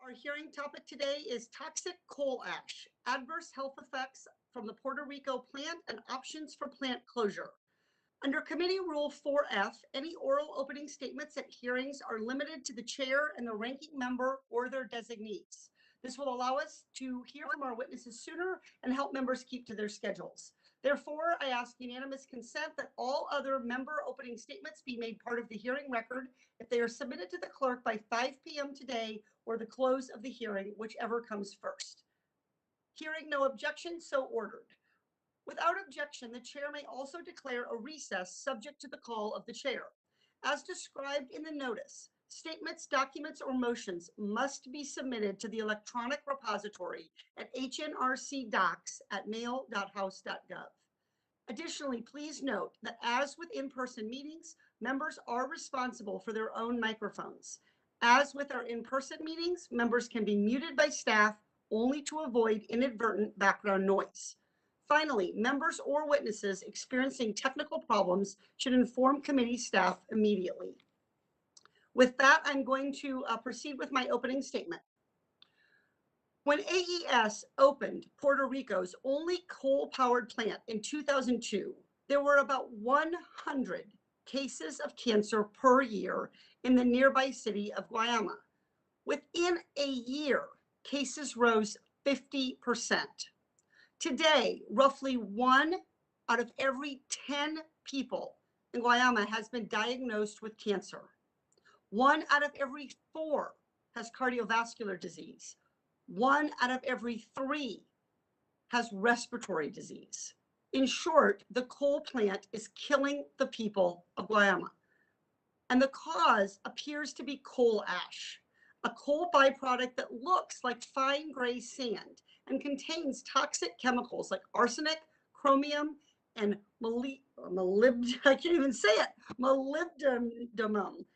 Our hearing topic today is toxic coal ash, adverse health effects from the Puerto Rico plant and options for plant closure. Under Committee Rule 4F, any oral opening statements at hearings are limited to the chair and the ranking member or their designees. This will allow us to hear from our witnesses sooner and help members keep to their schedules. Therefore, I ask unanimous consent that all other member opening statements be made part of the hearing record if they are submitted to the clerk by 5 p.m. today or the close of the hearing, whichever comes first. Hearing no objection, so ordered. Without objection, the chair may also declare a recess subject to the call of the chair. As described in the notice, statements, documents, or motions must be submitted to the electronic repository at hnrcdocs@mail.house.gov. Additionally, please note that as with in-person meetings, members are responsible for their own microphones. As with our in-person meetings, members can be muted by staff only to avoid inadvertent background noise. Finally, members or witnesses experiencing technical problems should inform committee staff immediately. With that, I'm going to proceed with my opening statement. When AES opened Puerto Rico's only coal-powered plant in 2002, there were about 100 cases of cancer per year in the nearby city of Guayama. Within a year, cases rose 50%. Today, roughly 1 out of every 10 people in Guayama has been diagnosed with cancer. 1 out of every 4 has cardiovascular disease. 1 out of every 3 has respiratory disease. In short, the coal plant is killing the people of Guayama. And the cause appears to be coal ash, a coal byproduct that looks like fine gray sand and contains toxic chemicals like arsenic, chromium, and molybdenum.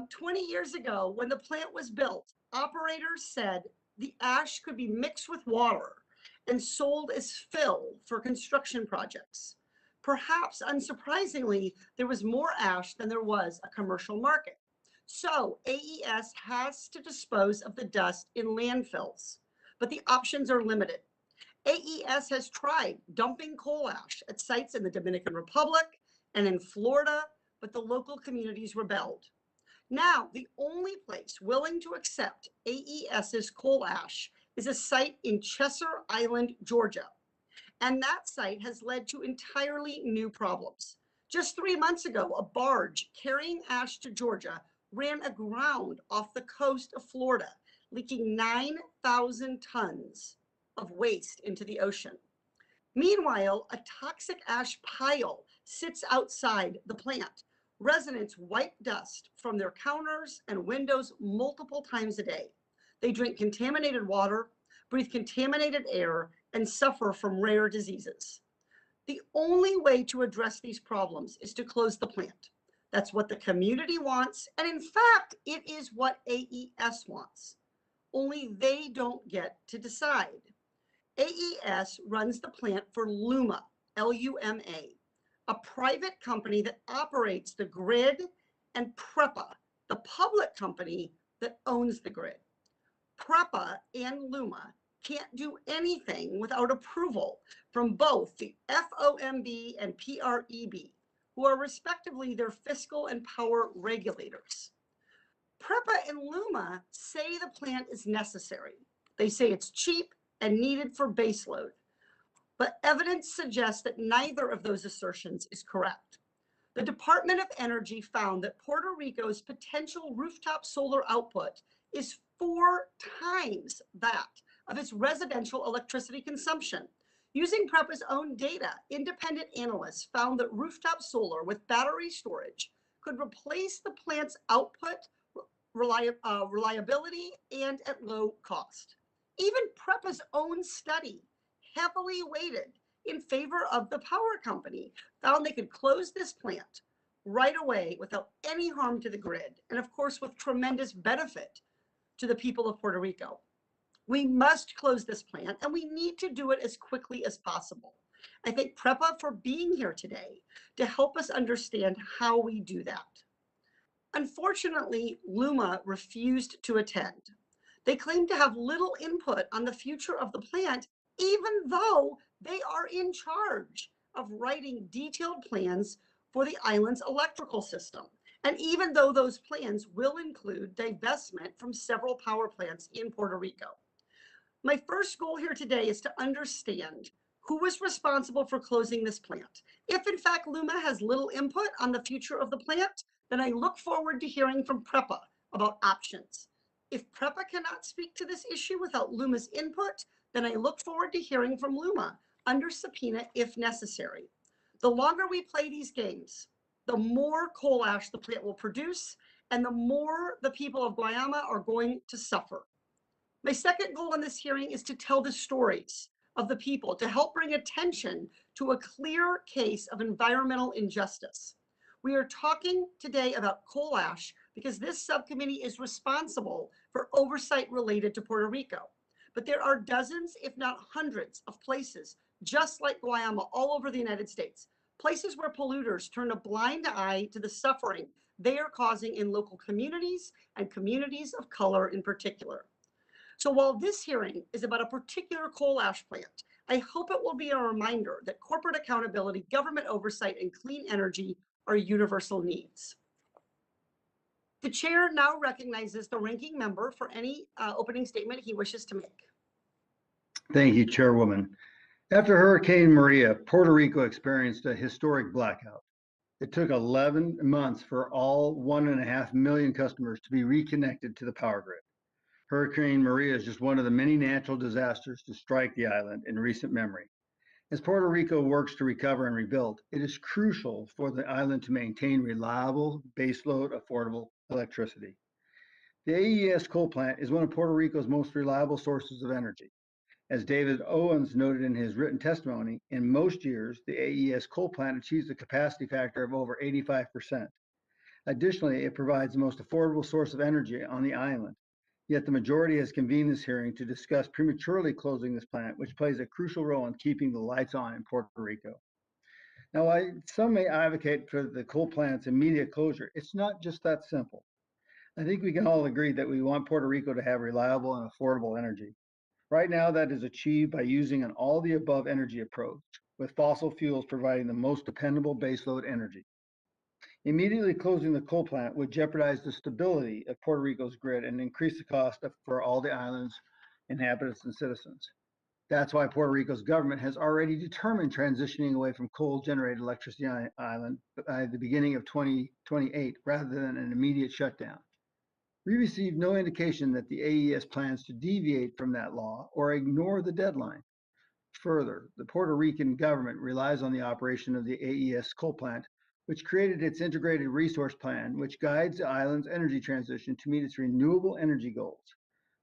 20 years ago, when the plant was built, operators said the ash could be mixed with water and sold as fill for construction projects. Perhaps unsurprisingly, there was more ash than there was a commercial market. So AES has to dispose of the dust in landfills, but the options are limited. AES has tried dumping coal ash at sites in the Dominican Republic and in Florida, but the local communities rebelled. Now, the only place willing to accept AES's coal ash is a site in Chesser Island, Georgia. And that site has led to entirely new problems. Just 3 months ago, a barge carrying ash to Georgia ran aground off the coast of Florida, leaking 9,000 tons of waste into the ocean. Meanwhile, a toxic ash pile sits outside the plant. Residents wipe dust from their counters and windows multiple times a day. They drink contaminated water, breathe contaminated air, and suffer from rare diseases. The only way to address these problems is to close the plant. That's what the community wants, and in fact, it is what AES wants. Only they don't get to decide. AES runs the plant for LUMA, L-U-M-A, a private company that operates the grid, and PREPA, the public company that owns the grid. PREPA and LUMA can't do anything without approval from both the FOMB and PREB, who are respectively their fiscal and power regulators. PREPA and LUMA say the plant is necessary. They say it's cheap and needed for baseload. But evidence suggests that neither of those assertions is correct. The Department of Energy found that Puerto Rico's potential rooftop solar output is 4 times that of its residential electricity consumption. Using PREPA's own data, independent analysts found that rooftop solar with battery storage could replace the plant's output reliability and at low cost. Even PREPA's own study, heavily weighted in favor of the power company, found they could close this plant right away without any harm to the grid, and of course with tremendous benefit to the people of Puerto Rico. We must close this plant, and we need to do it as quickly as possible. I thank PREPA for being here today to help us understand how we do that. Unfortunately, LUMA refused to attend. They claim to have little input on the future of the plant, even though they are in charge of writing detailed plans for the island's electrical system. And even though those plans will include divestment from several power plants in Puerto Rico. My first goal here today is to understand who was responsible for closing this plant. If in fact LUMA has little input on the future of the plant, then I look forward to hearing from PREPA about options. If PREPA cannot speak to this issue without LUMA's input, then I look forward to hearing from LUMA under subpoena if necessary. The longer we play these games, the more coal ash the plant will produce, and the more the people of Guayama are going to suffer. My second goal in this hearing is to tell the stories of the people, to help bring attention to a clear case of environmental injustice. We are talking today about coal ash because this subcommittee is responsible for oversight related to Puerto Rico. But there are dozens, if not hundreds, of places just like Guayama all over the United States, places where polluters turn a blind eye to the suffering they are causing in local communities and communities of color in particular. So while this hearing is about a particular coal ash plant, I hope it will be a reminder that corporate accountability, government oversight, and clean energy are universal needs. The chair now recognizes the ranking member for any opening statement he wishes to make. Thank you, Chairwoman. After Hurricane Maria, Puerto Rico experienced a historic blackout. It took 11 months for all 1.5 million customers to be reconnected to the power grid. Hurricane Maria is just one of the many natural disasters to strike the island in recent memory. As Puerto Rico works to recover and rebuild, it is crucial for the island to maintain reliable, baseload, affordable electricity. The AES coal plant is one of Puerto Rico's most reliable sources of energy. As David Owens noted in his written testimony, in most years, the AES coal plant achieves a capacity factor of over 85%. Additionally, it provides the most affordable source of energy on the island. Yet the majority has convened this hearing to discuss prematurely closing this plant, which plays a crucial role in keeping the lights on in Puerto Rico. Now, while some may advocate for the coal plant's immediate closure, it's not just that simple. I think we can all agree that we want Puerto Rico to have reliable and affordable energy. Right now, that is achieved by using an all-the-above energy approach, with fossil fuels providing the most dependable baseload energy. Immediately closing the coal plant would jeopardize the stability of Puerto Rico's grid and increase the cost for all the island's inhabitants and citizens. That's why Puerto Rico's government has already determined transitioning away from coal-generated electricity on the island by the beginning of 2028, rather than an immediate shutdown. We received no indication that the AES plans to deviate from that law or ignore the deadline. Further, the Puerto Rican government relies on the operation of the AES coal plant, which created its integrated resource plan, which guides the island's energy transition to meet its renewable energy goals.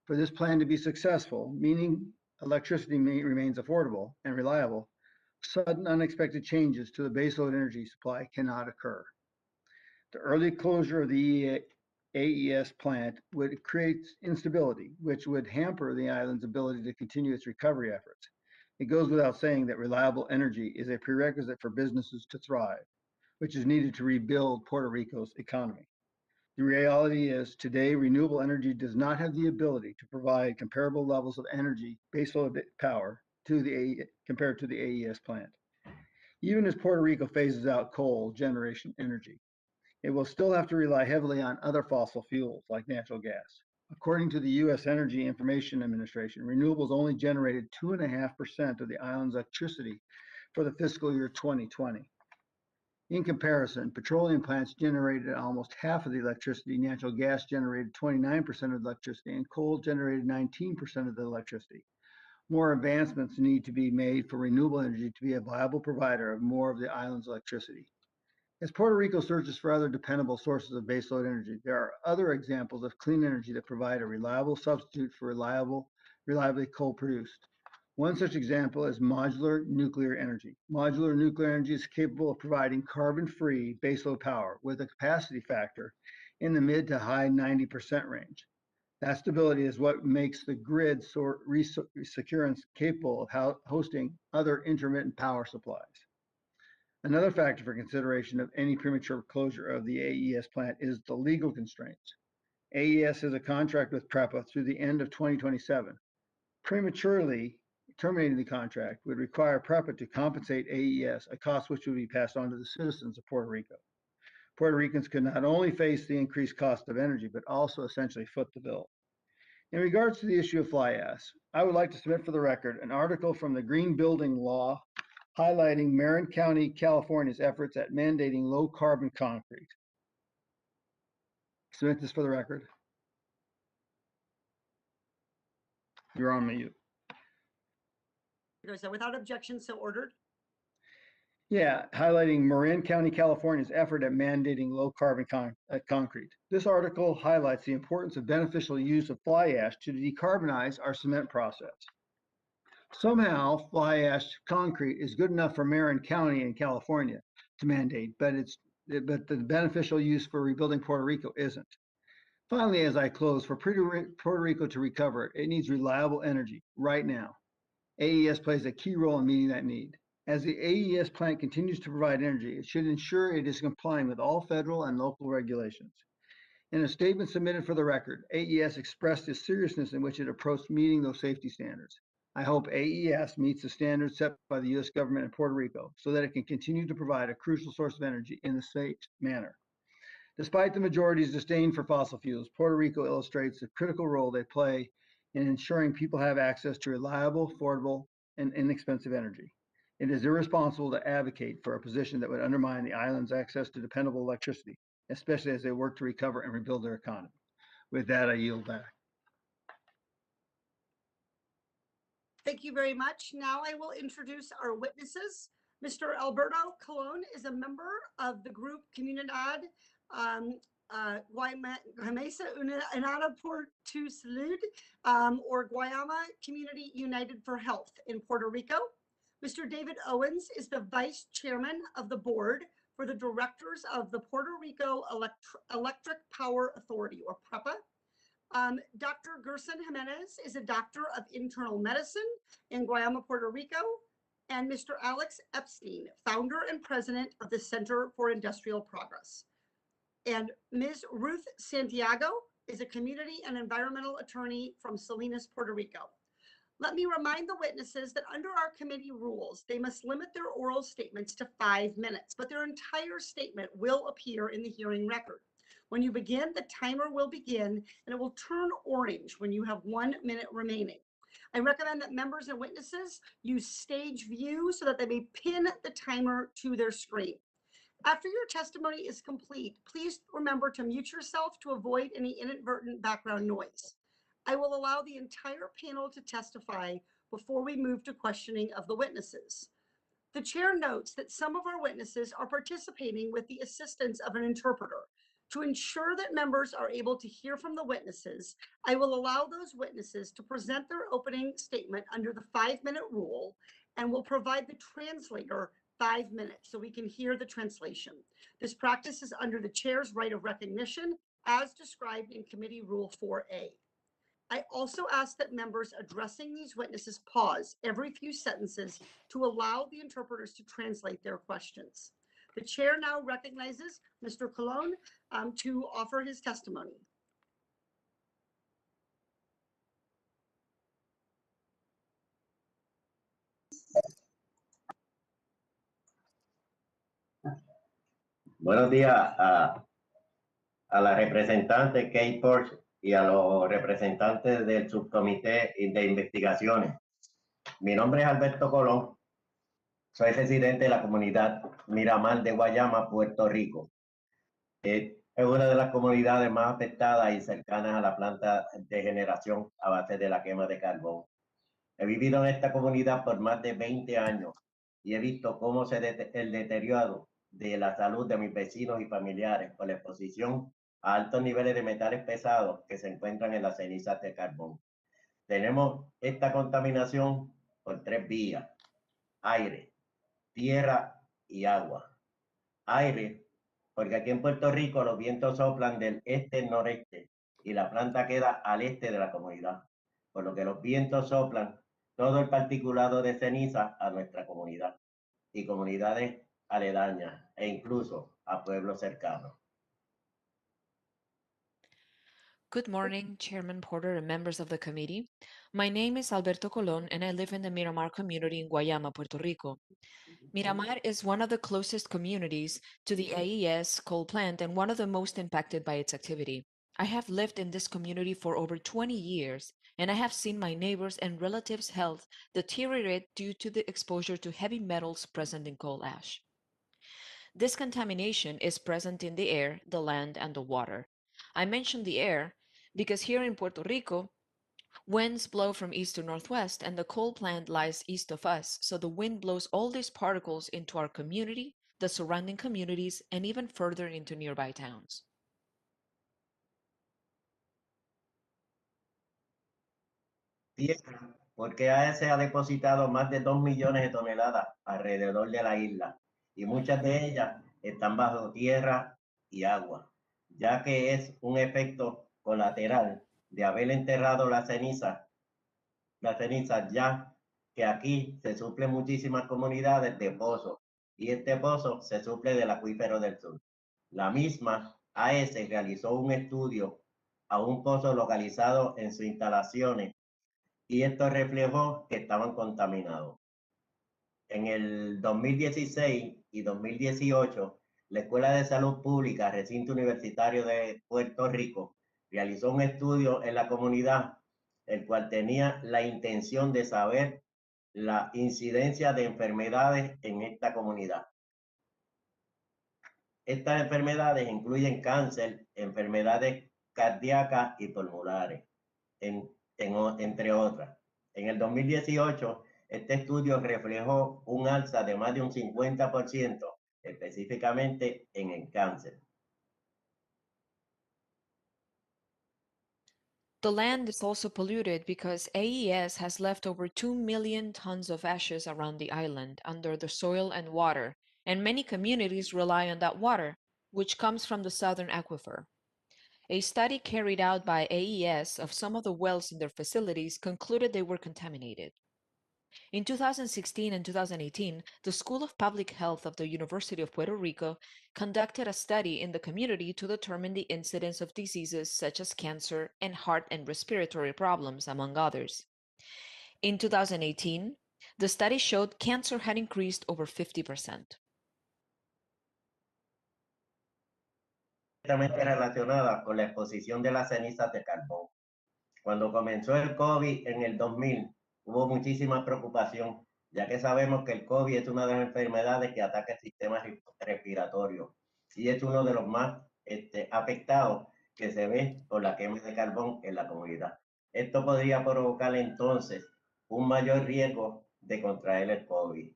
For this plan to be successful, meaning electricity remains affordable and reliable, sudden unexpected changes to the baseload energy supply cannot occur. The early closure of the AES plant would create instability, which would hamper the island's ability to continue its recovery efforts. It goes without saying that reliable energy is a prerequisite for businesses to thrive, which is needed to rebuild Puerto Rico's economy. The reality is today, renewable energy does not have the ability to provide comparable levels of energy, baseload power, compared to the AES plant. Even as Puerto Rico phases out coal generation energy, it will still have to rely heavily on other fossil fuels like natural gas. According to the U.S. Energy Information Administration, renewables only generated 2.5% of the island's electricity for the fiscal year 2020. In comparison, petroleum plants generated almost half of the electricity, natural gas generated 29% of the electricity, and coal generated 19% of the electricity. More advancements need to be made for renewable energy to be a viable provider of more of the island's electricity. As Puerto Rico searches for other dependable sources of baseload energy, there are other examples of clean energy that provide a reliable substitute for reliably coal produced. One such example is modular nuclear energy. Modular nuclear energy is capable of providing carbon-free baseload power with a capacity factor in the mid to high 90% range. That stability is what makes the grid secure and capable of hosting other intermittent power supplies. Another factor for consideration of any premature closure of the AES plant is the legal constraints. AES has a contract with PREPA through the end of 2027. Prematurely terminating the contract would require PREPA to compensate AES, a cost which would be passed on to the citizens of Puerto Rico. Puerto Ricans could not only face the increased cost of energy, but also essentially foot the bill. In regards to the issue of fly ash, I would like to submit for the record an article from the Green Building Law highlighting Marin County, California's efforts at mandating low carbon concrete. Submit this for the record. You're on mute. So without objection, so ordered. Yeah, highlighting Marin County, California's effort at mandating low carbon concrete. This article highlights the importance of beneficial use of fly ash to decarbonize our cement process. Somehow, fly ash concrete is good enough for Marin County in California to mandate, but the beneficial use for rebuilding Puerto Rico isn't. Finally, as I close, for Puerto Rico to recover, it needs reliable energy right now. AES plays a key role in meeting that need. As the AES plant continues to provide energy, it should ensure it is complying with all federal and local regulations. In a statement submitted for the record, AES expressed the seriousness in which it approached meeting those safety standards. I hope AES meets the standards set by the U.S. government in Puerto Rico so that it can continue to provide a crucial source of energy in a safe manner. Despite the majority's disdain for fossil fuels, Puerto Rico illustrates the critical role they play in ensuring people have access to reliable, affordable, and inexpensive energy. It is irresponsible to advocate for a position that would undermine the island's access to dependable electricity, especially as they work to recover and rebuild their economy. With that, I yield back. Thank you very much. Now I will introduce our witnesses. Mr. Alberto Colon is a member of the group Comunidad Guayamesa Unida por tu Salud, or Guayama Community United for Health in Puerto Rico. Mr. David Owens is the Vice Chairman of the Board for the Directors of the Puerto Rico Electric Power Authority, or PREPA. Dr. Gerson Jimenez is a Doctor of Internal Medicine in Guayama, Puerto Rico. And Mr. Alex Epstein, founder and president of the Center for Industrial Progress. And Ms. Ruth Santiago is a community and environmental attorney from Salinas, Puerto Rico. Let me remind the witnesses that under our committee rules, they must limit their oral statements to 5 minutes, but their entire statement will appear in the hearing record. When you begin, the timer will begin and it will turn orange when you have 1 minute remaining. I recommend that members and witnesses use stage view so that they may pin the timer to their screen. After your testimony is complete, please remember to mute yourself to avoid any inadvertent background noise. I will allow the entire panel to testify before we move to questioning of the witnesses. The chair notes that some of our witnesses are participating with the assistance of an interpreter. To ensure that members are able to hear from the witnesses, I will allow those witnesses to present their opening statement under the 5-minute rule and will provide the translator 5 minutes so we can hear the translation. This practice is under the chair's right of recognition as described in Committee Rule 4A. I also ask that members addressing these witnesses pause every few sentences to allow the interpreters to translate their questions. The chair now recognizes Mr. Colon to offer his testimony. Buenos días a la representante Kate Porsche y a los representantes del subcomité de investigaciones. Mi nombre es Alberto Colon, soy residente de la comunidad Miramar de Guayama, Puerto Rico. Es una de las comunidades más afectadas y cercanas a la planta de generación a base de la quema de carbón. He vivido en esta comunidad por más de 20 años y he visto cómo el deterioro de la salud de mis vecinos y familiares por la exposición a altos niveles de metales pesados que se encuentran en las cenizas de carbón. Tenemos esta contaminación por 3 vías: aire, tierra y agua. Aire, porque aquí en Puerto Rico los vientos soplan del este-noreste y la planta queda al este de la comunidad, por lo que los vientos soplan todo el particulado de ceniza a nuestra comunidad y comunidades aledañas e incluso a pueblos cercanos. Good morning, Chairman Porter and members of the committee. My name is Alberto Colon, and I live in the Miramar community in Guayama, Puerto Rico. Miramar is one of the closest communities to the AES coal plant and one of the most impacted by its activity. I have lived in this community for over 20 years, and I have seen my neighbors' and relatives' health deteriorate due to the exposure to heavy metals present in coal ash. This contamination is present in the air, the land, and the water. I mention the air because here in Puerto Rico, winds blow from east to northwest, and the coal plant lies east of us, so the wind blows all these particles into our community, the surrounding communities, and even further into nearby towns. Tierra, porque AES ha depositado más de 2 millones de toneladas alrededor de la isla y muchas de ellas están bajo tierra y agua, ya que es un efecto colateral de haber enterrado la ceniza, ya que aquí se suplen muchísimas comunidades de pozos y este pozo se suple del acuífero del sur. La misma AES realizó un estudio a un pozo localizado en sus instalaciones y esto reflejó que estaban contaminados. En el 2016 y 2018, la Escuela de Salud Pública, Recinto Universitario de Puerto Rico, realizó un estudio en la comunidad, el cual tenía la intención de saber la incidencia de enfermedades en esta comunidad. Estas enfermedades incluyen cáncer, enfermedades cardíacas y pulmonares, entre otras. En el 2018, este estudio reflejó un alza de más de un 50%, específicamente en el cáncer. The land is also polluted because AES has left over 2 million tons of ashes around the island under the soil and water, and many communities rely on that water, which comes from the southern aquifer. A study carried out by AES of some of the wells in their facilities concluded they were contaminated. In 2016 and 2018, the School of Public Health of the University of Puerto Rico conducted a study in the community to determine the incidence of diseases such as cancer and heart and respiratory problems, among others. In 2018, the study showed cancer had increased over 50%. Directamente relacionada con la exposición de las cenizas de carbón. Cuando comenzó el COVID en el 2000, hubo muchísima preocupación, ya que sabemos que el COVID es una de las enfermedades que ataca el sistema respiratorio y es uno de los más afectados que se ve por la quema de carbón en la comunidad. Esto podría provocar entonces un mayor riesgo de contraer el COVID.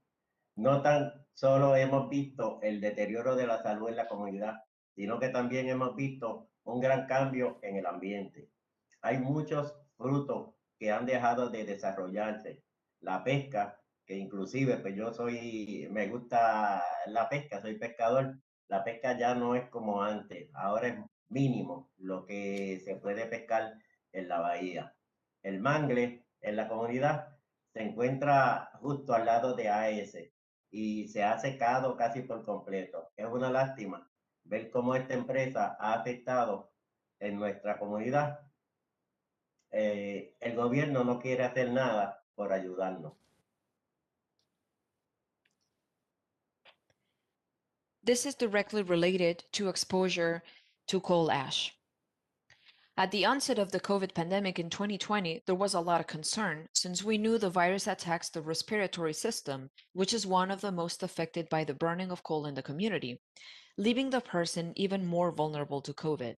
No tan solo hemos visto el deterioro de la salud en la comunidad, sino que también hemos visto un gran cambio en el ambiente. Hay muchos frutos que han dejado de desarrollarse. La pesca, que inclusive pues me gusta la pesca, soy pescador. La pesca ya no es como antes, ahora es mínimo lo que se puede pescar en la bahía. El mangle en la comunidad se encuentra justo al lado de AES y se ha secado casi por completo. Es una lástima ver cómo esta empresa ha afectado en nuestra comunidad. El gobierno no quiere hacer nada por ayudarnos. This is directly related to exposure to coal ash. At the onset of the COVID pandemic in 2020, there was a lot of concern since we knew the virus attacks the respiratory system, which is one of the most affected by the burning of coal in the community, leaving the person even more vulnerable to COVID.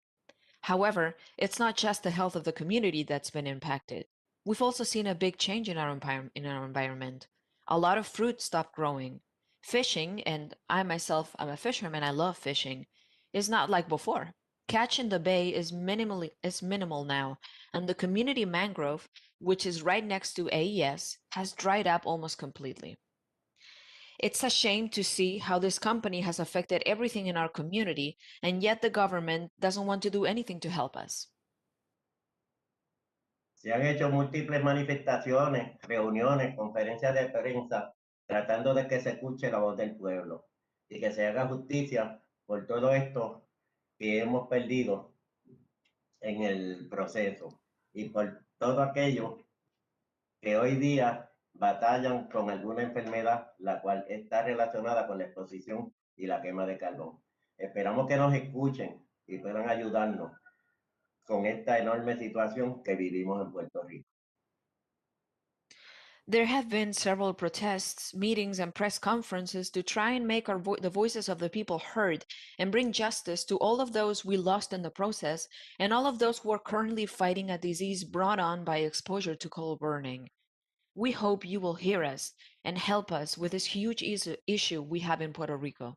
However, it's not just the health of the community that's been impacted. We've also seen a big change in our environment. A lot of fruit stopped growing. Fishing, and I myself, I'm a fisherman, I love fishing, is not like before. Catch in the bay is minimal now, and the community mangrove, which is right next to AES, has dried up almost completely. It's a shame to see how this company has affected everything in our community, and yet the government doesn't want to do anything to help us. Se han hecho múltiples manifestaciones, reuniones, conferencias de prensa, tratando de que se escuche la voz del pueblo y que se haga justicia por todo esto que hemos perdido en el proceso y por todo aquello que hoy día batallan con alguna enfermedad la cual está relacionada con la exposición y la quema de carbón. Esperamos que nos escuchen y puedan ayudarnos con esta enorme situación que vivimos en Puerto Rico. There have been several protests, meetings, and press conferences to try and make the voices of the people heard and bring justice to all of those we lost in the process and all of those who are currently fighting a disease brought on by exposure to coal burning. We hope you will hear us and help us with this huge issue we have in Puerto Rico.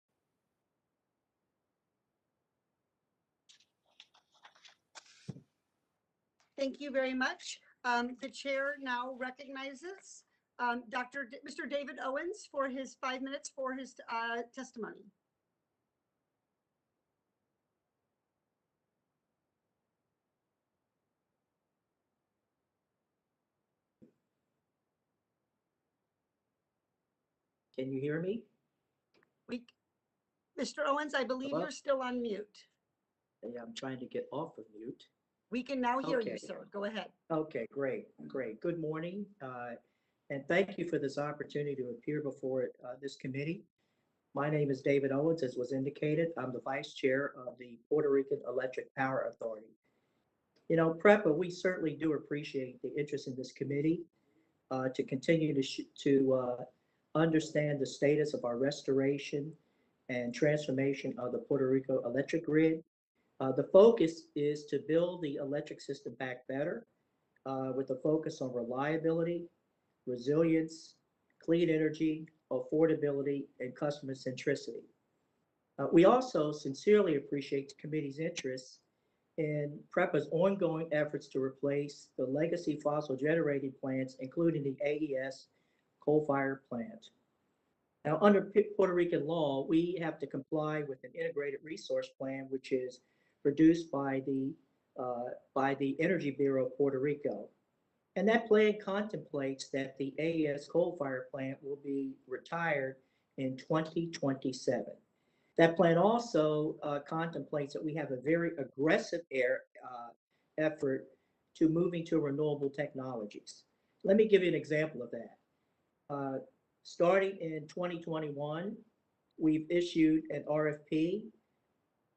Thank you very much. The chair now recognizes Mr. David Owens for his 5 minutes for his testimony. Can you hear me? Mr. Owens, I believe Hello? you're still on mute. Yeah, I'm trying to get off of mute. We can now hear you, Okay. sir. Go ahead. Okay, great. Good morning. And thank you for this opportunity to appear before this committee. My name is David Owens, as was indicated. I'm the vice chair of the Puerto Rican Electric Power Authority. You know, PREPA, we certainly do appreciate the interest in this committee to continue to understand the status of our restoration and transformation of the Puerto Rico electric grid. The focus is to build the electric system back better with a focus on reliability, resilience, clean energy, affordability, and customer centricity. We also sincerely appreciate the committee's interest in PREPA's ongoing efforts to replace the legacy fossil generating plants, including the AES coal-fired plant. Now, under Puerto Rican law, we have to comply with an integrated resource plan, which is produced by the Energy Bureau of Puerto Rico. And that plan contemplates that the AES coal-fired plant will be retired in 2027. That plan also contemplates that we have a very aggressive effort to moving to renewable technologies. Let me give you an example of that. Starting in 2021, we've issued an RFP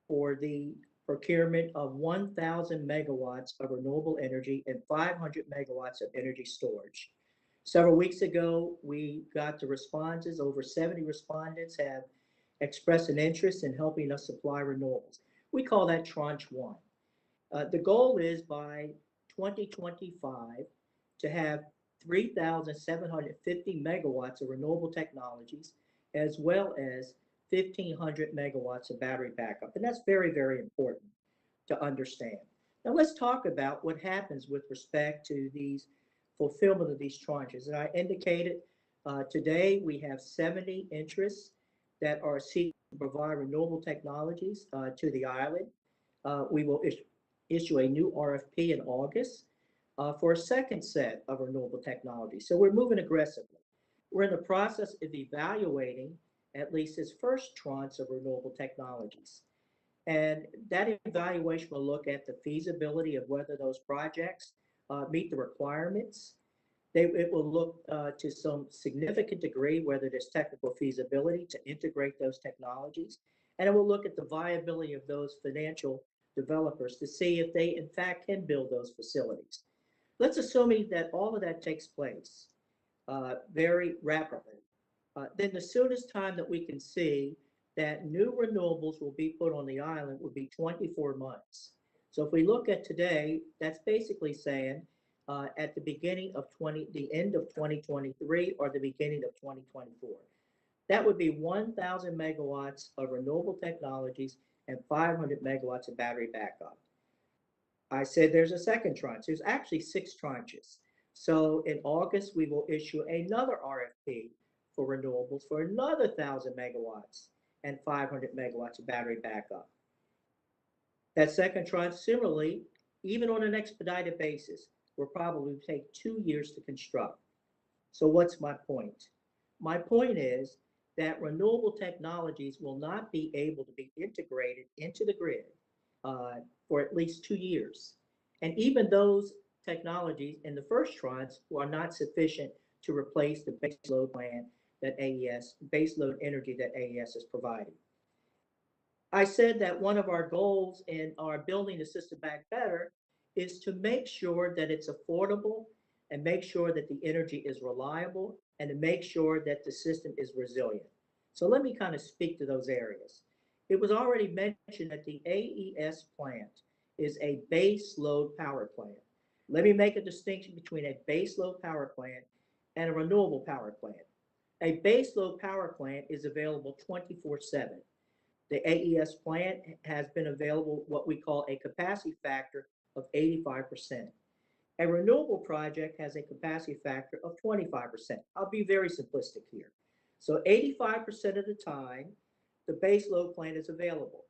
for the procurement of 1,000 megawatts of renewable energy and 500 megawatts of energy storage. Several weeks ago, we got the responses. Over 70 respondents have expressed an interest in helping us supply renewables. We call that Tranche 1. The goal is by 2025 to have 3,750 megawatts of renewable technologies, as well as 1,500 megawatts of battery backup. And that's very, very important to understand. Now let's talk about what happens with respect to these fulfillment of these tranches. And I indicated today we have 70 interests that are seeking to provide renewable technologies to the island. We will issue a new RFP in August for a second set of renewable technologies. So we're moving aggressively. We're in the process of evaluating at least this first tranche of renewable technologies. And that evaluation will look at the feasibility of whether those projects meet the requirements. It will look to some significant degree whether there's technical feasibility to integrate those technologies. And it will look at the viability of those financial developers to see if they in fact can build those facilities. Let's assume that all of that takes place very rapidly. Then the soonest time that we can see that new renewables will be put on the island would be 24 months. So if we look at today, that's basically saying at the beginning of the end of 2023 or the beginning of 2024. That would be 1,000 megawatts of renewable technologies and 500 megawatts of battery backup. I said there's a second tranche. There's actually 6 tranches. So in August, we will issue another RFP for renewables for another 1,000 megawatts and 500 megawatts of battery backup. That second tranche, similarly, even on an expedited basis, will probably take 2 years to construct. So what's my point? My point is that renewable technologies will not be able to be integrated into the grid for at least 2 years. And even those technologies in the first tranche are not sufficient to replace the baseload plan that baseload energy that AES is providing. I said that one of our goals in our Building the System Back Better is to make sure that it's affordable and make sure that the energy is reliable and to make sure that the system is resilient. So let me kind of speak to those areas. It was already mentioned that the AES plant is a base load power plant. Let me make a distinction between a base load power plant and a renewable power plant. A base load power plant is available 24/7. The AES plant has been available what we call a capacity factor of 85%. A renewable project has a capacity factor of 25%. I'll be very simplistic here. So 85% of the time, the base load plant is available.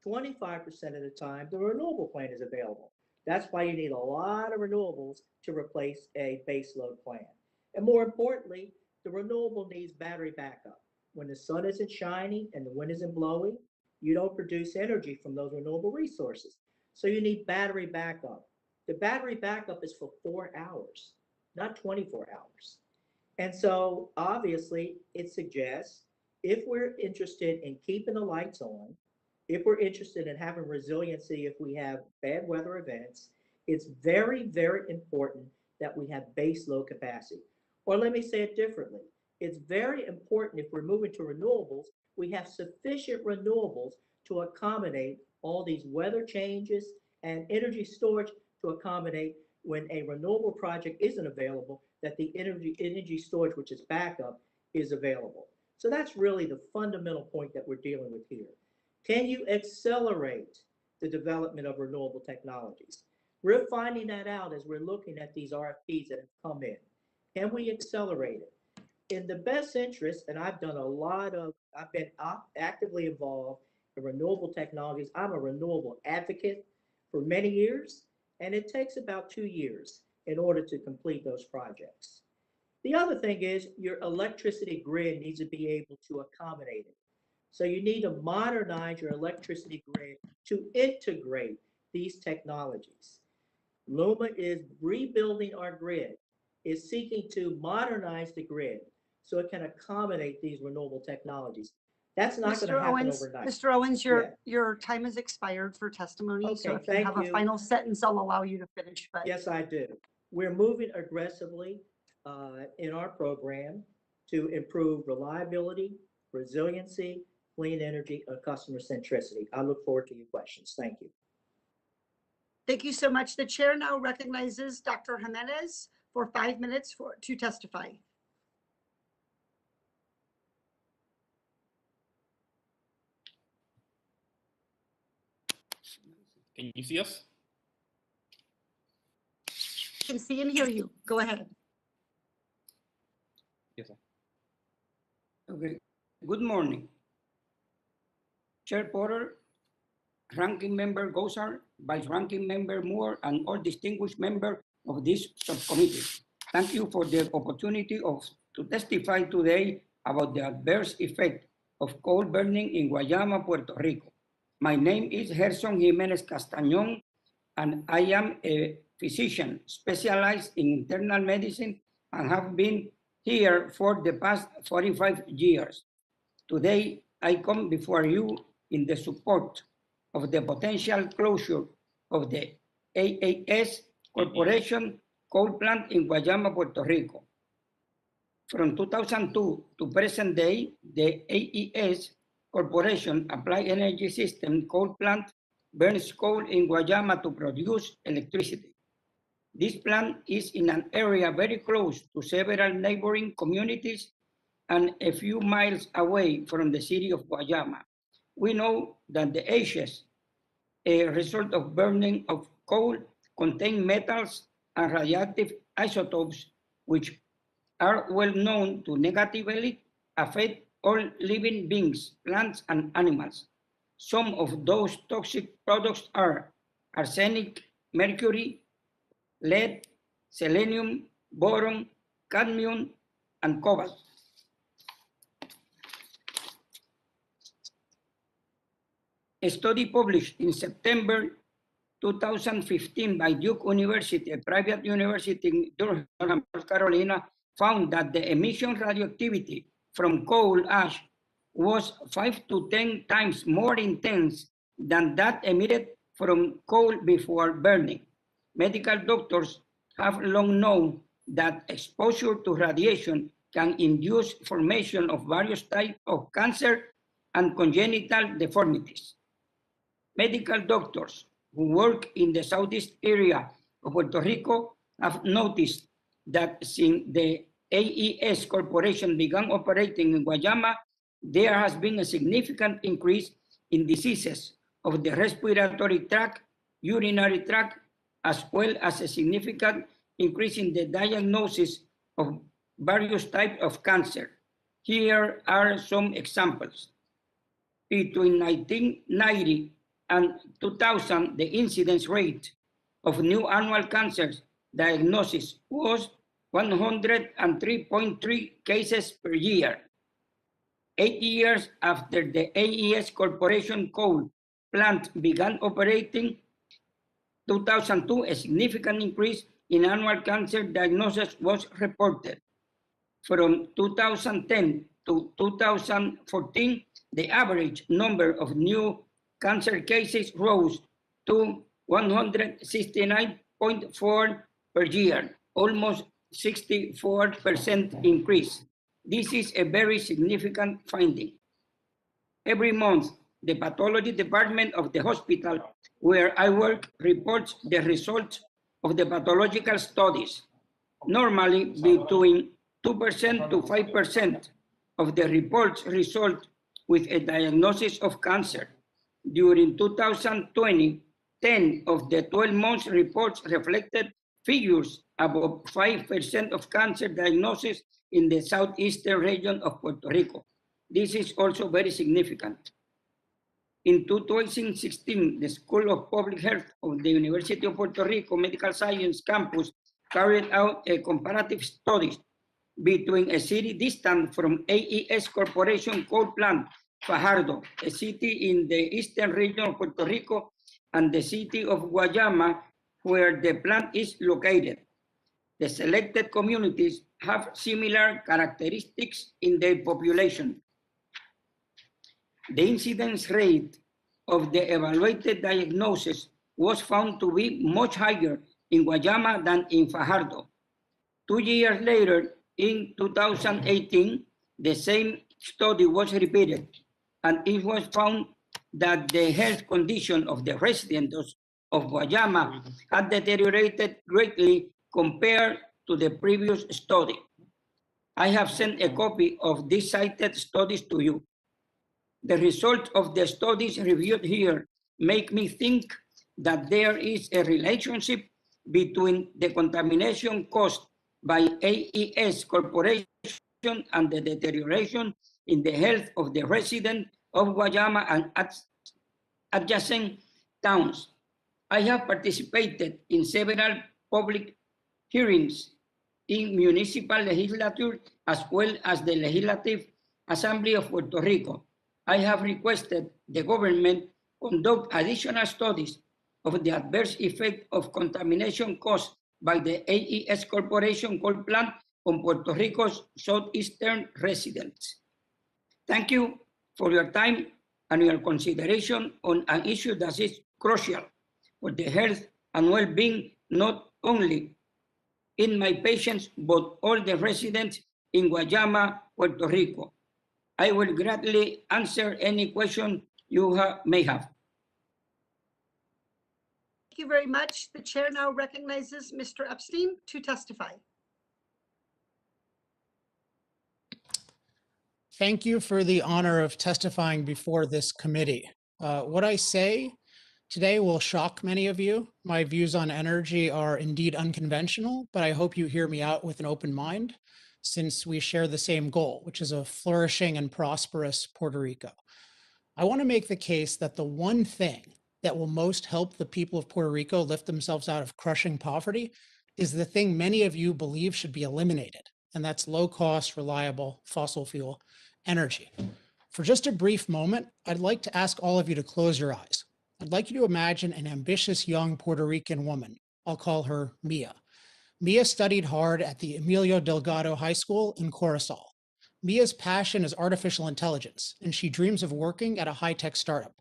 25% of the time, the renewable plant is available. That's why you need a lot of renewables to replace a base load plant. And more importantly, the renewable needs battery backup. When the sun isn't shining and the wind isn't blowing, you don't produce energy from those renewable resources. So you need battery backup. The battery backup is for 4 hours, not 24 hours. And so obviously it suggests if we're interested in keeping the lights on, if we're interested in having resiliency if we have bad weather events, it's very, very important that we have base load capacity. Or let me say it differently. It's very important if we're moving to renewables, we have sufficient renewables to accommodate all these weather changes and energy storage to accommodate when a renewable project isn't available, that the energy storage, which is backup, is available. So that's really the fundamental point that we're dealing with here. Can you accelerate the development of renewable technologies? We're finding that out as we're looking at these RFPs that have come in. Can we accelerate it? In the best interest, and I've been actively involved in renewable technologies. I'm a renewable advocate for many years, and it takes about 2 years in order to complete those projects. The other thing is your electricity grid needs to be able to accommodate it. So you need to modernize your electricity grid to integrate these technologies. LUMA is rebuilding our grid, is seeking to modernize the grid so it can accommodate these renewable technologies. That's not going to happen overnight. Mr. Owens, your time has expired for testimony. So Okay, if you have a final sentence, I'll allow you to finish. But yes, I do. We're moving aggressively in our program to improve reliability, resiliency, clean energy, and customer centricity. I look forward to your questions. Thank you. Thank you so much. The chair now recognizes Dr. Jimenez for 5 minutes to testify. Can you see us? Can see and hear you. Go ahead. Yes, sir. Okay. Good morning. Chair Porter, Ranking Member Gosar, Vice Ranking Member Moore, and all distinguished members of this subcommittee. Thank you for the opportunity to testify today about the adverse effect of coal burning in Guayama, Puerto Rico. My name is Gerson Jimenez Castañón, and I am a physician specialized in internal medicine and have been here for the past 45 years. Today, I come before you in the support of the potential closure of the AES Corporation coal plant in Guayama, Puerto Rico. From 2002 to present day, the AES Corporation Applied Energy System coal plant burns coal in Guayama to produce electricity. This plant is in an area very close to several neighboring communities and a few miles away from the city of Guayama. We know that the ashes, a result of burning of coal, contain metals and radioactive isotopes, which are well known to negatively affect all living beings, plants, and animals. Some of those toxic products are arsenic, mercury, lead, selenium, boron, cadmium, and cobalt. A study published in September 2015 by Duke University, a private university in Durham, North Carolina, found that the emission radioactivity from coal ash was 5 to 10 times more intense than that emitted from coal before burning. Medical doctors have long known that exposure to radiation can induce formation of various types of cancer and congenital deformities. Medical doctors who work in the southeast area of Puerto Rico have noticed that since the AES Corporation began operating in Guayama, there has been a significant increase in diseases of the respiratory tract, urinary tract, as well as a significant increase in the diagnosis of various types of cancer. Here are some examples. Between 1990 and 2000, the incidence rate of new annual cancer diagnosis was 103.3 cases per year. 8 years after the AES Corporation coal plant began operating, 2002, a significant increase in annual cancer diagnosis was reported. From 2010 to 2014, the average number of new cancer cases rose to 169.4 per year, almost 64% increase. This is a very significant finding. Every month, the pathology department of the hospital where I work reports the results of the pathological studies. Normally, between 2% to 5% of the reports result with a diagnosis of cancer. During 2020, 10 of the 12 months reports reflected figures above 5% of cancer diagnosis in the southeastern region of Puerto Rico. This is also very significant. In 2016, the School of Public Health of the University of Puerto Rico Medical Science Campus carried out a comparative study between a city distant from AES Corporation coal plant, Fajardo, a city in the eastern region of Puerto Rico, and the city of Guayama, where the plant is located. The selected communities have similar characteristics in their population. The incidence rate of the evaluated diagnosis was found to be much higher in Guayama than in Fajardo. 2 years later, in 2018, the same study was repeated, and it was found that the health condition of the residents of Guayama had deteriorated greatly compared to the previous study. I have sent a copy of these cited studies to you. The results of the studies reviewed here make me think that there is a relationship between the contamination caused by AES Corporation and the deterioration in the health of the residents of Guayama and adjacent towns. I have participated in several public hearings in municipal legislature as well as the Legislative Assembly of Puerto Rico. I have requested the government conduct additional studies of the adverse effect of contamination caused by the AES Corporation coal plant on Puerto Rico's southeastern residents. Thank you for your time and your consideration on an issue that is crucial for the health and well-being not only in my patients, but all the residents in Guayama, Puerto Rico. I will gladly answer any question you may have. Thank you very much. The chair now recognizes Mr. Epstein to testify. Thank you for the honor of testifying before this committee. What I say today will shock many of you. My views on energy are indeed unconventional, but I hope you hear me out with an open mind, since we share the same goal, which is a flourishing and prosperous Puerto Rico. I want to make the case that the one thing that will most help the people of Puerto Rico lift themselves out of crushing poverty is the thing many of you believe should be eliminated, and that's low-cost, reliable, fossil fuel energy. For just a brief moment, I'd like to ask all of you to close your eyes. I'd like you to imagine an ambitious young Puerto Rican woman. I'll call her Mia. Mia studied hard at the Emilio Delgado High School in Corozal. Mia's passion is artificial intelligence, and she dreams of working at a high-tech startup.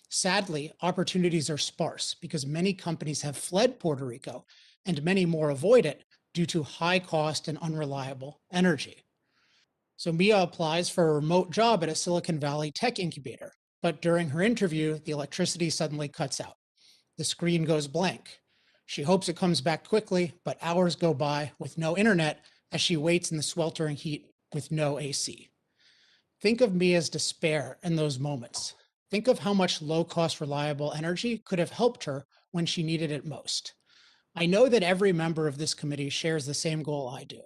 Sadly, opportunities are sparse because many companies have fled Puerto Rico and many more avoid it due to high cost and unreliable energy. So Mia applies for a remote job at a Silicon Valley tech incubator, but during her interview, the electricity suddenly cuts out. The screen goes blank. She hopes it comes back quickly, but hours go by with no internet as she waits in the sweltering heat with no AC. Think of Mia's despair in those moments. Think of how much low-cost, reliable energy could have helped her when she needed it most. I know that every member of this committee shares the same goal I do: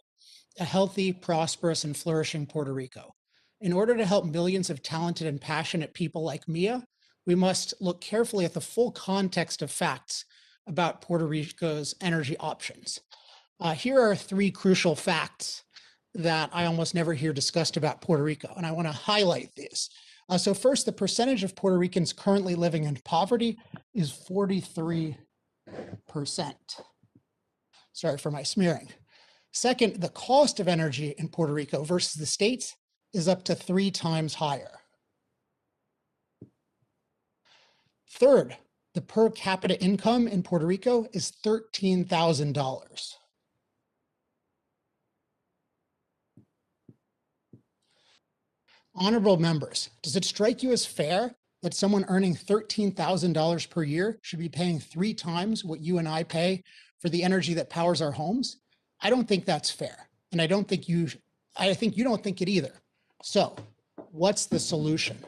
a healthy, prosperous, and flourishing Puerto Rico. In order to help millions of talented and passionate people like Mia, we must look carefully at the full context of facts about Puerto Rico's energy options. Here are three crucial facts that I almost never hear discussed about Puerto Rico, and I want to highlight these. So first, the percentage of Puerto Ricans currently living in poverty is 43%. Sorry for my smearing. Second, the cost of energy in Puerto Rico versus the states is up to 3 times higher. Third, the per capita income in Puerto Rico is $13,000. Honorable members, does it strike you as fair that someone earning $13,000 per year should be paying 3 times what you and I pay for the energy that powers our homes? I don't think that's fair. And I think you don't think it either. So what's the solution?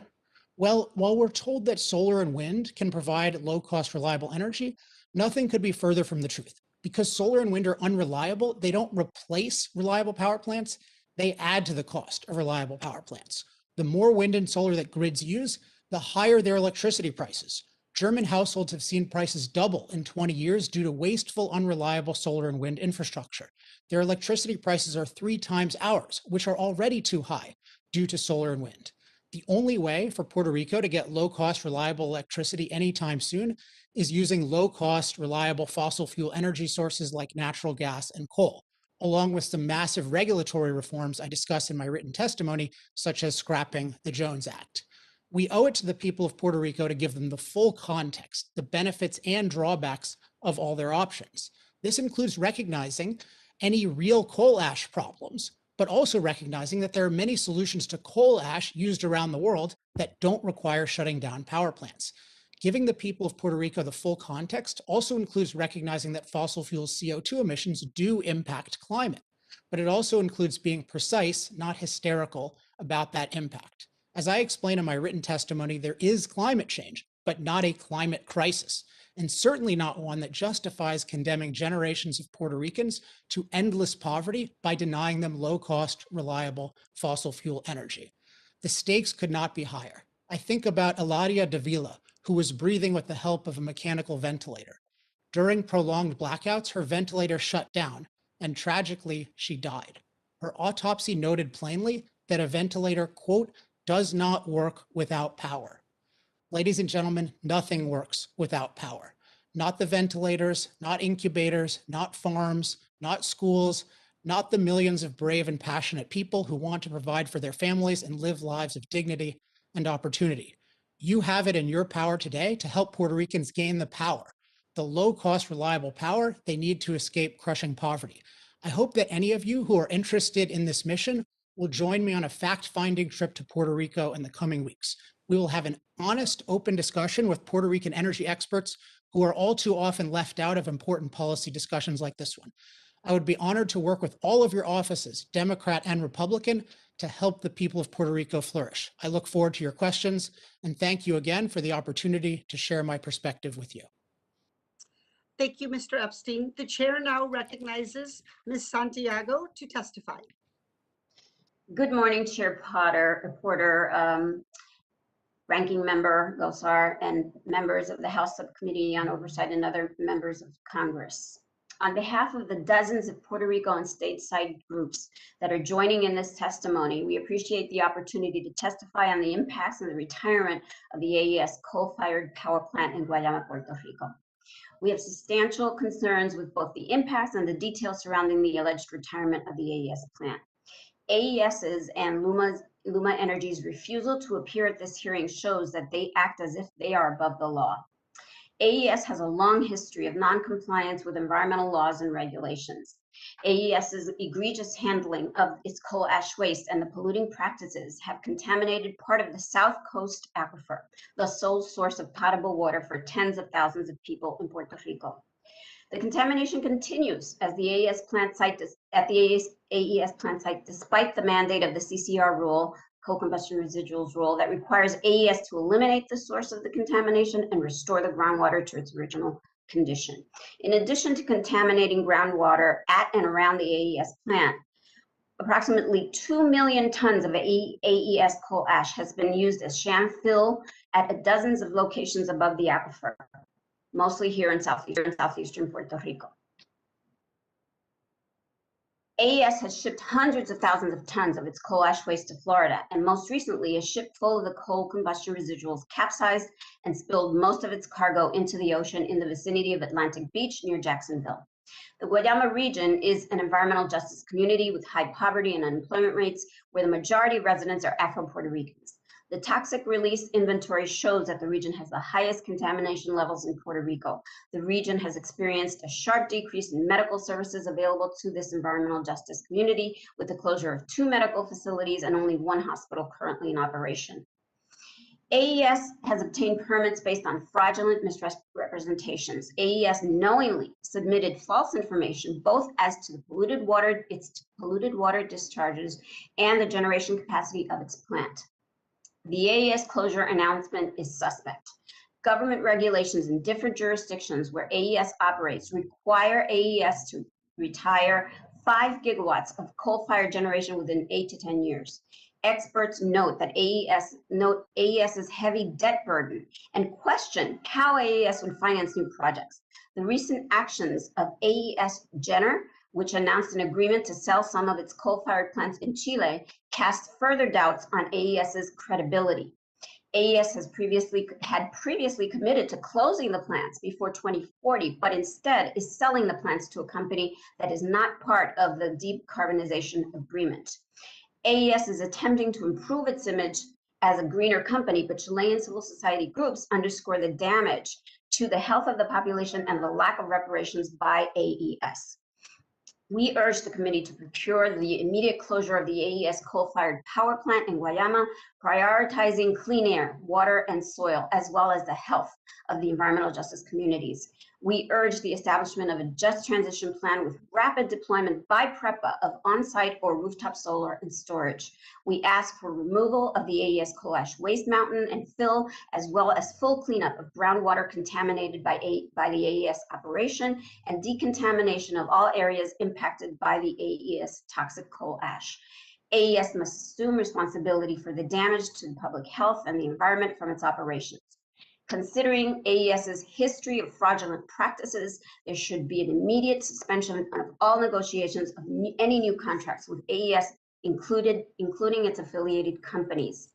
Well, while we're told that solar and wind can provide low-cost, reliable energy, nothing could be further from the truth. Because solar and wind are unreliable, they don't replace reliable power plants, they add to the cost of reliable power plants. The more wind and solar that grids use, the higher their electricity prices. German households have seen prices double in 20 years due to wasteful, unreliable solar and wind infrastructure. Their electricity prices are 3 times ours, which are already too high due to solar and wind. The only way for Puerto Rico to get low-cost, reliable electricity anytime soon is using low-cost, reliable fossil fuel energy sources like natural gas and coal, along with some massive regulatory reforms I discuss in my written testimony, such as scrapping the Jones Act. We owe it to the people of Puerto Rico to give them the full context, the benefits and drawbacks of all their options. This includes recognizing any real coal ash problems, but also recognizing that there are many solutions to coal ash used around the world that don't require shutting down power plants. Giving the people of Puerto Rico the full context also includes recognizing that fossil fuel CO2 emissions do impact climate, but it also includes being precise, not hysterical, about that impact. As I explain in my written testimony, there is climate change, but not a climate crisis, and certainly not one that justifies condemning generations of Puerto Ricans to endless poverty by denying them low-cost, reliable fossil fuel energy. The stakes could not be higher. I think about Eladia Davila, who was breathing with the help of a mechanical ventilator. During prolonged blackouts, her ventilator shut down, and tragically, she died. Her autopsy noted plainly that a ventilator, quote, does not work without power. Ladies and gentlemen, nothing works without power. Not the ventilators, not incubators, not farms, not schools, not the millions of brave and passionate people who want to provide for their families and live lives of dignity and opportunity. You have it in your power today to help Puerto Ricans gain the power, the low-cost, reliable power they need to escape crushing poverty. I hope that any of you who are interested in this mission will join me on a fact-finding trip to Puerto Rico in the coming weeks. We will have an honest, open discussion with Puerto Rican energy experts who are all too often left out of important policy discussions like this one. I would be honored to work with all of your offices, Democrat and Republican, to help the people of Puerto Rico flourish. I look forward to your questions, and thank you again for the opportunity to share my perspective with you. Thank you, Mr. Epstein. The chair now recognizes Ms. Santiago to testify. Good morning, Chair Porter, Ranking Member Gosar, and members of the House Subcommittee on Oversight and other members of Congress. On behalf of the dozens of Puerto Rico and stateside groups that are joining in this testimony, we appreciate the opportunity to testify on the impacts of the retirement of the AES coal-fired power plant in Guayama, Puerto Rico. We have substantial concerns with both the impacts and the details surrounding the alleged retirement of the AES plant. AES's and Luma Energy's refusal to appear at this hearing shows that they act as if they are above the law. AES has a long history of non-compliance with environmental laws and regulations. AES's egregious handling of its coal ash waste and the polluting practices have contaminated part of the South Coast aquifer, the sole source of potable water for tens of thousands of people in Puerto Rico. The contamination continues as the AES plant site AES plant site, despite the mandate of the CCR rule, coal combustion residuals rule, that requires AES to eliminate the source of the contamination and restore the groundwater to its original condition. In addition to contaminating groundwater at and around the AES plant, approximately 2 million tons of AES coal ash has been used as sham fill at dozens of locations above the aquifer, mostly here in southeastern Puerto Rico. AES has shipped hundreds of thousands of tons of its coal ash waste to Florida, and most recently a ship full of the coal combustion residuals capsized and spilled most of its cargo into the ocean in the vicinity of Atlantic Beach near Jacksonville. The Guayama region is an environmental justice community with high poverty and unemployment rates, where the majority of residents are Afro-Puerto Ricans. The toxic release inventory shows that the region has the highest contamination levels in Puerto Rico. The region has experienced a sharp decrease in medical services available to this environmental justice community, with the closure of 2 medical facilities and only 1 hospital currently in operation. AES has obtained permits based on fraudulent misrepresentations. AES knowingly submitted false information both as to the its polluted water discharges and the generation capacity of its plant. The AES closure announcement is suspect. Government regulations in different jurisdictions where AES operates require AES to retire 5 gigawatts of coal-fired generation within 8 to 10 years. Experts note that AES's heavy debt burden and question how AES would finance new projects. The recent actions of AES Jenner, which announced an agreement to sell some of its coal-fired plants in Chile, cast further doubts on AES's credibility. AES had previously committed to closing the plants before 2040, but instead is selling the plants to a company that is not part of the decarbonization agreement. AES is attempting to improve its image as a greener company, but Chilean civil society groups underscore the damage to the health of the population and the lack of reparations by AES. We urge the committee to procure the immediate closure of the AES coal-fired power plant in Guayama, prioritizing clean air, water, and soil, as well as the health of the environmental justice communities. We urge the establishment of a just transition plan with rapid deployment by PREPA of on-site or rooftop solar and storage. We ask for removal of the AES coal ash waste mountain and fill, as well as full cleanup of groundwater contaminated by the AES operation and decontamination of all areas impacted by the AES toxic coal ash. AES must assume responsibility for the damage to public health and the environment from its operations. Considering AES's history of fraudulent practices, there should be an immediate suspension of all negotiations of any new contracts with AES, including its affiliated companies.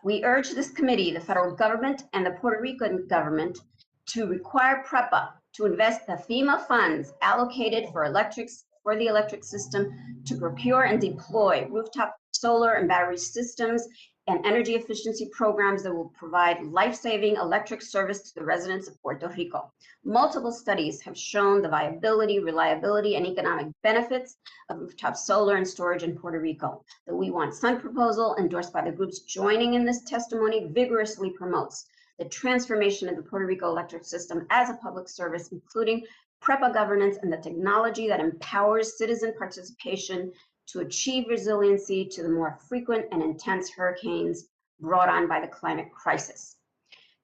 We urge this committee, the federal government, and the Puerto Rican government to require PREPA to invest the FEMA funds allocated for the electric system to procure and deploy rooftop solar and battery systems and energy efficiency programs that will provide life-saving electric service to the residents of Puerto Rico. Multiple studies have shown the viability, reliability, and economic benefits of rooftop solar and storage in Puerto Rico. The We Want Sun proposal, endorsed by the groups joining in this testimony, vigorously promotes the transformation of the Puerto Rico electric system as a public service, including PREPA governance and the technology that empowers citizen participation to achieve resiliency to the more frequent and intense hurricanes brought on by the climate crisis.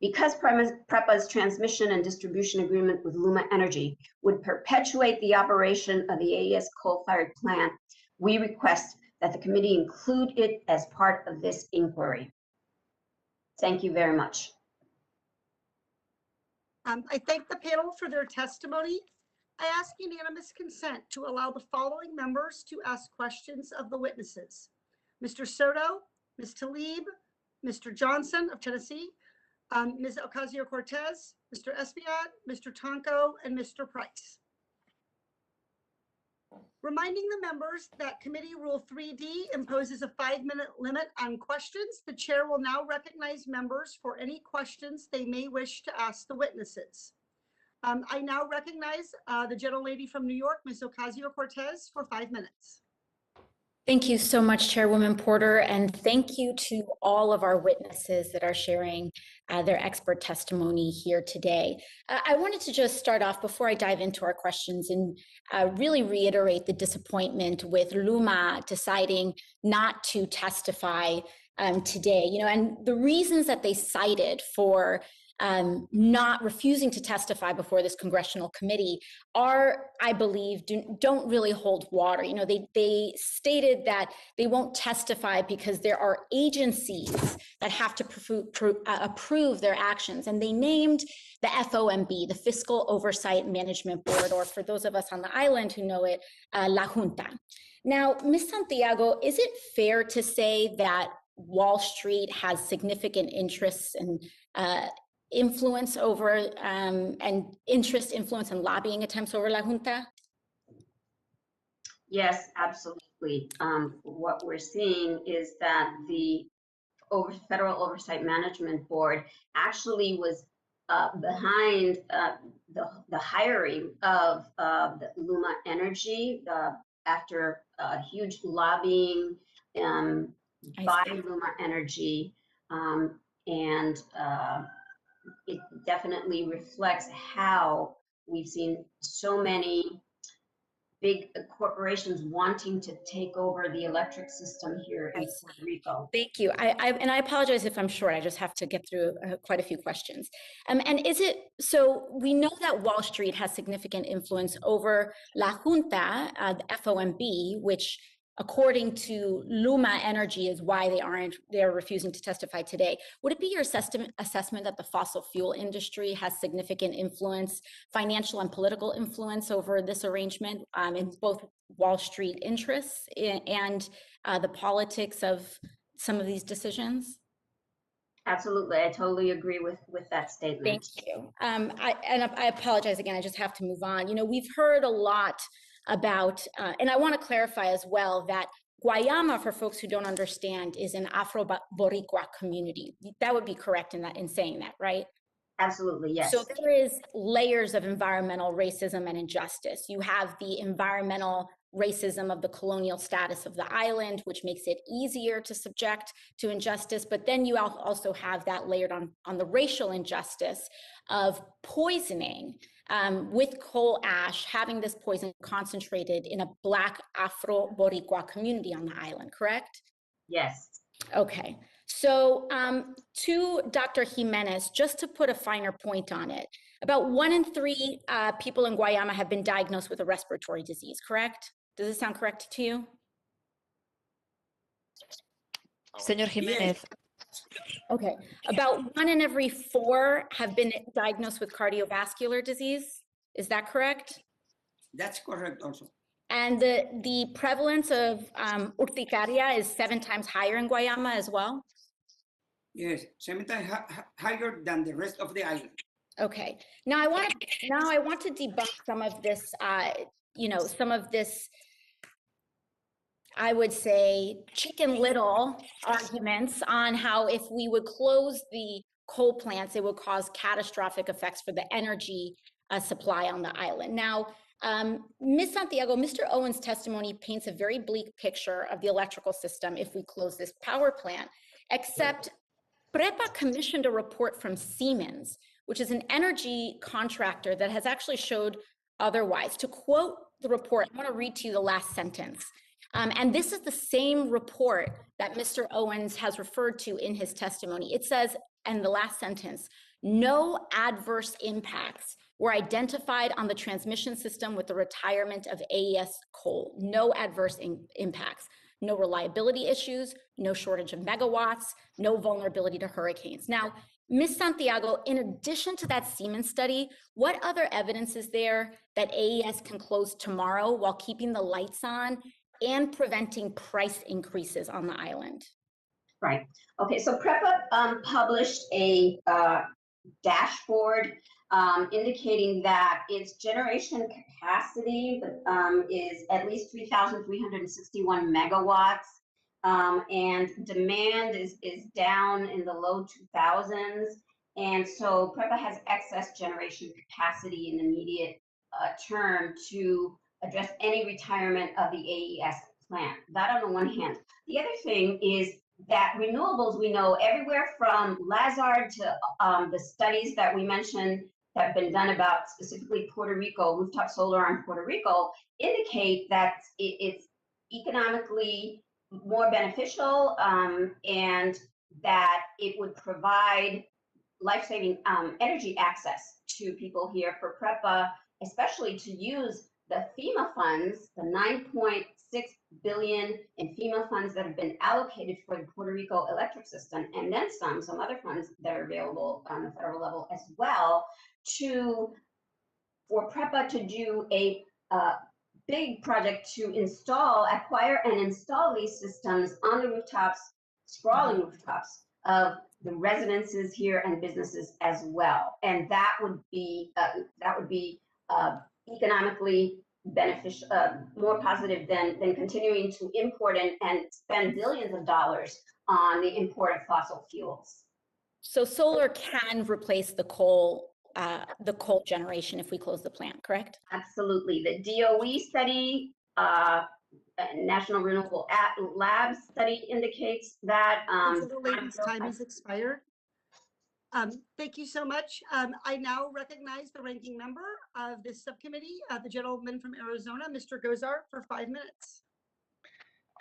Because PREPA's transmission and distribution agreement with Luma Energy would perpetuate the operation of the AES coal-fired plant, we request that the committee include it as part of this inquiry. Thank you very much. I thank the panel for their testimony. I ask unanimous consent to allow the following members to ask questions of the witnesses: Mr. Soto, Ms. Tlaib, Mr. Johnson of Tennessee, Ms. Ocasio-Cortez, Mr. Espiat, Mr. Tonko, and Mr. Price. Reminding the members that Committee Rule 3D imposes a 5-minute limit on questions, the chair will now recognize members for any questions they may wish to ask the witnesses. I now recognize the gentlelady from New York, Ms. Ocasio-Cortez, for 5 minutes. Thank you so much, Chairwoman Porter, and thank you to all of our witnesses that are sharing their expert testimony here today. I wanted to just start off before I dive into our questions and really reiterate the disappointment with LUMA deciding not to testify today. And the reasons that they cited for not refusing to testify before this congressional committee are, I believe, don't really hold water. They stated that they won't testify because there are agencies that have to approve their actions. And they named the FOMB, the Fiscal Oversight Management Board, or for those of us on the island who know it, La Junta. Now, Ms. Santiago, is it fair to say that Wall Street has significant interests and influence over influence and lobbying attempts over La Junta? Yes, absolutely. What we're seeing is that the Federal Oversight Management Board actually was behind the hiring of the Luma Energy after huge lobbying by Luma Energy, and it definitely reflects how we've seen so many big corporations wanting to take over the electric system here in Puerto Rico. Thank you. And I apologize if I'm short. I just have to get through quite a few questions. And is it, so we know that Wall Street has significant influence over La Junta, the FOMB, which according to Luma Energy is why they're refusing to testify today. Would it be your assessment that the fossil fuel industry has significant influence, financial and political influence over this arrangement in both Wall Street interests and the politics of some of these decisions? Absolutely, I totally agree with that statement. Thank you. I apologize again, I just have to move on. We've heard a lot about, and I want to clarify as well that Guayama, for folks who don't understand, is an Afro-Boricua community. That would be correct in saying that, right? Absolutely, yes. So there is layers of environmental racism and injustice. You have the environmental racism of the colonial status of the island, which makes it easier to subject to injustice. But then you also have that layered on the racial injustice of poisoning with coal ash, having this poison concentrated in a Black Afro-Boricua community on the island, correct? Yes. Okay. So to Dr. Jimenez, just to put a finer point on it, about 1 in 3 people in Guayama have been diagnosed with a respiratory disease, correct? Does this sound correct to you? Señor Jimenez. Okay. About 1 in every 4 have been diagnosed with cardiovascular disease. Is that correct? That's correct also. And the prevalence of urticaria is 7 times higher in Guayama as well? Yes, 7 times higher than the rest of the island. Okay. Now I want to debunk some of this, some of this, I would say, Chicken Little arguments on how if we would close the coal plants, it would cause catastrophic effects for the energy supply on the island. Now, Ms. Santiago, Mr. Owens' testimony paints a very bleak picture of the electrical system if we close this power plant, except PREPA commissioned a report from Siemens, which is an energy contractor that has actually showed otherwise. To quote the report, I want to read to you the last sentence. And this is the same report that Mr. Owens has referred to in his testimony. It says, in the last sentence, no adverse impacts were identified on the transmission system with the retirement of AES coal. No adverse impacts, no reliability issues, no shortage of megawatts, no vulnerability to hurricanes. Now, Ms. Santiago, in addition to that Siemens study, what other evidence is there that AES can close tomorrow while keeping the lights on and preventing price increases on the island? Right. Okay, so PREPA published a dashboard indicating that its generation capacity is at least 3,361 megawatts, and demand is down in the low 2000s. And so PREPA has excess generation capacity in the immediate term to address any retirement of the AES plant. That on the one hand. The other thing is that renewables, we know everywhere from Lazard to the studies that we mentioned that have been done about specifically Puerto Rico, rooftop solar on Puerto Rico, indicate that it's economically more beneficial and that it would provide life-saving energy access to people here for PREPA, especially to use the FEMA funds, the 9.6 billion in FEMA funds that have been allocated for the Puerto Rico electric system, and then some other funds that are available on the federal level as well, for PREPA to do a big project to acquire and install these systems on the rooftops, sprawling rooftops of the residences here and businesses as well. And that would be economically beneficial, more positive than continuing to import and spend billions of dollars on the import of fossil fuels. So solar can replace the coal generation if we close the plant, correct? Absolutely. The DOE study, National Renewable Labs study indicates that. The lady's time has expired. Thank you so much. I now recognize the ranking member of this subcommittee, the gentleman from Arizona, Mr. Gozar, for 5 minutes.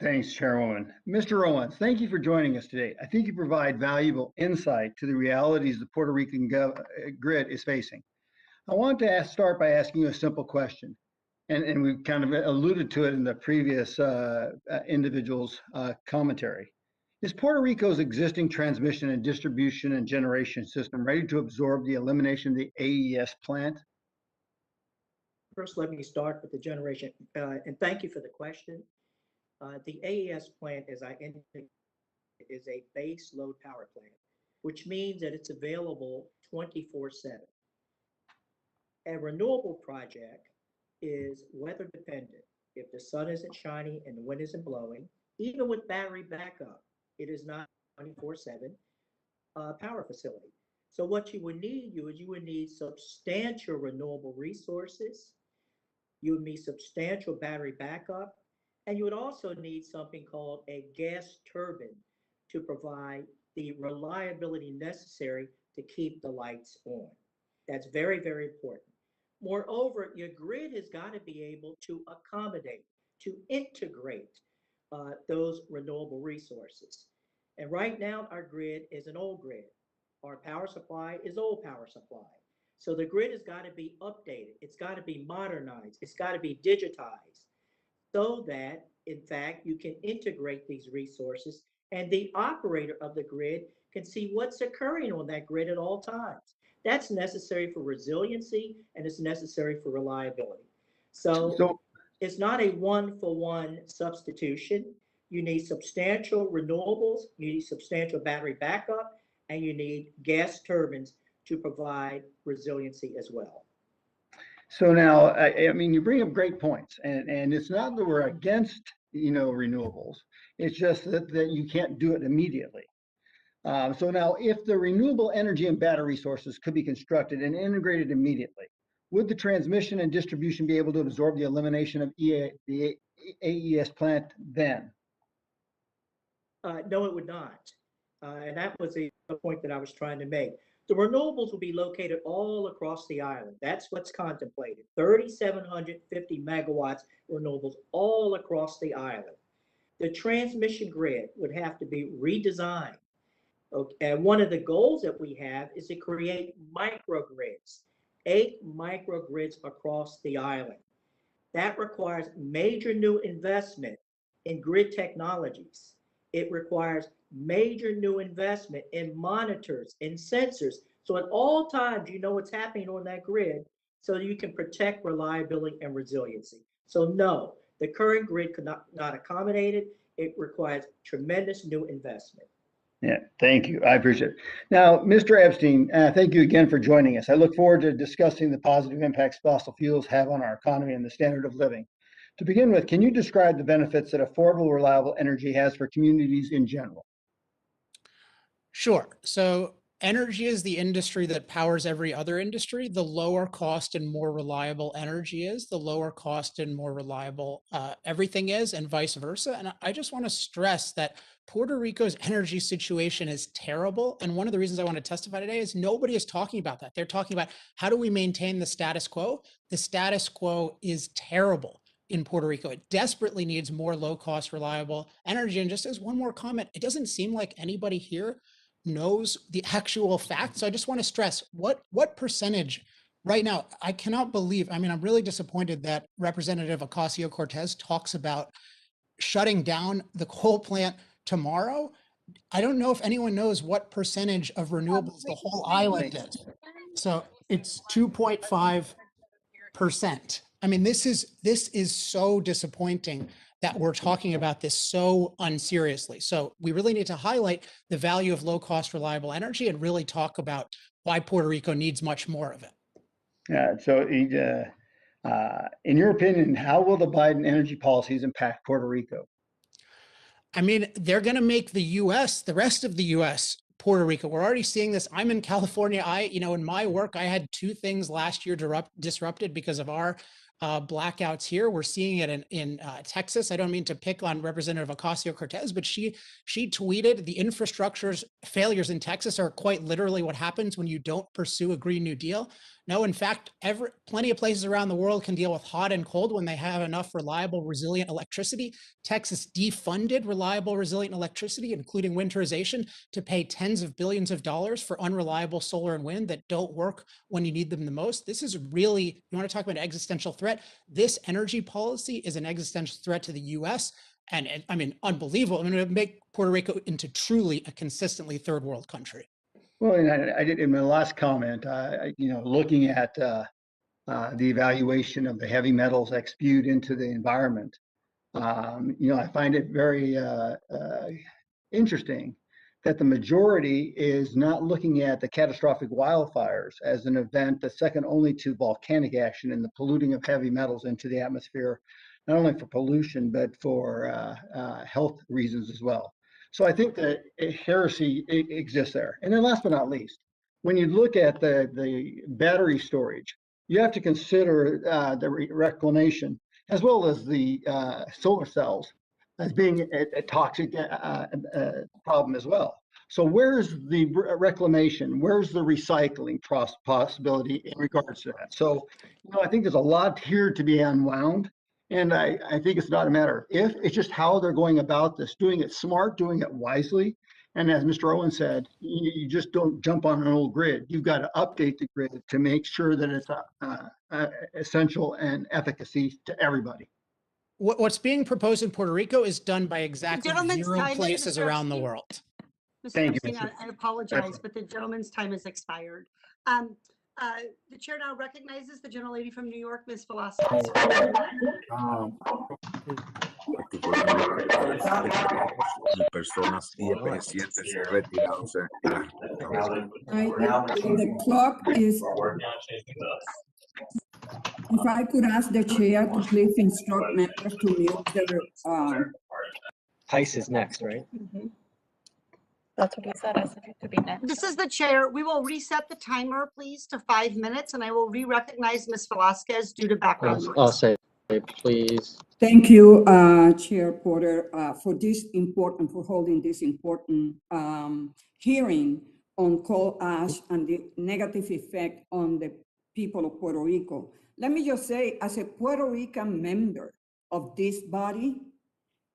Thanks, Chairwoman. Mr. Owens, thank you for joining us today. I think you provide valuable insight to the realities the Puerto Rican grid is facing. I want to start by asking you a simple question, and we've kind of alluded to it in the previous individual's commentary. Is Puerto Rico's existing transmission and distribution and generation system ready to absorb the elimination of the AES plant? First, let me start with the generation, and thank you for the question. The AES plant, as I indicated, is a base load power plant, which means that it's available 24/7. A renewable project is weather dependent. If the sun isn't shining and the wind isn't blowing, even with battery backup, it is not 24/7 power facility. So what you would need substantial renewable resources. You would need substantial battery backup, and you would also need something called a gas turbine to provide the reliability necessary to keep the lights on. That's very, very important. Moreover, your grid has got to be able to accommodate, to integrate those renewable resources. And right now, our grid is an old grid. Our power supply is old power supply. So the grid has got to be updated. It's got to be modernized. It's got to be digitized so that, in fact, you can integrate these resources and the operator of the grid can see what's occurring on that grid at all times. That's necessary for resiliency and it's necessary for reliability. So it's not a one-for-one substitution. You need substantial renewables, you need substantial battery backup, and you need gas turbines to provide resiliency as well. So now, I mean, you bring up great points, and it's not that we're against, renewables. It's just that you can't do it immediately. So now, if the renewable energy and battery sources could be constructed and integrated immediately, would the transmission and distribution be able to absorb the elimination of the AES plant then? No, it would not. And that was the point that I was trying to make. The renewables will be located all across the island. That's what's contemplated. 3,750 megawatts renewables all across the island. The transmission grid would have to be redesigned. Okay. And one of the goals that we have is to create microgrids, 8 microgrids across the island. That requires major new investment in grid technologies. It requires major new investment in monitors and sensors. So at all times, you know what's happening on that grid so you can protect reliability and resiliency. So no, the current grid could not accommodate it. It requires tremendous new investment. Yeah, thank you. I appreciate it. Now, Mr. Epstein, thank you again for joining us. I look forward to discussing the positive impacts fossil fuels have on our economy and the standard of living. To begin with, can you describe the benefits that affordable, reliable energy has for communities in general? Sure. So energy is the industry that powers every other industry. The lower cost and more reliable energy is, the lower cost and more reliable everything is, and vice versa. And I just want to stress that Puerto Rico's energy situation is terrible. And one of the reasons I want to testify today is nobody is talking about that. They're talking about how do we maintain the status quo? The status quo is terrible in Puerto Rico. It desperately needs more low-cost, reliable energy. And just as one more comment, it doesn't seem like anybody here knows the actual facts. So I just want to stress what percentage right now, I cannot believe, I mean, I'm really disappointed that Representative Ocasio-Cortez talks about shutting down the coal plant tomorrow. I don't know if anyone knows what percentage of renewables the whole island is. So it's 2.5%. I mean, this is so disappointing that we're talking about this so unseriously. So we really need to highlight the value of low cost, reliable energy and really talk about why Puerto Rico needs much more of it. So in your opinion, how will the Biden energy policies impact Puerto Rico? I mean, they're going to make the U.S., the rest of the U.S., Puerto Rico. We're already seeing this. I'm in California. In my work, I had 2 things last year disrupted because of our blackouts here. We're seeing it in Texas. I don't mean to pick on Representative Ocasio-Cortez, but she tweeted the infrastructure's failures in Texas are quite literally what happens when you don't pursue a Green New Deal. No, in fact, plenty of places around the world can deal with hot and cold when they have enough reliable, resilient electricity. Texas defunded reliable, resilient electricity, including winterization, to pay tens of billions of dollars for unreliable solar and wind that don't work when you need them the most. This is really, you want to talk about an existential threat? This energy policy is an existential threat to the U.S. And I mean, unbelievable. I mean, it would make Puerto Rico into truly a consistently third world country. Well, and I did in my last comment, looking at the evaluation of the heavy metals spewed into the environment, I find it very interesting that the majority is not looking at the catastrophic wildfires as an event that's second only to volcanic action and the polluting of heavy metals into the atmosphere, not only for pollution, but for health reasons as well. So I think that heresy exists there. And then last but not least, when you look at the battery storage, you have to consider the reclamation as well as the solar cells as being a toxic problem as well. So where's the reclamation? Where's the recycling possibility in regards to that? So, I think there's a lot here to be unwound. And I think it's not a matter of if, it's just how they're going about this, doing it smart, doing it wisely. And as Mr. Owens said, you just don't jump on an old grid. You've got to update the grid to make sure that it's essential and efficacy to everybody. What's being proposed in Puerto Rico is done by exactly 0 time, places Mr. around the Epstein. world. Mr. Thank you, Epstein, I apologize, but the gentleman's time has expired. The chair now recognizes the gentlelady from New York, Ms. Velasquez. Personas y presidentes retirados. The clock is. If I could ask the chair to please instruct members to mute their. Tice is next, right? Mm-hmm. That's what he said. I said it to be next. This is the chair. We will reset the timer, please, to 5 minutes, and I will re-recognize Ms. Velasquez due to background noise. I'll say, please. Thank you, Chair Porter, for holding this important hearing on coal ash and the negative effect on the people of Puerto Rico. Let me just say, as a Puerto Rican member of this body,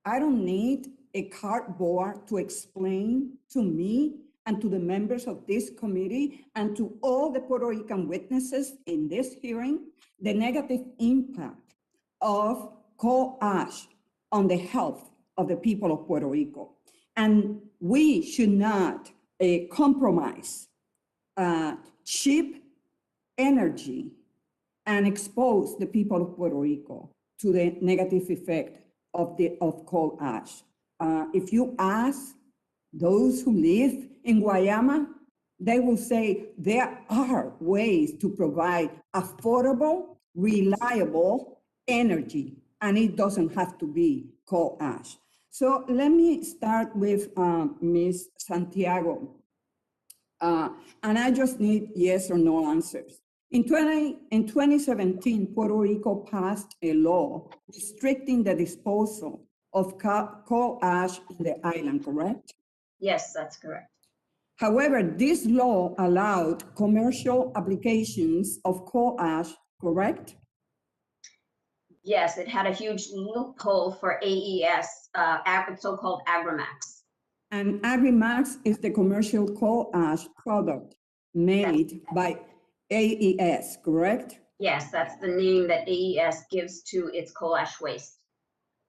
I don't need a cardboard to explain to me and to the members of this committee and to all the Puerto Rican witnesses in this hearing, the negative impact of coal ash on the health of the people of Puerto Rico. And we should not compromise cheap energy and expose the people of Puerto Rico to the negative effect of coal ash. If you ask those who live in Guayama, they will say there are ways to provide affordable, reliable energy, and it doesn't have to be coal ash. So let me start with Ms. Santiago. And I just need yes or no answers. In 2017, Puerto Rico passed a law restricting the disposal of coal ash in the island, correct? Yes, that's correct. However, this law allowed commercial applications of coal ash, correct? Yes, it had a huge loophole for AES, so-called Agrimax. And Agrimax is the commercial coal ash product made by AES, correct? Yes, that's the name that AES gives to its coal ash waste.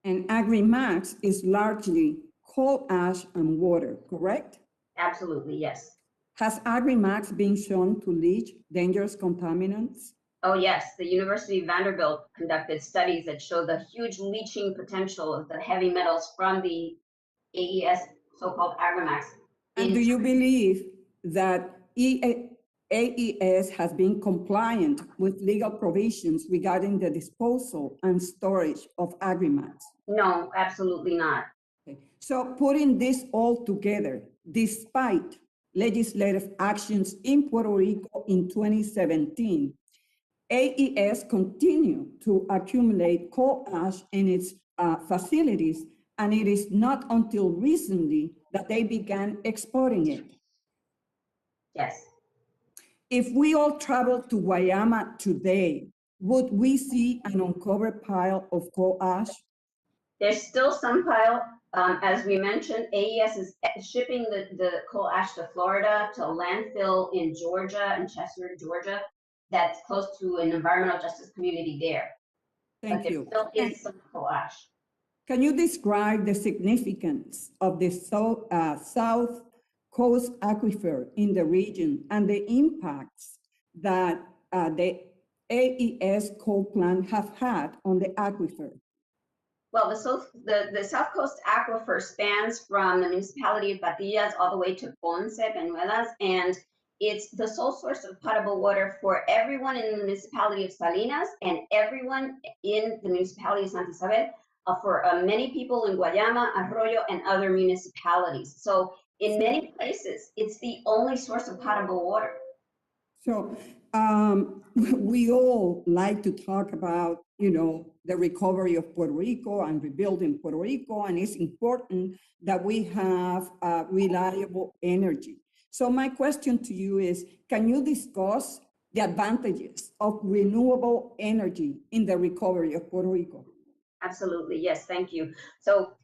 And Agrimax is largely coal ash and water, correct? Absolutely, yes. Has Agrimax been shown to leach dangerous contaminants? Oh, yes. The University of Vanderbilt conducted studies that show the huge leaching potential of the heavy metals from the AES, so-called Agrimax. And do you believe that AES has been compliant with legal provisions regarding the disposal and storage of Agrimax? No, absolutely not. Okay. So putting this all together, despite legislative actions in Puerto Rico in 2017, AES continued to accumulate coal ash in its facilities, and it is not until recently that they began exporting it. Yes. If we all traveled to Guayama today, would we see an uncovered pile of coal ash? There's still some pile. As we mentioned, AES is shipping the coal ash to Florida, to a landfill in Georgia, in Chester, Georgia, that's close to an environmental justice community there. Thank you. There still is some coal ash. Can you describe the significance of the South Coast Aquifer in the region and the impacts that the AES coal plant have had on the aquifer? Well, the South Coast Aquifer spans from the municipality of Patillas all the way to Ponce, Peñuelas, and it's the sole source of potable water for everyone in the municipality of Salinas and everyone in the municipality of Santa Isabel, for many people in Guayama, Arroyo, and other municipalities. So in many places, it's the only source of potable water. So we all like to talk about, the recovery of Puerto Rico and rebuilding Puerto Rico, and it's important that we have reliable energy. So my question to you is, can you discuss the advantages of renewable energy in the recovery of Puerto Rico? Absolutely, yes, thank you. So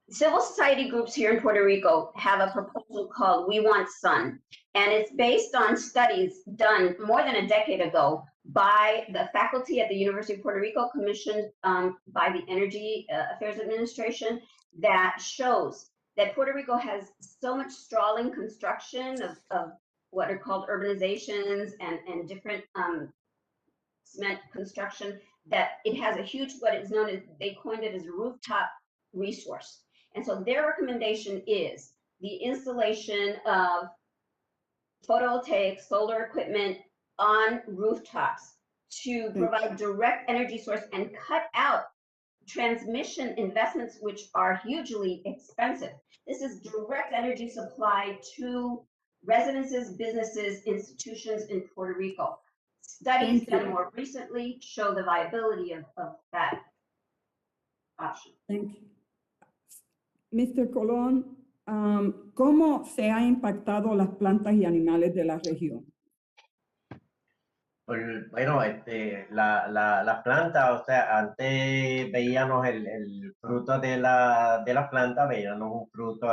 civil society groups here in Puerto Rico have a proposal called We Want Sun, and it's based on studies done more than a decade ago by the faculty at the University of Puerto Rico, commissioned by the Energy Affairs Administration, that shows that Puerto Rico has so much sprawling construction of what are called urbanizations and different cement construction, that it has a huge, what is known as, they coined it as a rooftop resource. And so their recommendation is the installation of photovoltaic solar equipment on rooftops to provide direct energy source and cut out transmission investments, which are hugely expensive. This is direct energy supply to residences, businesses, institutions in Puerto Rico. Studies done more recently show the viability of that option. Thank you. Mr. Colon, ¿cómo se ha impactado las plantas y animales de la región? Pues, bueno, las plantas, o sea, antes veíamos el fruto de la planta, veíamos un fruto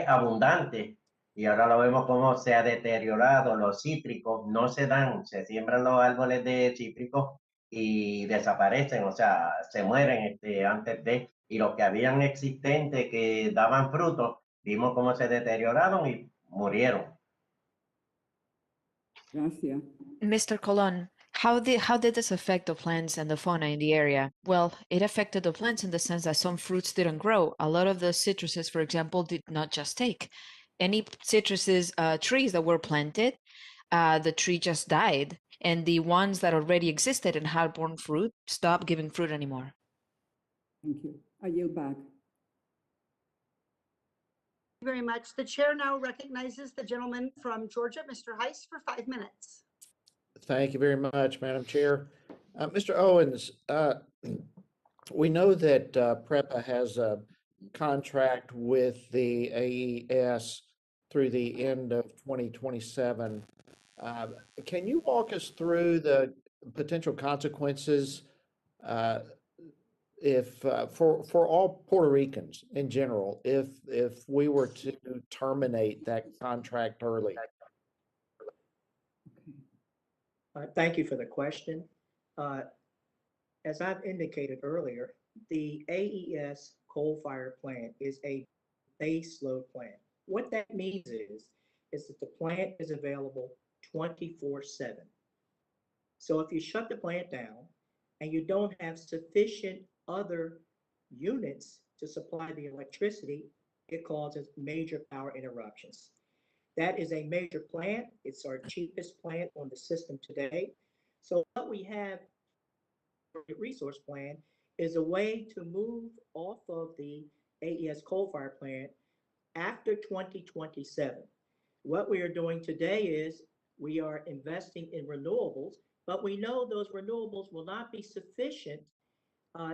abundante, y ahora lo vemos como se ha deteriorado. Los cítricos no se dan, se siembran los árboles de cítricos y desaparecen, o sea, se mueren antes de, y los que habían existentes que daban frutos, vimos cómo se deterioraron y murieron. Gracias. Mr. Colon, how did this affect the plants and the fauna in the area? Well, it affected the plants in the sense that some fruits didn't grow. A lot of the citruses, for example, did not just take. Any citruses trees that were planted, the tree just died, and the ones that already existed and had borne fruit stopped giving fruit anymore. Thank you. I yield back. Very much. The chair now recognizes the gentleman from Georgia, Mr. Heiss, for 5 minutes. Thank you very much, Madam Chair. Mr. Owens, we know that PREPA has a contract with the AES through the end of 2027. Can you walk us through the potential consequences if for all Puerto Ricans in general, if we were to terminate that contract early? Thank you for the question. As I've indicated earlier, the AES coal-fired plant is a base load plant. What that means is that the plant is available 24/7. So if you shut the plant down and you don't have sufficient other units to supply the electricity, it causes major power interruptions. That is a major plant. It's our cheapest plant on the system today. So what we have resource plan is a way to move off of the AES coal-fired plant after 2027. What we are doing today is we are investing in renewables, but we know those renewables will not be sufficient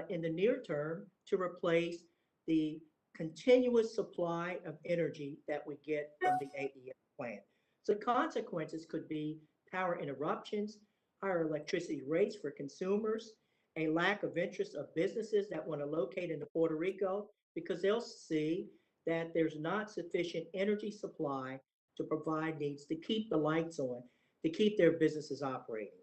in the near term to replace the continuous supply of energy that we get from the AES plant. So consequences could be power interruptions, higher electricity rates for consumers, a lack of interest of businesses that want to locate in Puerto Rico because they'll see that there's not sufficient energy supply to provide needs to keep the lights on, to keep their businesses operating.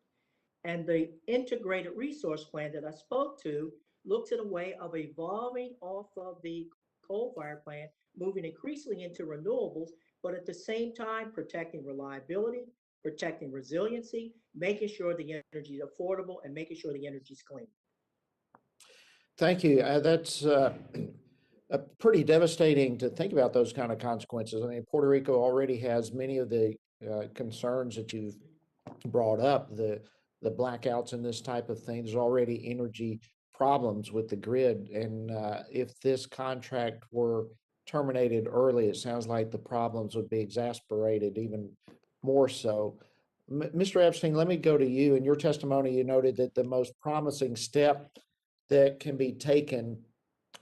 And the integrated resource plan that I spoke to looks at a way of evolving off of the coal-fired plant, moving increasingly into renewables, but at the same time protecting reliability, protecting resiliency, making sure the energy is affordable, and making sure the energy is clean. Thank you. That's pretty devastating to think about those kind of consequences. I mean, Puerto Rico already has many of the concerns that you've brought up, the blackouts and this type of thing. There's already energy problems with the grid. And if this contract were terminated early, it sounds like the problems would be exacerbated even more so. Mr. Epstein, let me go to you. In your testimony, you noted that the most promising step that can be taken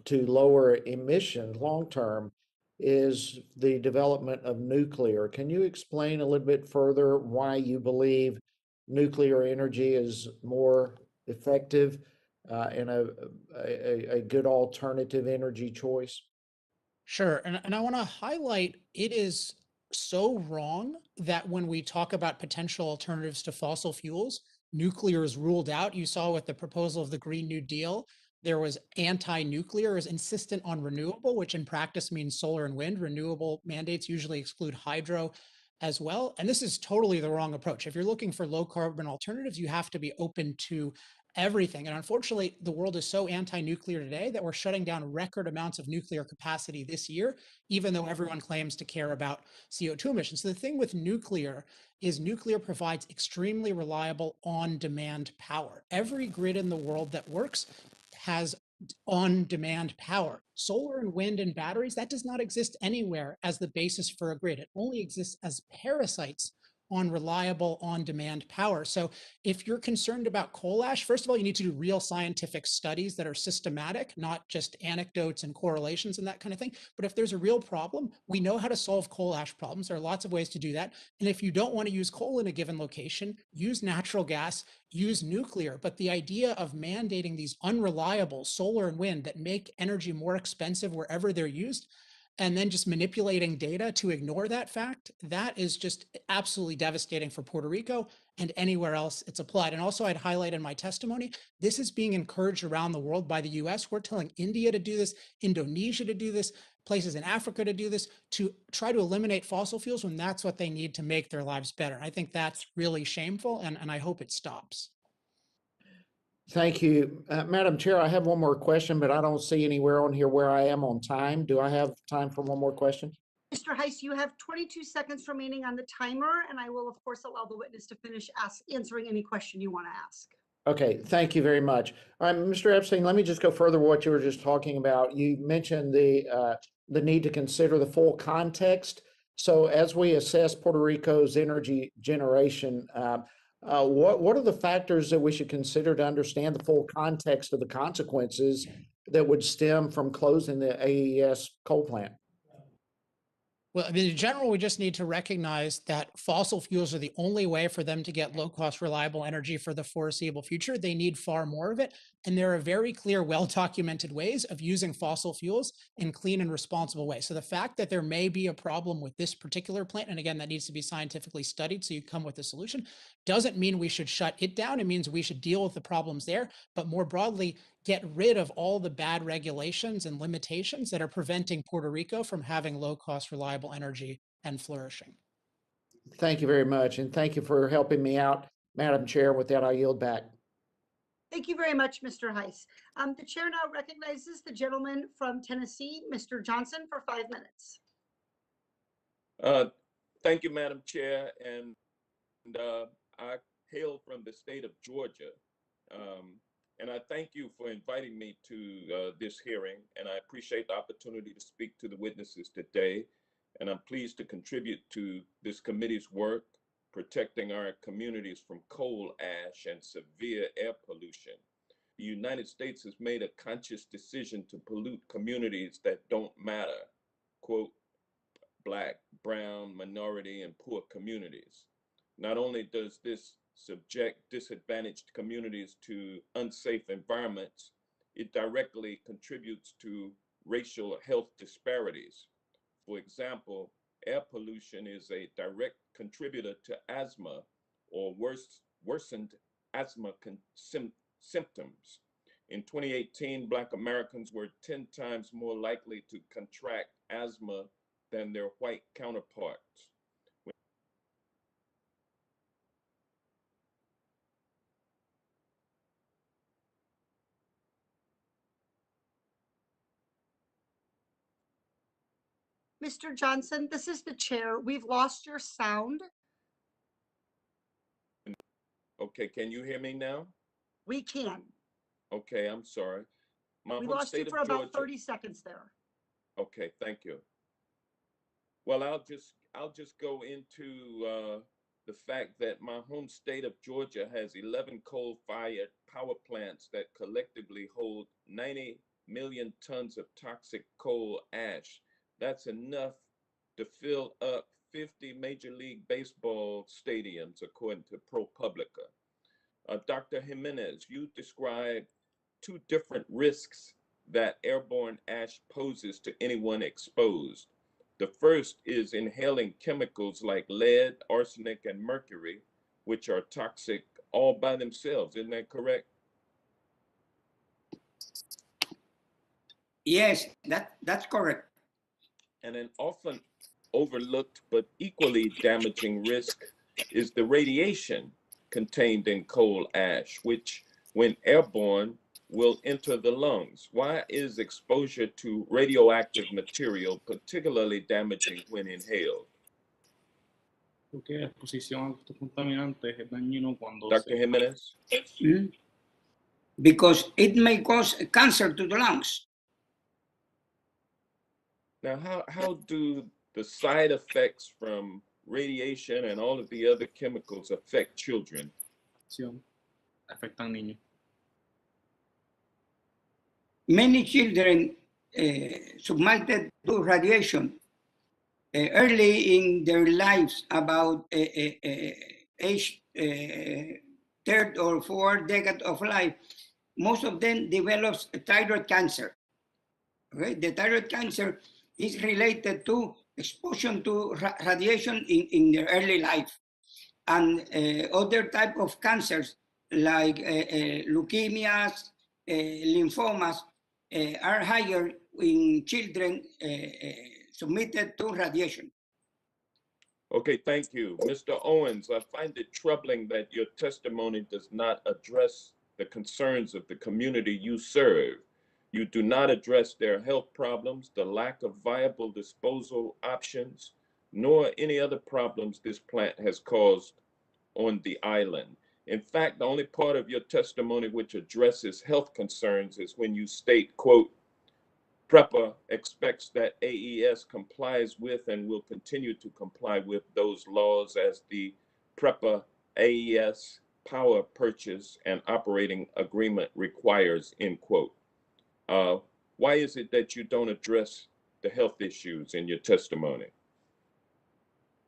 to lower emissions long-term is the development of nuclear. Can you explain a little bit further why you believe nuclear energy is more effective and a good alternative energy choice? Sure. And I want to highlight it is so wrong that when we talk about potential alternatives to fossil fuels, nuclear is ruled out. You saw with the proposal of the Green New Deal, there was anti-nuclear, is insistent on renewable, which in practice means solar and wind. Renewable mandates usually exclude hydro as well. And this is totally the wrong approach. If you're looking for low carbon alternatives, you have to be open to everything. And unfortunately, the world is so anti-nuclear today that we're shutting down record amounts of nuclear capacity this year, even though everyone claims to care about CO2 emissions. So the thing with nuclear is nuclear provides extremely reliable on-demand power. Every grid in the world that works has on-demand power. Solar and wind and batteries, that does not exist anywhere as the basis for a grid. It only exists as parasites on reliable on-demand power. So if you're concerned about coal ash, first of all, you need to do real scientific studies that are systematic, not just anecdotes and correlations and that kind of thing. But if there's a real problem, we know how to solve coal ash problems. There are lots of ways to do that. And if you don't want to use coal in a given location, use natural gas, use nuclear. But the idea of mandating these unreliable solar and wind that make energy more expensive wherever they're used, and then just manipulating data to ignore that fact, that is just absolutely devastating for Puerto Rico and anywhere else it's applied. And also I'd highlight in my testimony, this is being encouraged around the world by the US. We're telling India to do this, Indonesia to do this, places in Africa to do this, to try to eliminate fossil fuels when that's what they need to make their lives better. I think that's really shameful, and I hope it stops. Thank you. Madam Chair, I have one more question, but I don't see anywhere on here where I am on time. Do I have time for one more question? Mr. Heiss, you have 22 seconds remaining on the timer, and I will, of course, allow the witness to finish answering any question you want to ask. Okay, thank you very much. All right, Mr. Epstein, let me just go further what you were just talking about. You mentioned the need to consider the full context. So as we assess Puerto Rico's energy generation, what are the factors that we should consider to understand the full context of the consequences that would stem from closing the AES coal plant? Well, I mean, in general, we just need to recognize that fossil fuels are the only way for them to get low-cost, reliable energy for the foreseeable future. They need far more of it. And there are very clear, well-documented ways of using fossil fuels in clean and responsible ways. So the fact that there may be a problem with this particular plant, and again, that needs to be scientifically studied so you come with a solution, doesn't mean we should shut it down. It means we should deal with the problems there, but more broadly, get rid of all the bad regulations and limitations that are preventing Puerto Rico from having low-cost, reliable energy and flourishing. Thank you very much, and thank you for helping me out, Madam Chair. With that, I yield back. Thank you very much, Mr. Heiss. The chair now recognizes the gentleman from Tennessee, Mr. Johnson, for 5 minutes. Thank you, Madam Chair, and I hail from the state of Georgia. And I thank you for inviting me to this hearing, and I appreciate the opportunity to speak to the witnesses today. And I'm pleased to contribute to this committee's work, protecting our communities from coal ash and severe air pollution. The United States has made a conscious decision to pollute communities that don't matter, quote, Black, brown, minority, and poor communities. Not only does this subject disadvantaged communities to unsafe environments, it directly contributes to racial health disparities. For example, air pollution is a direct contributor to asthma or worsened asthma symptoms. In 2018, Black Americans were 10 times more likely to contract asthma than their white counterparts. Mr. Johnson, this is the chair. We've lost your sound. Okay, can you hear me now? We can. Okay, I'm sorry. We lost you for about 30 seconds there. Okay, thank you. Well, I'll just go into the fact that my home state of Georgia has 11 coal-fired power plants that collectively hold 90 million tons of toxic coal ash. That's enough to fill up 50 Major League Baseball stadiums, according to ProPublica. Dr. Jimenez, you described two different risks that airborne ash poses to anyone exposed. The first is inhaling chemicals like lead, arsenic, and mercury, which are toxic all by themselves. Isn't that correct? Yes, that's correct. And an often overlooked but equally damaging risk is the radiation contained in coal ash, which, when airborne, will enter the lungs. Why is exposure to radioactive material particularly damaging when inhaled? Porque la exposición a estos contaminantes es dañino cuando Dr. Jimenez? Because it may cause cancer to the lungs. Now, how do the side effects from radiation and all of the other chemicals affect children? Afectan niños. Many children submitted to radiation early in their lives, about age third or fourth decade of life. Most of them develops thyroid cancer. Okay? The thyroid cancer is related to exposure to radiation in their early life. and other type of cancers like leukemias, lymphomas are higher in children submitted to radiation. Okay, thank you. Mr. Owens, I find it troubling that your testimony does not address the concerns of the community you serve. You do not address their health problems, the lack of viable disposal options, nor any other problems this plant has caused on the island. In fact, the only part of your testimony which addresses health concerns is when you state, quote, PREPA expects that AES complies with and will continue to comply with those laws as the PREPA AES power purchase and operating agreement requires, end quote. Why is it that you don't address the health issues in your testimony?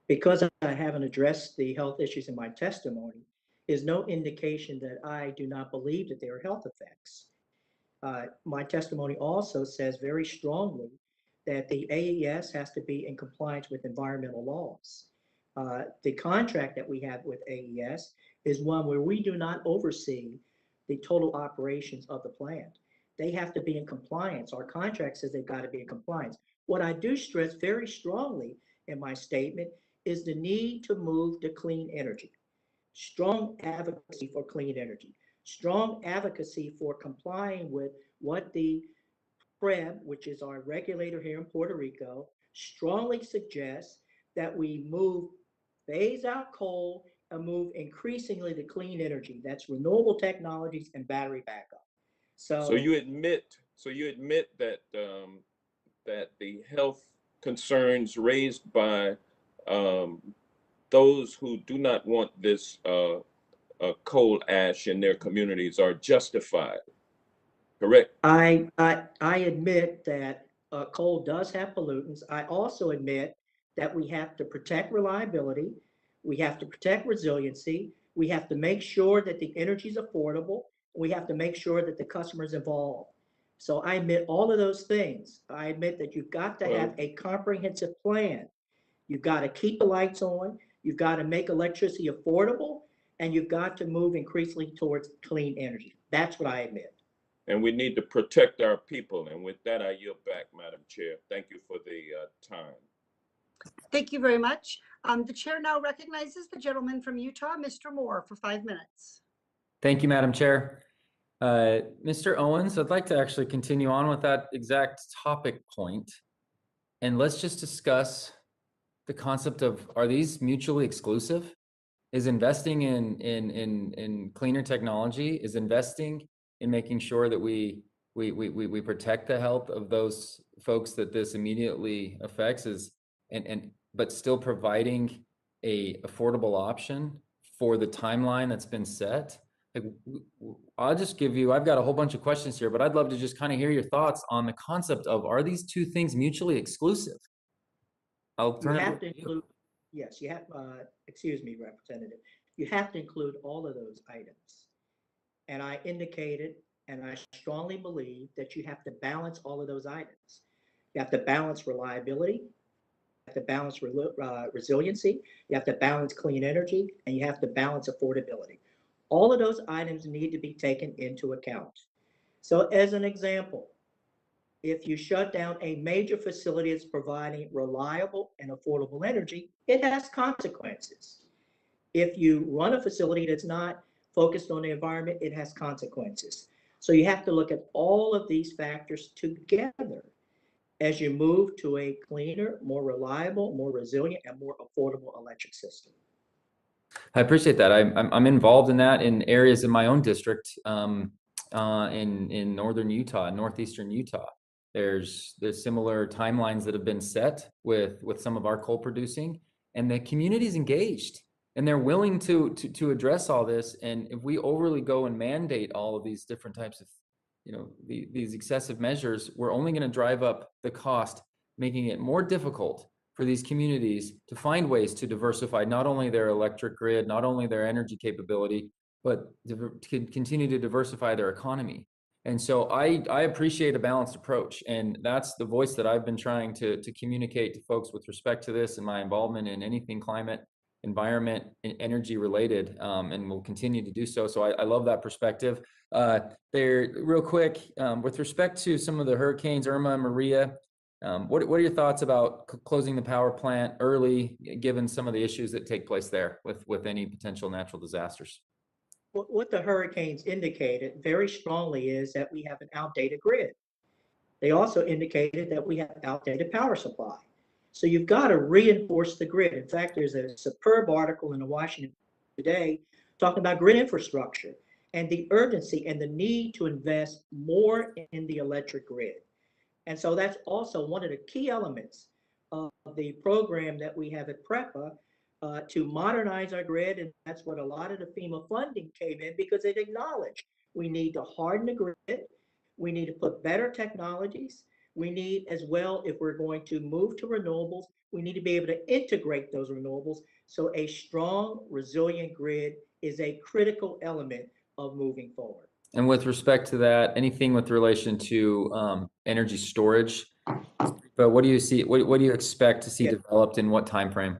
Because I haven't addressed the health issues in my testimony is no indication that I do not believe that there are health effects. My testimony also says very strongly that the AES has to be in compliance with environmental laws. The contract that we have with AES is one where we do not oversee the total operations of the plant. They have to be in compliance. Our contract says they've got to be in compliance. What I do stress very strongly in my statement is the need to move to clean energy. Strong advocacy for clean energy. Strong advocacy for complying with what the PREB, which is our regulator here in Puerto Rico, strongly suggests that we phase out coal and move increasingly to clean energy. That's renewable technologies and battery backup. So you admit that that the health concerns raised by those who do not want this coal ash in their communities are justified, correct? I admit that coal does have pollutants. I also admit that we have to protect reliability, we have to protect resiliency, we have to make sure that the energy is affordable, we have to make sure that the customer is involved. So I admit all of those things. I admit that you've got to have a comprehensive plan. You've got to keep the lights on, you've got to make electricity affordable, and you've got to move increasingly towards clean energy. That's what I admit. And we need to protect our people. And with that, I yield back, Madam Chair. Thank you for the time. Thank you very much. The chair now recognizes the gentleman from Utah, Mr. Moore, for 5 minutes. Thank you, Madam Chair. Mr. Owens, I'd like to actually continue on with that exact topic point. And let's just discuss the concept of, are these mutually exclusive? Is investing in cleaner technology, is investing in making sure that we protect the health of those folks that this immediately affects, but still providing a affordable option for the timeline that's been set? Like, I'll just give you, I've got a whole bunch of questions here, but I'd love to just kind of hear your thoughts on the concept of, are these two things mutually exclusive? I'll turn You it have over to to you. include, yes, you have, excuse me, Representative, you have to include all of those items. And I indicated, and I strongly believe that you have to balance all of those items. You have to balance reliability, you have to balance resiliency, you have to balance clean energy, and you have to balance affordability. All of those items need to be taken into account. So as an example, if you shut down a major facility that's providing reliable and affordable energy, it has consequences. If you run a facility that's not focused on the environment, it has consequences. So you have to look at all of these factors together as you move to a cleaner, more reliable, more resilient, and more affordable electric system. I appreciate that. I'm involved in that in areas in my own district, in northern Utah, northeastern Utah. There's similar timelines that have been set with some of our coal producing, and the community's engaged, and they're willing to address all this. And if we overly go and mandate all of these different types of, these excessive measures, we're only going to drive up the cost, making it more difficult for these communities to find ways to diversify not only their electric grid, not only their energy capability, but to continue to diversify their economy. And so I appreciate a balanced approach, and that's the voice that I've been trying to communicate to folks with respect to this and my involvement in anything climate environment and energy related, and will continue to do so. So I love that perspective. There, real quick, with respect to some of the hurricanes, Irma and Maria, what are your thoughts about closing the power plant early, given some of the issues that take place there with any potential natural disasters? What the hurricanes indicated very strongly is that we have an outdated grid. They also indicated that we have outdated power supply. So you've got to reinforce the grid. In fact, there's a superb article in the Washington today talking about grid infrastructure and the urgency and the need to invest more in the electric grid. And so that's also one of the key elements of the program that we have at PREPA to modernize our grid. And that's what a lot of the FEMA funding came in, because it acknowledged we need to harden the grid. We need to put better technologies. We need as well, if we're going to move to renewables, we need to be able to integrate those renewables. So a strong, resilient grid is a critical element of moving forward. And with respect to that, anything with relation to energy storage, but what do you see? What do you expect to see developed in what time frame?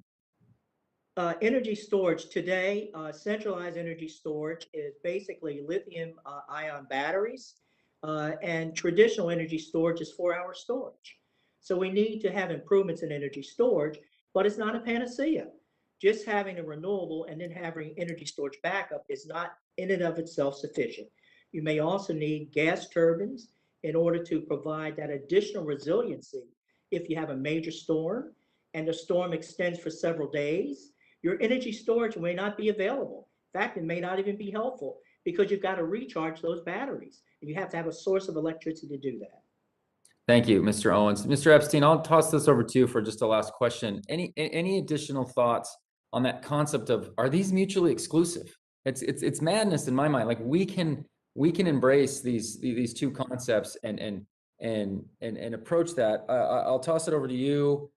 Energy storage today, centralized energy storage is basically lithium-ion batteries, and traditional energy storage is 4-hour storage. So we need to have improvements in energy storage, but it's not a panacea. Just having a renewable and then having energy storage backup is not in and of itself sufficient. You may also need gas turbines in order to provide that additional resiliency. If you have a major storm and the storm extends for several days, your energy storage may not be available. In fact, it may not even be helpful, because you've got to recharge those batteries. And you have to have a source of electricity to do that. Thank you, Mr. Owens. Mr. Epstein, I'll toss this over to you for just a last question. Any additional thoughts on that concept of, are these mutually exclusive? It's madness in my mind. Like we can embrace these two concepts and approach that. I'll toss it over to you.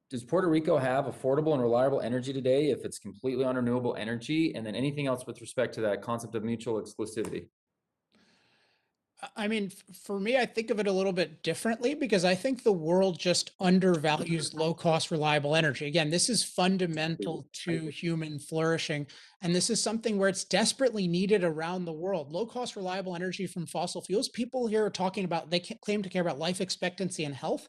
Does Puerto Rico have affordable and reliable energy today if it's completely on renewable energy? And then anything else with respect to that concept of mutual exclusivity? I mean, for me, I think of it a little bit differently, because I think the world just undervalues low cost, reliable energy. Again, this is fundamental to human flourishing. And this is something where it's desperately needed around the world. Low cost, reliable energy from fossil fuels. People here are talking about, they claim to care about life expectancy and health.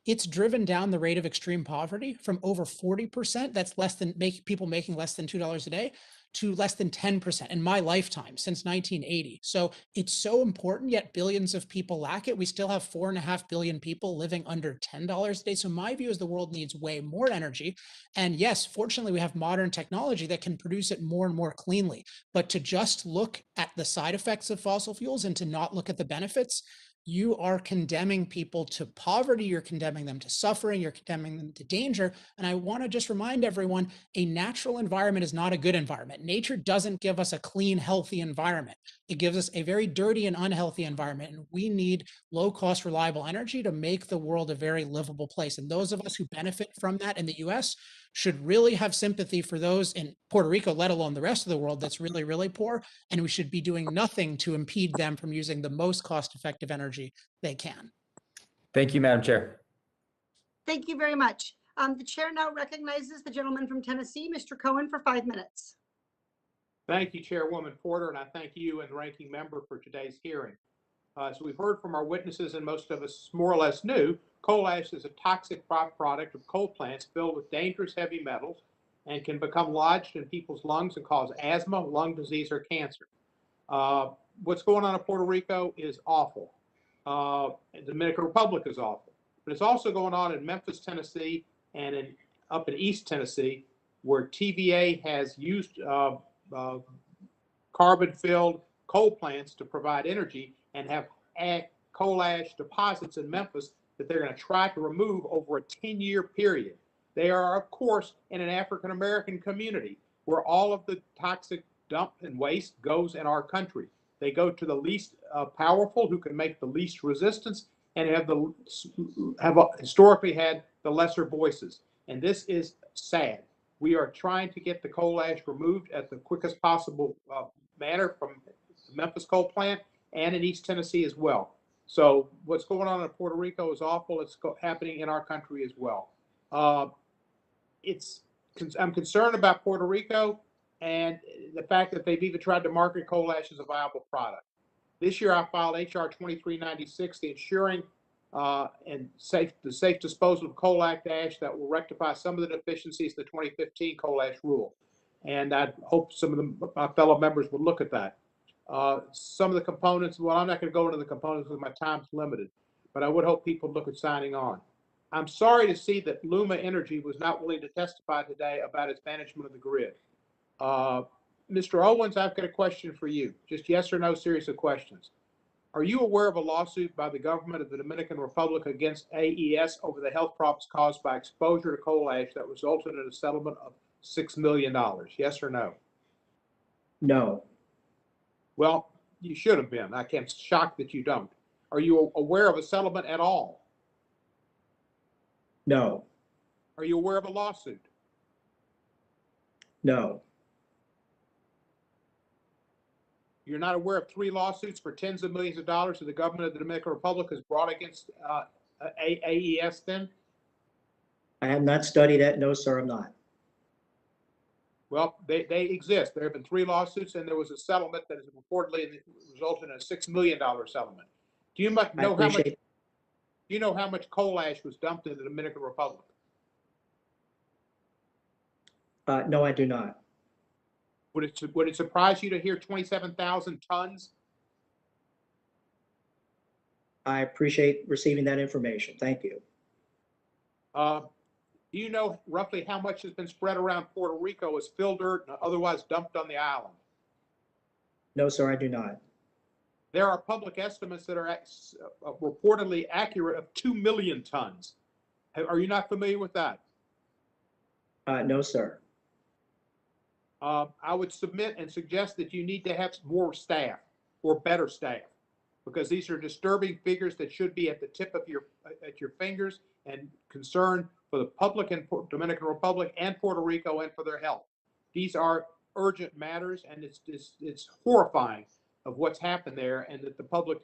It's driven down the rate of extreme poverty from over 40%. That's less than people making less than $2 a day, to less than 10% in my lifetime since 1980. So it's so important, yet billions of people lack it. We still have 4.5 billion people living under $10 a day. So my view is the world needs way more energy. And yes, fortunately, we have modern technology that can produce it more and more cleanly. But to just look at the side effects of fossil fuels and to not look at the benefits, you are condemning people to poverty, you're condemning them to suffering, you're condemning them to danger. And I want to just remind everyone, a natural environment is not a good environment. Nature doesn't give us a clean, healthy environment. It gives us a very dirty and unhealthy environment. And we need low cost, reliable energy to make the world a very livable place. And those of us who benefit from that in the US should really have sympathy for those in Puerto Rico, let alone the rest of the world that's really, really poor. And we should be doing nothing to impede them from using the most cost-effective energy they can. Thank you, Madam Chair. Thank you very much. The chair now recognizes the gentleman from Tennessee, Mr. Cohen, for 5 minutes. Thank you, Chairwoman Porter, and I thank you and the ranking member for today's hearing. As we've heard from our witnesses, and most of us more or less knew, coal ash is a toxic byproduct of coal plants filled with dangerous heavy metals and can become lodged in people's lungs and cause asthma, lung disease, or cancer. What's going on in Puerto Rico is awful. The Dominican Republic is awful. But it's also going on in Memphis, Tennessee, and up in East Tennessee, where TVA has used carbon-filled coal plants to provide energy, and have coal ash deposits in Memphis that they're going to try to remove over a 10-year period. They are, of course, in an African-American community where all of the toxic dump and waste goes in our country. They go to the least powerful, who can make the least resistance, and have historically had the lesser voices. And this is sad. We are trying to get the coal ash removed at the quickest possible manner from the Memphis coal plant and in East Tennessee as well. So what's going on in Puerto Rico is awful. It's happening in our country as well. It's I'm concerned about Puerto Rico and the fact that they've even tried to market coal ash as a viable product. This year, I filed HR 2396, the Ensuring and the Safe Disposal of Coal Ash that will rectify some of the deficiencies in the 2015 coal ash rule. And I hope some of my fellow members will look at that. Some of the components, well, I'm not going to go into the components because my time's limited, but I would hope people look at signing on. I'm sorry to see that Luma Energy was not willing to testify today about its management of the grid. Mr. Owens, I've got a question for you. Just yes or no series of questions. Are you aware of a lawsuit by the government of the Dominican Republic against AES over the health problems caused by exposure to coal ash that resulted in a settlement of $6 million? Yes or no? No. Well, you should have been. I'm shocked that you don't. Are you aware of a settlement at all? No. Are you aware of a lawsuit? No. You're not aware of 3 lawsuits for tens of millions of dollars that the government of the Dominican Republic has brought against AES then? I have not studied that. No, sir, I'm not. Well, they exist. There have been 3 lawsuits, and there was a settlement that has reportedly resulted in a $6 million settlement. Do you know how much? Do you know how much coal ash was dumped in the Dominican Republic? No, I do not. Would it surprise you to hear 27,000 tons? I appreciate receiving that information. Thank you. Do you know roughly how much has been spread around Puerto Rico as fill dirt and otherwise dumped on the island? No, sir, I do not. There are public estimates that are reportedly accurate of 2 million tons. Are you not familiar with that? No, sir. I would submit and suggest that you need to have more staff or better staff, because these are disturbing figures that should be at the tip of your fingers and concern for the public in Dominican Republic and Puerto Rico and for their health. These are urgent matters, and it's horrifying of what's happened there, and that the public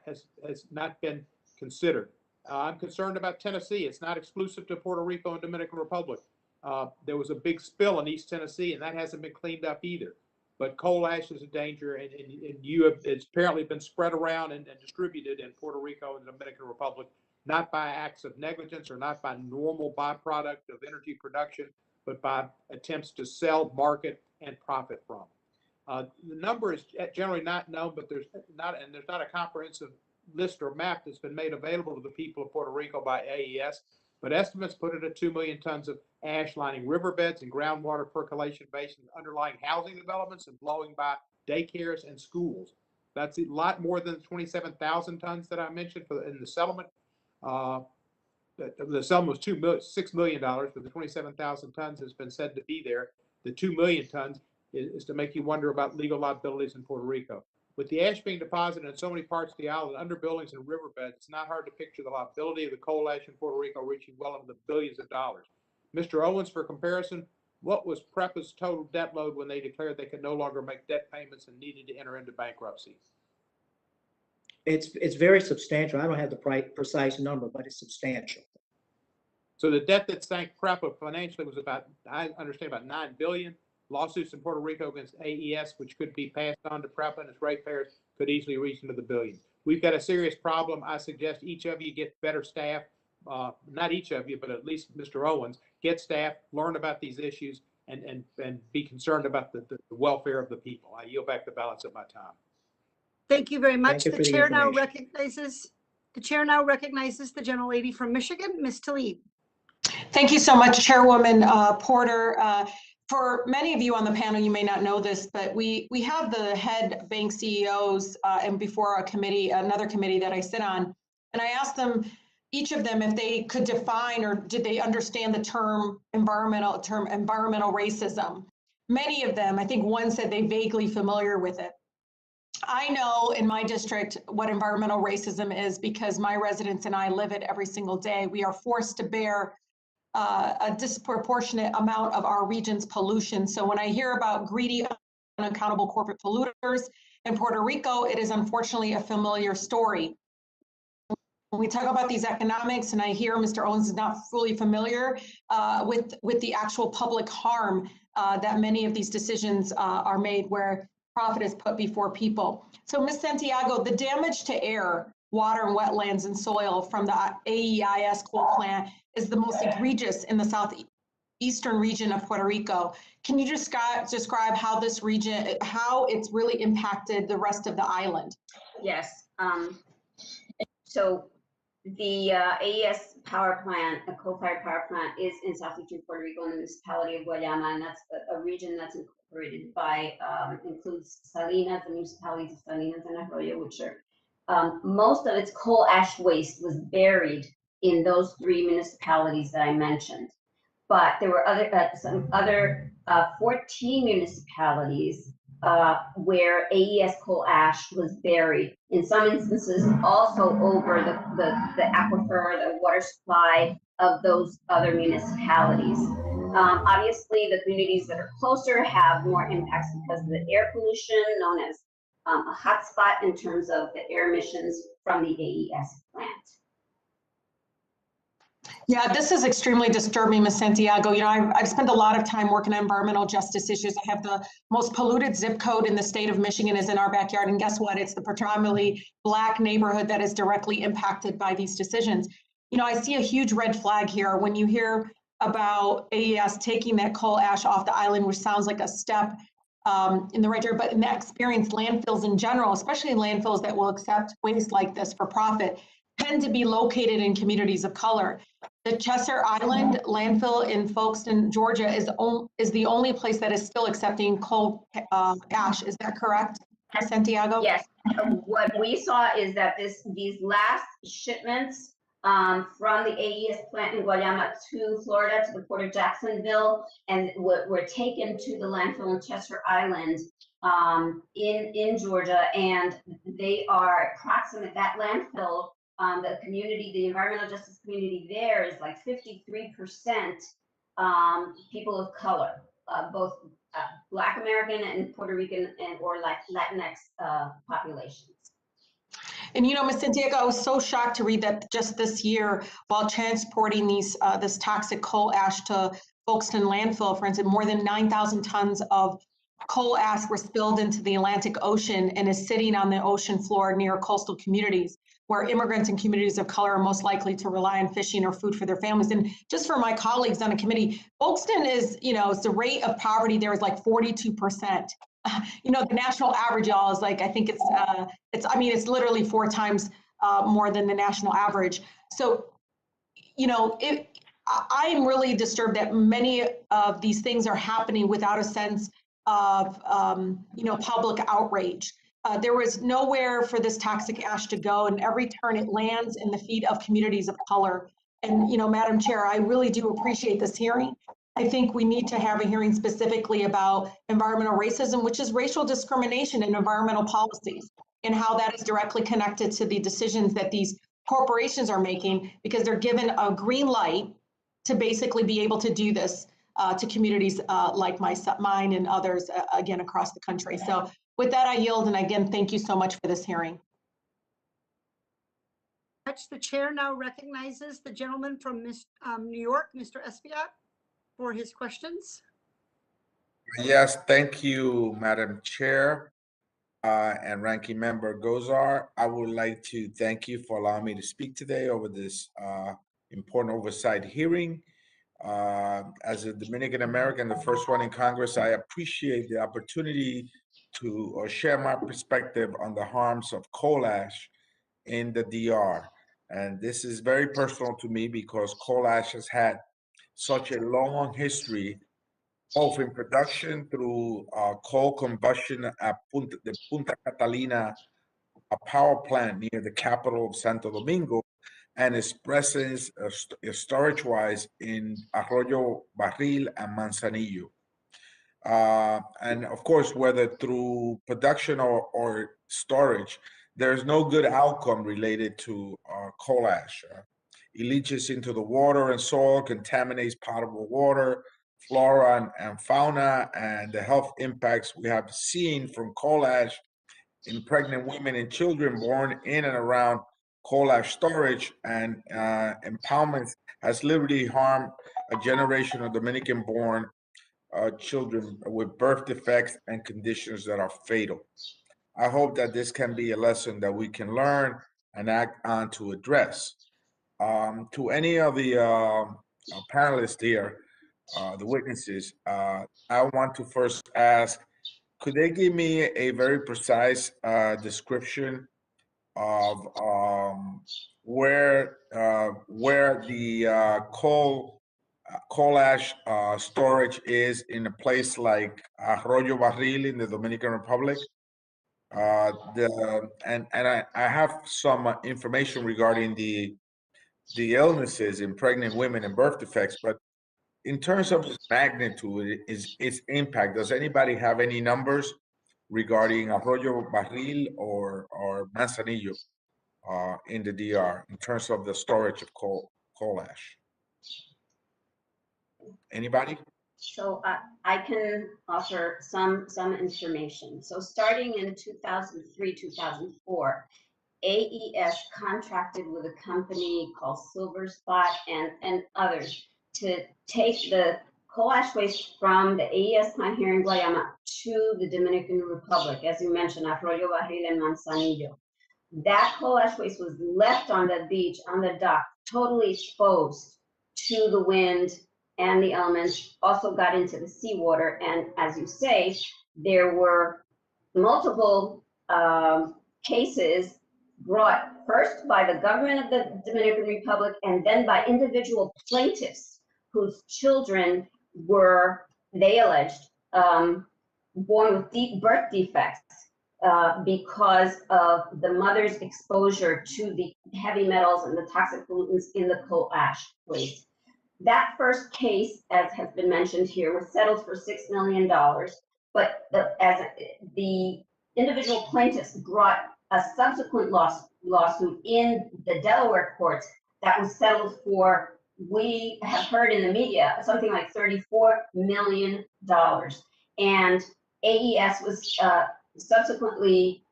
has not been considered. I'm concerned about Tennessee. It's not exclusive to Puerto Rico and Dominican Republic. There was a big spill in East Tennessee, and that hasn't been cleaned up either. But coal ash is a danger, and it's apparently been spread around and distributed in Puerto Rico and the Dominican Republic, not by acts of negligence or not by normal byproduct of energy production, but by attempts to sell, market, and profit from. The number is generally not known, but there's not a comprehensive list or map that's been made available to the people of Puerto Rico by AES. But estimates put it at 2 million tons of ash lining riverbeds and groundwater percolation basins, underlying housing developments and blowing by daycares and schools. That's a lot more than the 27,000 tons that I mentioned in the settlement. The settlement was $6 million, but the 27,000 tons has been said to be there. The 2 million tons is to make you wonder about legal liabilities in Puerto Rico. With the ash being deposited in so many parts of the island, under buildings and riverbeds, it's not hard to picture the liability of the coal ash in Puerto Rico reaching well into the billions of dollars. Mr. Owens, for comparison, what was PREPA's total debt load when they declared they could no longer make debt payments and needed to enter into bankruptcy? It's very substantial. I don't have the precise number, but it's substantial. So the debt that sank PREPA financially was about, I understand, about $9 billion. Lawsuits in Puerto Rico against AES, which could be passed on to PREPA and its ratepayers, could easily reach into the billions. We've got a serious problem. I suggest each of you get better staff. Not each of you, but at least Mr. Owens, get staff, learn about these issues, and be concerned about the welfare of the people. I yield back the balance of my time. Thank you very much. Thank you The for the chair now information. recognizes the gentlelady from Michigan, Ms. Tlaib. Thank you so much, Chairwoman Porter. For many of you on the panel, you may not know this, but we have the head bank CEOs and before a committee, another committee that I sit on, and I asked them, each of them, if they could define or did they understand the term environmental racism. Many of them, I think one said they vaguely familiar with it. I know in my district what environmental racism is because my residents and I live it every single day. We are forced to bear a disproportionate amount of our region's pollution. So when I hear about greedy, unaccountable corporate polluters in Puerto Rico, it is unfortunately a familiar story. when we talk about these economics, and I hear Mr. Owens is not fully familiar with the actual public harm that many of these decisions are made where profit is put before people. So Ms. Santiago, the damage to air, water and wetlands and soil from the AEIS coal plant is the most egregious in the southeastern region of Puerto Rico. Can you just describe how this region, how it's really impacted the rest of the island? Yes. So the AES power plant, a coal-fired power plant, is in southeastern Puerto Rico in the municipality of Guayama, and that's a region that's incorporated by, includes Salinas, the municipalities of Salinas and Arroyo, which are, most of its coal ash waste was buried in those 3 municipalities that I mentioned. But there were some other 14 municipalities where AES coal ash was buried. In some instances, also over the aquifer, the water supply of those other municipalities. Obviously, the communities that are closer have more impacts because of the air pollution, known as a hotspot in terms of the air emissions from the AES plant. Yeah, this is extremely disturbing, Ms. Santiago. You know, I've spent a lot of time working on environmental justice issues. I have the most polluted zip code in the state of Michigan is in our backyard. And guess what? It's the predominantly Black neighborhood that is directly impacted by these decisions. You know, I see a huge red flag here when you hear about AES taking that coal ash off the island, which sounds like a step in the right direction. But in that experience, landfills in general, especially landfills that will accept waste like this for profit, tend to be located in communities of color. The Chester Island landfill in Folkestone, Georgia is the only place that is still accepting coal ash. Is that correct, Santiago? Yes. What we saw is that these last shipments from the AES plant in Guayama to Florida, to the Port of Jacksonville, and were taken to the landfill in Chester Island in Georgia, and they are approximate, that landfill, the community, the environmental justice community there is like 53% people of color, both Black American and Puerto Rican and or Latinx populations. And you know, Ms. Santiago, I was so shocked to read that just this year, while transporting this toxic coal ash to Folkestone landfill, for instance, more than 9,000 tons of coal ash were spilled into the Atlantic Ocean and is sitting on the ocean floor near coastal communities, where immigrants and communities of color are most likely to rely on fishing or food for their families. And just for my colleagues on the committee, Folkestone is, you know, the rate of poverty there is like 42%. You know, the national average, y'all, is like, I think it's literally 4 times more than the national average. So, you know, I am really disturbed that many of these things are happening without a sense of, you know, public outrage. There was nowhere for this toxic ash to go, and every turn it lands in the feet of communities of color. And, you know, Madam Chair, I really do appreciate this hearing. I think we need to have a hearing specifically about environmental racism, which is racial discrimination in environmental policies, and how that is directly connected to the decisions that these corporations are making, because they're given a green light to basically be able to do this to communities like mine and others, again, across the country. So with that, I yield. And again, thank you so much for this hearing. The chair now recognizes the gentleman from New York, Mr. Espiat, for his questions. Yes, thank you, Madam Chair and Ranking Member Gozar. I would like to thank you for allowing me to speak today over this important oversight hearing. As a Dominican American, the first one in Congress, I appreciate the opportunity to share my perspective on the harms of coal ash in the DR. And this is very personal to me because coal ash has had such a long history, both in production through coal combustion at the Punta Catalina power plant near the capital of Santo Domingo, and its presence storage-wise in Arroyo Barril and Manzanillo. And of course, whether through production or storage, there's no good outcome related to coal ash. It leaches into the water and soil, contaminates potable water, flora and fauna, and the health impacts we have seen from coal ash in pregnant women and children born in and around coal ash storage and impoundment has literally harmed a generation of Dominican-born children with birth defects and conditions that are fatal. I hope that this can be a lesson that we can learn and act on to address. To any of the panelists here, the witnesses, I want to first ask, could they give me a very precise description of where the coal ash storage is in a place like Arroyo Barril in the Dominican Republic? And I have some information regarding the illnesses in pregnant women and birth defects, but in terms of its magnitude, its impact, does anybody have any numbers regarding Arroyo Barril or Manzanillo in the DR in terms of the storage of coal ash? Anybody? So I can offer some information. So starting in 2003, 2004, AES contracted with a company called Silver Spot and others to take the coal ash waste from the AES plant here in Guayama to the Dominican Republic, as you mentioned, Arroyo Barril and Manzanillo. That coal ash waste was left on the beach, on the dock, totally exposed to the wind and the elements, also got into the seawater. And as you say, there were multiple cases brought first by the government of the Dominican Republic and then by individual plaintiffs whose children were, they alleged, born with deep birth defects because of the mother's exposure to the heavy metals and the toxic pollutants in the coal ash waste. That first case, as has been mentioned here, was settled for $6 million, but as the individual plaintiffs brought a subsequent lawsuit in the Delaware courts that was settled for, we have heard in the media, something like $34 million. And AES was subsequently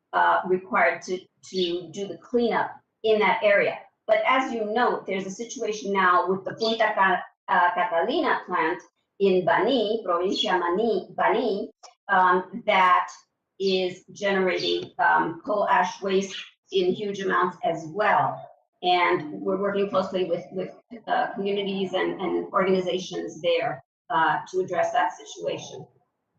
required to do the cleanup in that area. But as you note, there's a situation now with the Punta Catalina plant in Bani, Provincia Bani, that is generating coal ash waste in huge amounts as well. And we're working closely with communities and organizations there to address that situation.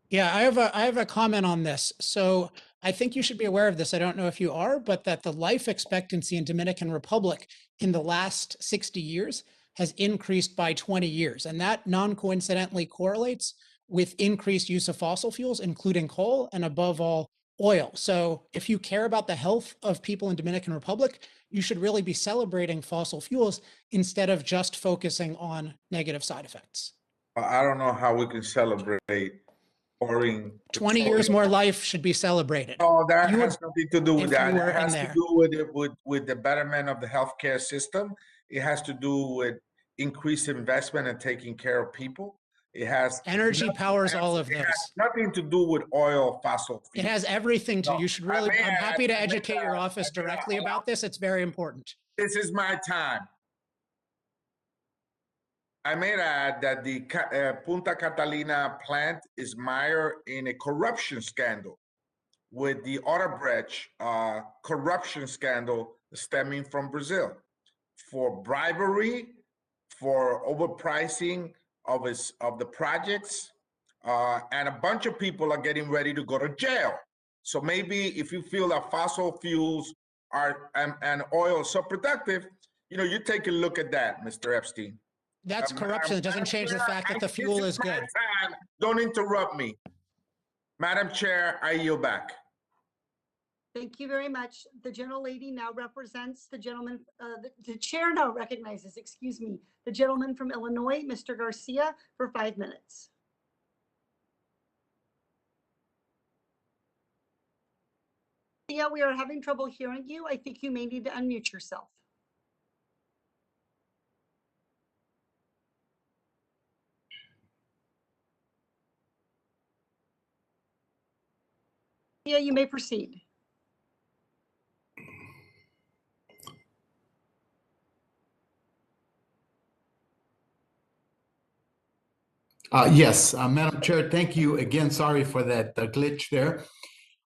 Yeah, I have a comment on this. So I think you should be aware of this. I don't know if you are, but that the life expectancy in Dominican Republic in the last 60 years has increased by 20 years. And that non-coincidentally correlates with increased use of fossil fuels, including coal and above all, oil. So if you care about the health of people in Dominican Republic, you should really be celebrating fossil fuels instead of just focusing on negative side effects. I don't know how we can celebrate pouring 20 years more life should be celebrated. Oh, that has nothing to do with that. It has to there. do with the betterment of the healthcare system. It has to do with increased investment and taking care of people. It has energy powers all of those. It has nothing to do with oil, fossil fuels. It has everything to. You should really. I'm happy to educate your office directly about this. It's very important. This is my time. I may add that the Punta Catalina plant is mired in a corruption scandal with the Odebrecht corruption scandal stemming from Brazil for bribery, for overpricing of the projects, and a bunch of people are getting ready to go to jail. So maybe if you feel that fossil fuels are and oil is so productive, you take a look at that, Mr. Epstein. That's corruption. It doesn't change the fact that the fuel is good. Don't interrupt me. Madam Chair, I yield back. Thank you very much. The gentlelady now represents the gentleman, the chair now recognizes, excuse me, the gentleman from Illinois, Mr. Garcia, for 5 minutes. Yeah, we are having trouble hearing you. I think you may need to unmute yourself. Yeah, you may proceed. Yes, Madam Chair, thank you again. Sorry for that glitch there.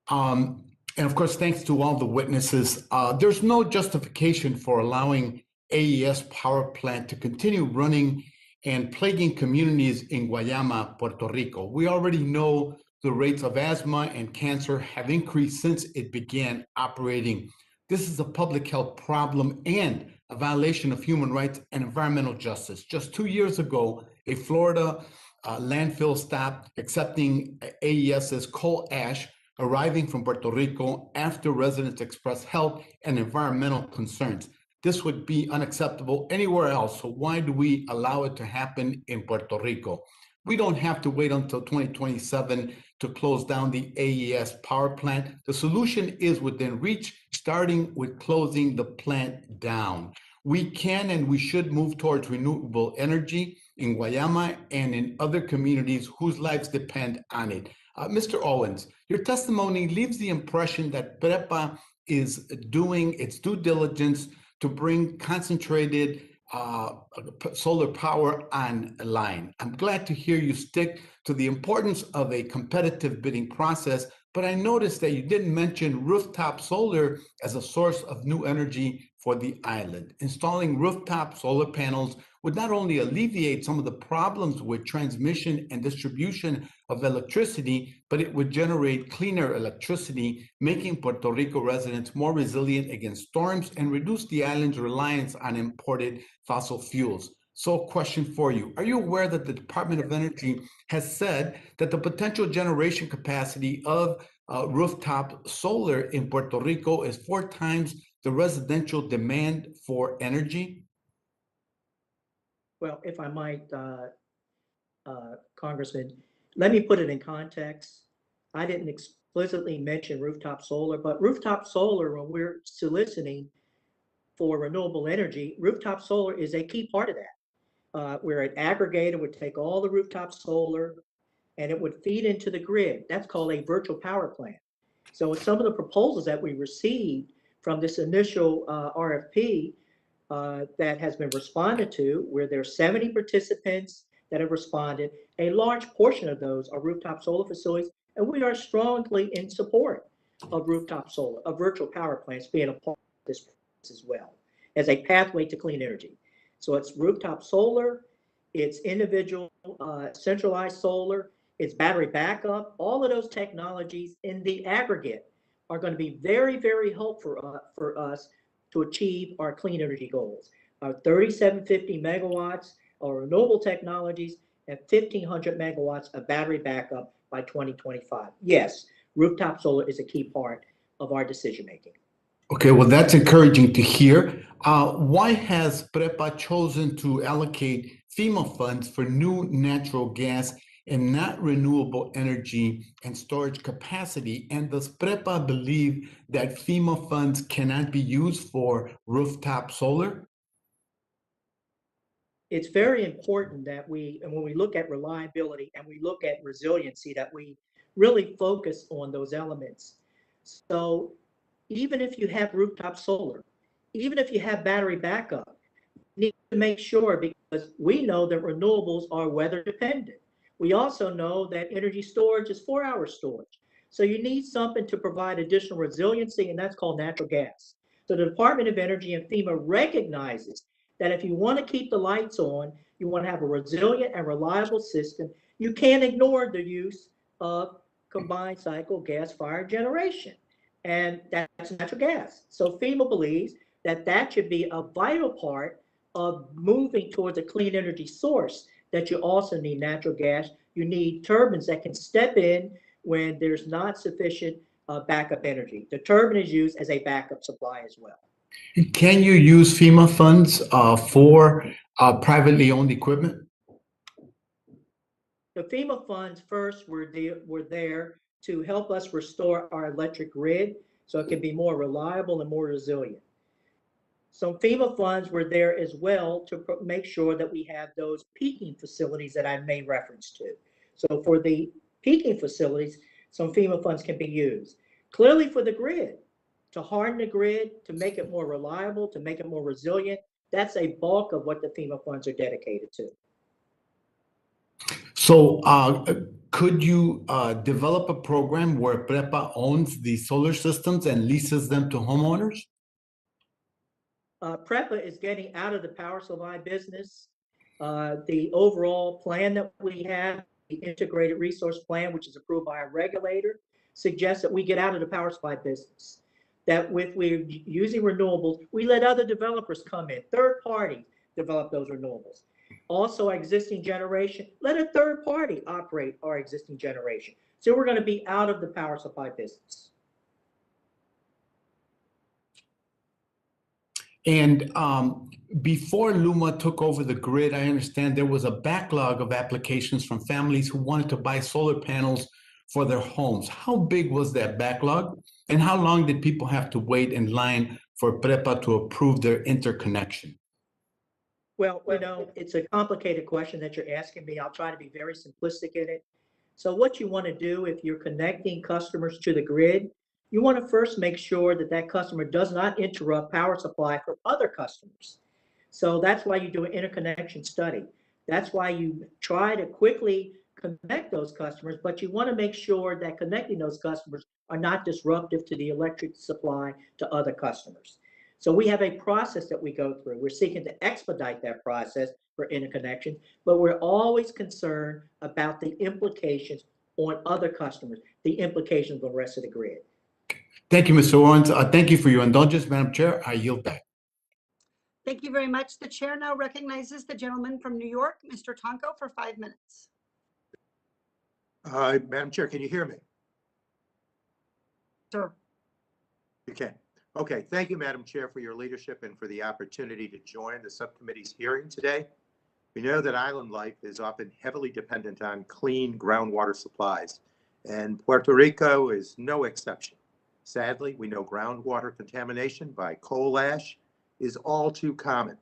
And of course, thanks to all the witnesses. There's no justification for allowing AES power plant to continue running and plaguing communities in Guayama, Puerto Rico. We already know the rates of asthma and cancer have increased since it began operating. This is a public health problem and a violation of human rights and environmental justice. Just 2 years ago, a Florida landfill stopped accepting AES's coal ash arriving from Puerto Rico after residents expressed health and environmental concerns. This would be unacceptable anywhere else, so why do we allow it to happen in Puerto Rico? We don't have to wait until 2027 to close down the AES power plant. The solution is within reach, starting with closing the plant down. We can and we should move towards renewable energy in Guayama and in other communities whose lives depend on it. Mr. Owens, your testimony leaves the impression that PREPA is doing its due diligence to bring concentrated solar power online. I'm glad to hear you stick to the importance of a competitive bidding process, but I noticed that you didn't mention rooftop solar as a source of new energy for the island. Installing rooftop solar panels would not only alleviate some of the problems with transmission and distribution of electricity, but it would generate cleaner electricity, making Puerto Rico residents more resilient against storms and reduce the island's reliance on imported fossil fuels. So, question for you. Are you aware that the Department of Energy has said that the potential generation capacity of rooftop solar in Puerto Rico is 4 times the residential demand for energy? Well, if I might, Congressman, let me put it in context. I didn't explicitly mention rooftop solar, but rooftop solar, when we're soliciting for renewable energy, rooftop solar is a key part of that. Where an aggregator would take all the rooftop solar and it would feed into the grid. That's called a virtual power plant. So some of the proposals that we received from this initial RFP that has been responded to, where there are 70 participants that have responded, a large portion of those are rooftop solar facilities, and we are strongly in support of rooftop solar, of virtual power plants being a part of this process as well, as a pathway to clean energy. So it's rooftop solar, it's individual centralized solar, it's battery backup. All of those technologies in the aggregate are going to be very, very helpful for us to achieve our clean energy goals. Our 3,750 megawatts of renewable technologies and 1,500 megawatts of battery backup by 2025. Yes, rooftop solar is a key part of our decision making. Okay, well, that's encouraging to hear. Why has PREPA chosen to allocate FEMA funds for new natural gas and not renewable energy and storage capacity? And does PREPA believe that FEMA funds cannot be used for rooftop solar? It's very important that and when we look at reliability and we look at resiliency, that we really focus on those elements. So even if you have rooftop solar, even if you have battery backup, you need to make sure, because we know that renewables are weather dependent. We also know that energy storage is 4-hour storage. So you need something to provide additional resiliency, and that's called natural gas. So the Department of Energy and FEMA recognizes that if you want to keep the lights on, you want to have a resilient and reliable system, you can't ignore the use of combined cycle gas-fired generation. And that's natural gas. So FEMA believes that that should be a vital part of moving towards a clean energy source, that you also need natural gas. You need turbines that can step in when there's not sufficient backup energy. The turbine is used as a backup supply as well. Can you use FEMA funds for privately owned equipment? The FEMA funds first were there to help us restore our electric grid so it can be more reliable and more resilient. Some FEMA funds were there as well to make sure that we have those peaking facilities that I made reference to. So for the peaking facilities, some FEMA funds can be used. Clearly for the grid, to harden the grid, to make it more reliable, to make it more resilient, that's a bulk of what the FEMA funds are dedicated to. So could you develop a program where PREPA owns the solar systems and leases them to homeowners? PREPA is getting out of the power supply business. The overall plan that we have, the integrated resource plan, which is approved by our regulator, suggests that we get out of the power supply business. That with we're using renewables, we let other developers come in, third party develop those renewables. Also, our existing generation, let a third party operate our existing generation. So we're going to be out of the power supply business. And before LUMA took over the grid, I understand there was a backlog of applications from families who wanted to buy solar panels for their homes. How big was that backlog? And how long did people have to wait in line for PREPA to approve their interconnection? Well, it's a complicated question that you're asking me. I'll try to be very simplistic in it. So what you want to do if you're connecting customers to the grid, you want to first make sure that that customer does not interrupt power supply from other customers. So that's why you do an interconnection study. That's why you try to quickly connect those customers, but you want to make sure that connecting those customers are not disruptive to the electric supply to other customers. So we have a process that we go through. We're seeking to expedite that process for interconnection, but we're always concerned about the implications on other customers, the implications on the rest of the grid. Thank you, Mr. Owens. Thank you for your indulgence, Madam Chair. I yield back. Thank you very much. The chair now recognizes the gentleman from New York, Mr. Tonko, for 5 minutes. Madam Chair, can you hear me? Sir. You can. Okay. Thank you, Madam Chair, for your leadership and for the opportunity to join the subcommittee's hearing today. We know that island life is often heavily dependent on clean groundwater supplies, and Puerto Rico is no exception. Sadly, we know groundwater contamination by coal ash is all too common.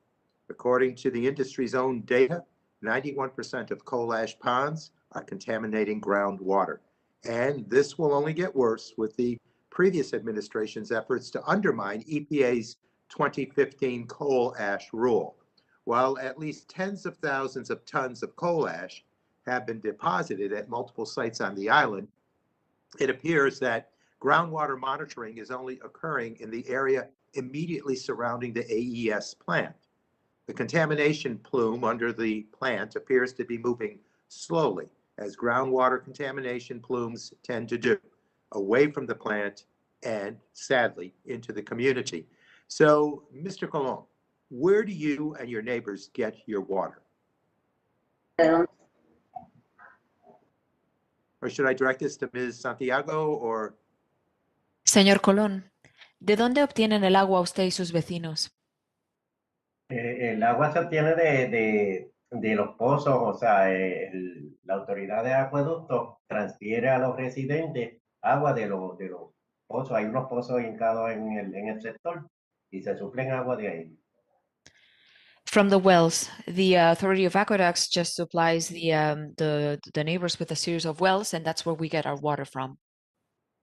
According to the industry's own data, 91% of coal ash ponds are contaminating groundwater. And this will only get worse with the previous administration's efforts to undermine EPA's 2015 coal ash rule. While at least tens of thousands of tons of coal ash have been deposited at multiple sites on the island, it appears that groundwater monitoring is only occurring in the area immediately surrounding the AES plant. The contamination plume under the plant appears to be moving slowly, as groundwater contamination plumes tend to do, away from the plant and, sadly, into the community. So, Mr. Colon, where do you and your neighbors get your water? Or should I direct this to Ms. Santiago or? Señor Colón, ¿de dónde obtienen el agua usted y sus vecinos? El agua se obtiene de los pozos, o sea, la autoridad de acueducto transfiere a los residentes agua de los pozos. Hay unos pozos hincados en el sector y se suplen agua de ahí. From the wells, the Authority of Aqueducts just supplies the neighbors with a series of wells, and that's where we get our water from.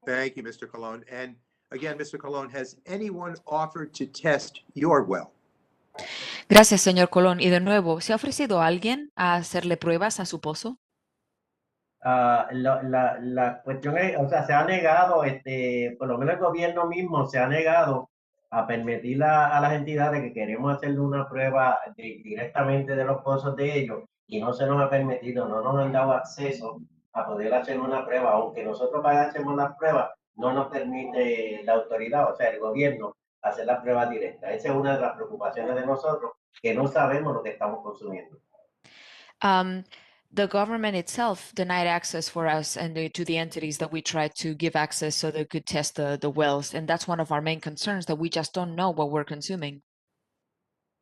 Thank you, Mr. Colon. And again, Mr. Colon, has anyone offered to test your well? Gracias, señor Colón. Y de nuevo, ¿se ha ofrecido alguien a hacerle pruebas a su pozo? La cuestión es, o sea, se ha negado, por lo menos el gobierno mismo se ha negado a permitir a las entidades que queremos hacerle una prueba directamente de los pozos de ellos y no se nos ha permitido, no nos han dado acceso a poder hacer una prueba, aunque nosotros pagásemos las pruebas, no nos permite la autoridad, o sea, el gobierno, hacer la prueba directa. Esa es una de las preocupaciones de nosotros, que no sabemos lo que estamos consumiendo. The government itself denied access for us and to the entities that we tried to give access so they could test the wells. And that's one of our main concerns, that we just don't know what we're consuming.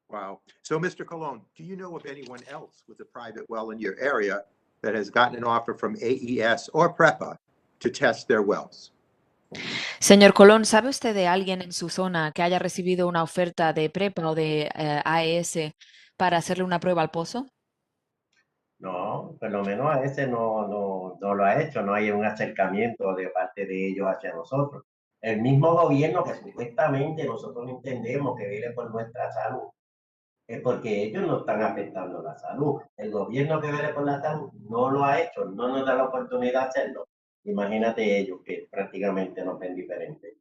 Wow. So, Mr. Colon, do you know of anyone else with a private well in your area that has gotten an offer from AES or PREPA to test their wells? Señor Colón, ¿sabe usted de alguien en su zona que haya recibido una oferta de PREPA o de AES para hacerle una prueba al pozo? No, por lo menos a ese no lo ha hecho, no hay un acercamiento de parte de ellos hacia nosotros. El mismo gobierno que supuestamente nosotros entendemos que viene por nuestra salud, es porque ellos no están afectando la salud. El gobierno que vele por la salud no lo ha hecho, no nos da la oportunidad de hacerlo. Imagínate ellos que prácticamente nos ven diferentes.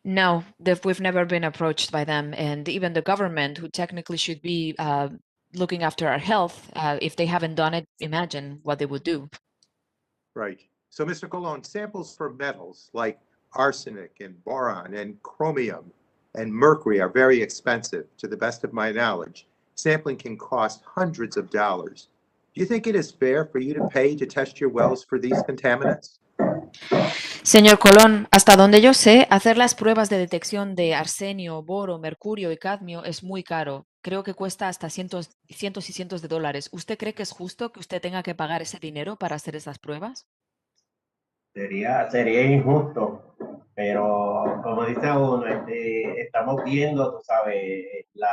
No, we've never been approached by them, and even the government, who technically should be looking after our health, if they haven't done it, imagine what they would do. Right. So, Mr. Colon, samples for metals like arsenic and boron and chromium and mercury are very expensive. To the best of my knowledge, sampling can cost hundreds of dollars. Do you think it is fair for you to pay to test your wells for these contaminants? Señor Colón, hasta donde yo sé, hacer las pruebas de detección de arsenio, boro, mercurio y cadmio es muy caro. Creo que cuesta hasta cientos y cientos de dólares. ¿Usted cree que es justo que usted tenga que pagar ese dinero para hacer esas pruebas? Sería injusto, pero como dice uno, estamos viendo, tú sabes, la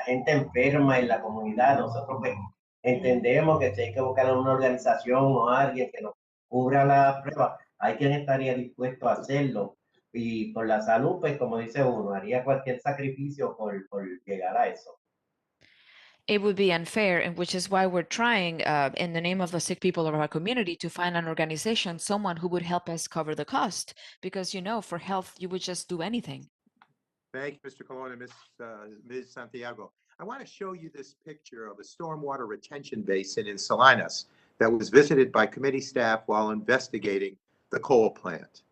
gente enferma en la comunidad. Nosotros pues, entendemos que si hay que buscar una organización o alguien que nos cubra la prueba, hay quien estaría dispuesto a hacerlo. Y por la salud, pues como dice uno, haría cualquier sacrificio por llegar a eso. It would be unfair, and which is why we're trying, in the name of the sick people of our community, to find an organization, someone who would help us cover the cost. Because, you know, for health, you would just do anything. Thank you, Mr. Colon and Ms. Santiago. I want to show you this picture of a stormwater retention basin in Salinas that was visited by committee staff while investigating the coal plant.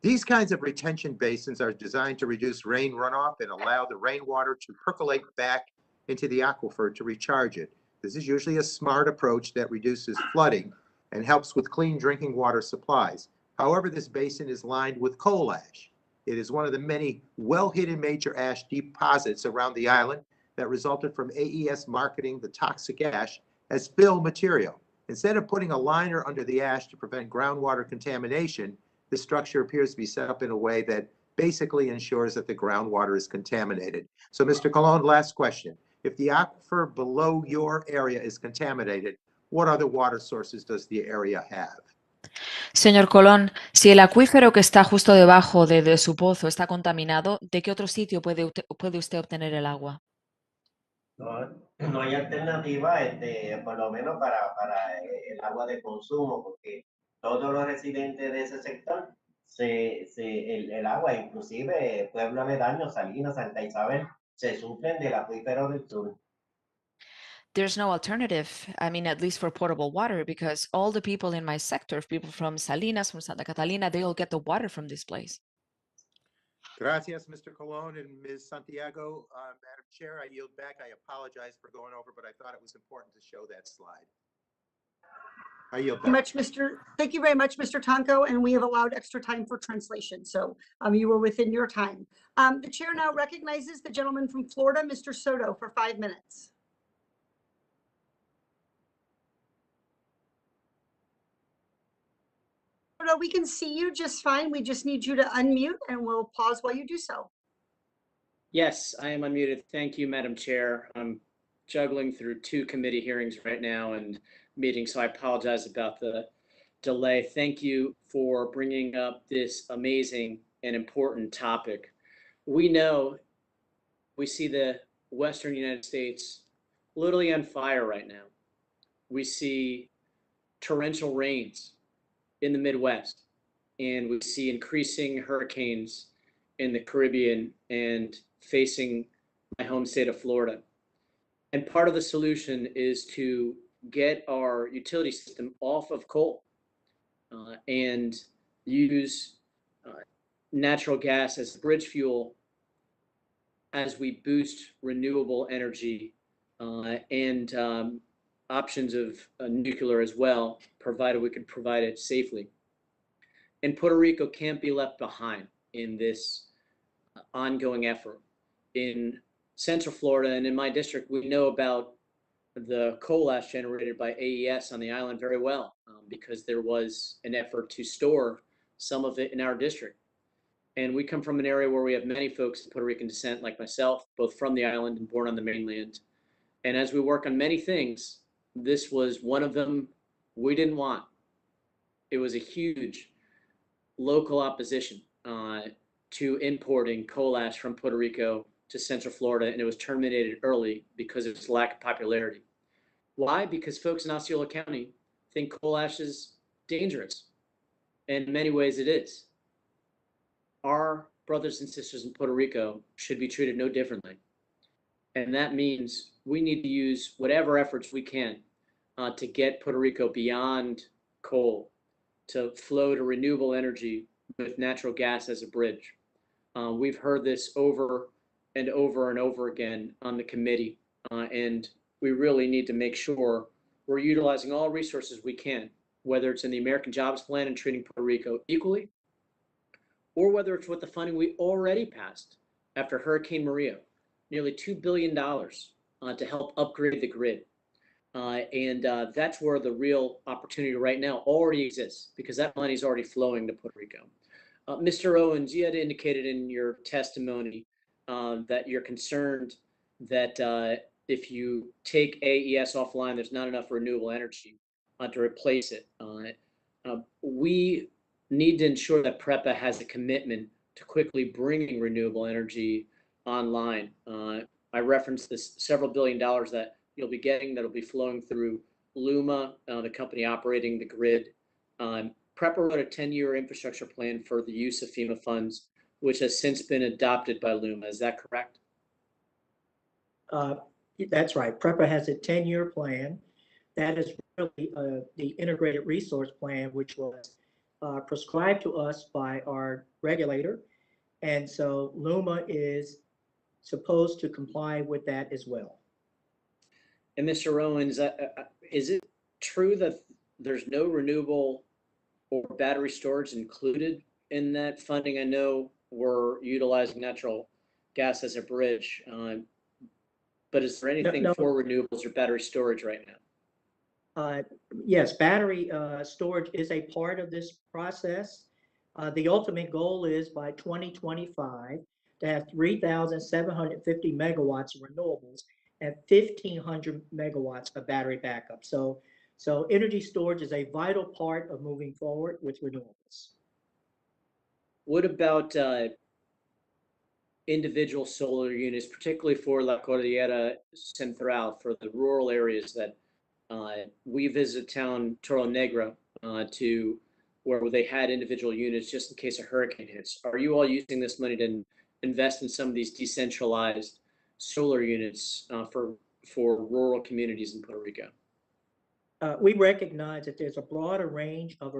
These kinds of retention basins are designed to reduce rain runoff and allow the rainwater to percolate back into the aquifer to recharge it. This is usually a smart approach that reduces flooding and helps with clean drinking water supplies. However, this basin is lined with coal ash. It is one of the many well-hidden major ash deposits around the island that resulted from AES marketing the toxic ash as fill material. Instead of putting a liner under the ash to prevent groundwater contamination, the structure appears to be set up in a way that basically ensures that the groundwater is contaminated. So, Mr. Colon, last question. If the aquifer below your area is contaminated, what other water sources does the area have? Señor Colón, si el acuífero que está justo debajo de su pozo está contaminado, ¿de qué otro sitio puede usted obtener el agua? No hay alternativa, por lo menos para el agua de consumo, porque todos los residentes de ese sector, el agua, inclusive pueblo aledaño, Salinas, Santa Isabel, se sufren del acuífero del sur. There's no alternative, I mean, at least for potable water, because all the people in my sector, people from Salinas, from Santa Catalina, they all get the water from this place. Gracias, Mr. Colon and Ms. Santiago. Madam Chair, I yield back. I apologize for going over, but I thought it was important to show that slide. I yield back. Thank you very much, Mr. Tonko, and we have allowed extra time for translation, so you were within your time. The chair now recognizes the gentleman from Florida, Mr. Soto, for 5 minutes. Soto, we can see you just fine. We just need you to unmute, and we'll pause while you do so. Yes, I am unmuted. Thank you, Madam Chair. I'm juggling through 2 committee hearings right now and meetings, so I apologize about the delay. Thank you for bringing up this amazing and important topic. We see the Western United States literally on fire right now. We see torrential rains in the Midwest, and we see increasing hurricanes in the Caribbean and facing my home state of Florida. And part of the solution is to get our utility system off of coal and use natural gas as bridge fuel as we boost renewable energy and options of nuclear as well, provided we can provide it safely. And Puerto Rico can't be left behind in this ongoing effort. In Central Florida and in my district, we know about the coal ash generated by AES on the island very well because there was an effort to store some of it in our district. And we come from an area where we have many folks of Puerto Rican descent, like myself, both from the island and born on the mainland. And as we work on many things, this was one of them we didn't want. It was a huge local opposition to importing coal ash from Puerto Rico to Central Florida, and it was terminated early because of its lack of popularity. Why? Because folks in Osceola County think coal ash is dangerous. And in many ways it is. Our brothers and sisters in Puerto Rico should be treated no differently. And that means we need to use whatever efforts we can to get Puerto Rico beyond coal, to flow to renewable energy with natural gas as a bridge. We've heard this over and over and over again on the committee, and we really need to make sure we're utilizing all resources we can, whether it's in the American Jobs Plan and treating Puerto Rico equally, or whether it's with the funding we already passed after Hurricane Maria, nearly $2 billion to help upgrade the grid. That's where the real opportunity right now already exists, because that money is already flowing to Puerto Rico. Mr. Owens, you had indicated in your testimony that you're concerned that if you take AES offline, there's not enough renewable energy to replace it. We need to ensure that PREPA has a commitment to quickly bringing renewable energy online. I referenced this several $billion that you'll be getting that'll be flowing through LUMA, the company operating the grid. PREPA wrote a 10-year infrastructure plan for the use of FEMA funds, which has since been adopted by LUMA. Is that correct? That's right. PREPA has a 10-year plan. That is really the integrated resource plan, which was prescribed to us by our regulator. And so LUMA is supposed to comply with that as well. And Mr. Owens, is it true that there's no renewable or battery storage included in that funding? I know we're utilizing natural gas as a bridge, but is there anything for renewables or battery storage right now? Yes, battery storage is a part of this process. The ultimate goal is by 2025 to have 3,750 megawatts of renewables and 1,500 megawatts of battery backup. So energy storage is a vital part of moving forward with renewables. What about individual solar units, particularly for La Cordillera Central, for the rural areas that we visit town Toro Negro to where they had individual units just in case a hurricane hits? Are you all using this money to invest in some of these decentralized solar units for rural communities in Puerto Rico? We recognize that there's a broader range of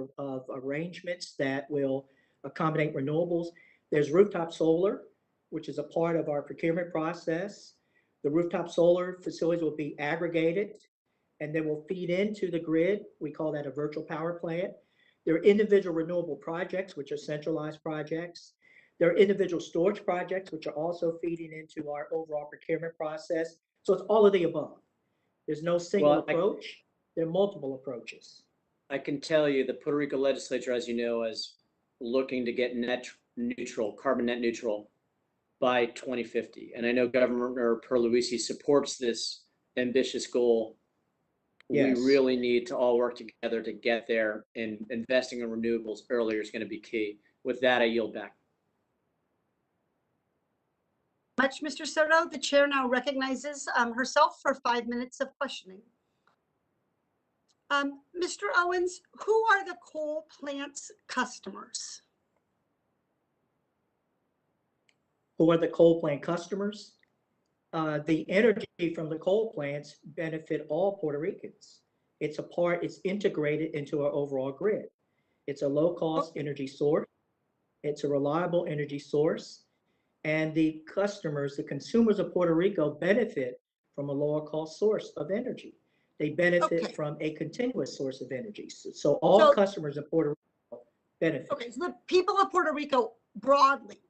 arrangements that will accommodate renewables. There's rooftop solar, which is a part of our procurement process. The rooftop solar facilities will be aggregated and then will feed into the grid. We call that a virtual power plant. There are individual renewable projects, which are centralized projects. There are individual storage projects, which are also feeding into our overall procurement process. So it's all of the above. There's no single approach. There are multiple approaches. I can tell you the Puerto Rico legislature, as you know, is looking to get carbon net neutral by 2050. And I know Governor Perluisi supports this ambitious goal. Yes. We really need to all work together to get there, and investing in renewables earlier is going to be key. With that, I yield back. Much, Mr. Soto. The chair now recognizes herself for 5 minutes of questioning. Mr. Owens, who are the coal plant's customers? Who are the coal plant customers? The energy from the coal plants benefit all Puerto Ricans. It's integrated into our overall grid. It's a low-cost energy source. It's a reliable energy source. And the customers, the consumers of Puerto Rico benefit from a lower cost source of energy. They benefit from a continuous source of energy. So all customers of Puerto Rico benefit. Okay, so the people of Puerto Rico broadly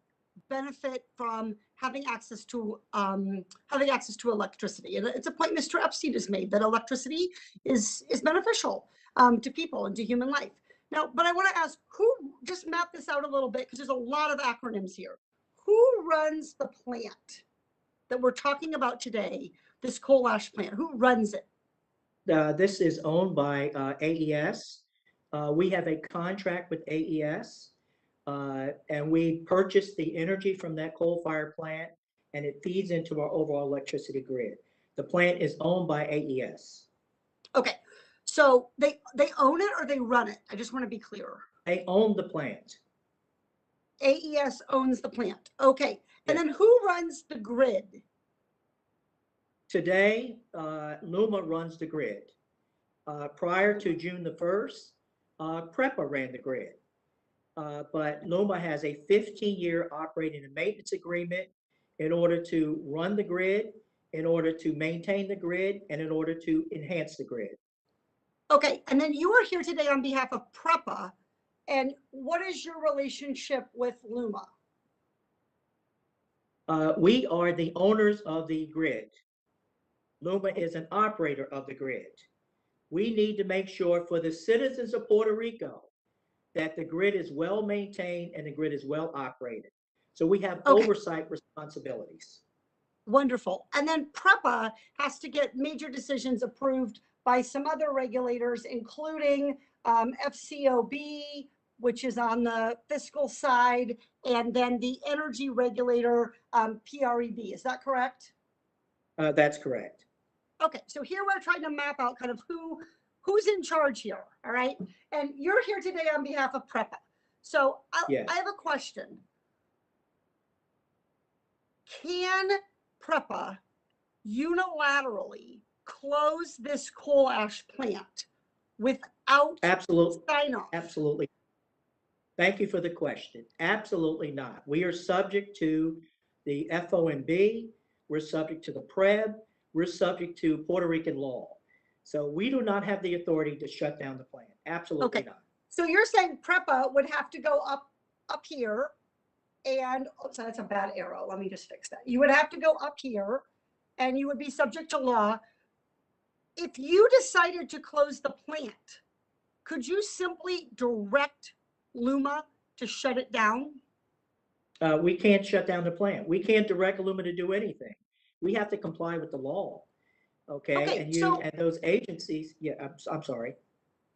benefit from having access to electricity. And it's a point Mr. Epstein has made, that electricity is beneficial to people and to human life. Now, but I want to ask, who, just map this out a little bit, because there's a lot of acronyms here. Who runs the plant that we're talking about today, this coal ash plant? Who runs it? This is owned by AES. We have a contract with AES, and we purchase the energy from that coal-fired plant, and it feeds into our overall electricity grid. The plant is owned by AES. Okay, so they own it or they run it? I just want to be clear. They own the plant. AES owns the plant. Okay, and then who runs the grid? Today, Luma runs the grid. Prior to June the 1st, PREPA ran the grid. But Luma has a 15-year operating and maintenance agreement in order to run the grid, in order to maintain the grid, and in order to enhance the grid. Okay, and then you are here today on behalf of PREPA, and what is your relationship with Luma? We are the owners of the grid. Luma is an operator of the grid. We need to make sure for the citizens of Puerto Rico that the grid is well maintained and the grid is well operated. So we have oversight responsibilities. Wonderful. And then PREPA has to get major decisions approved by some other regulators, including FCOB, which is on the fiscal side, and then the energy regulator, PREB. Is that correct? That's correct. Okay, so here we're trying to map out kind of who's in charge here, all right? And you're here today on behalf of PREPA. So I have a question. Can PREPA unilaterally close this coal ash plant without sign-off? Absolutely. Thank you for the question. Absolutely not. We are subject to the FOMB. We're subject to the PREB. We're subject to Puerto Rican law. So we do not have the authority to shut down the plant. Absolutely not. So you're saying PREPA would have to go up here and, so that's a bad arrow. Let me just fix that. You would have to go up here and you would be subject to law. If you decided to close the plant, could you simply direct Luma to shut it down? We can't shut down the plant. We can't direct Luma to do anything. We have to comply with the law. Okay, and those agencies, I'm sorry.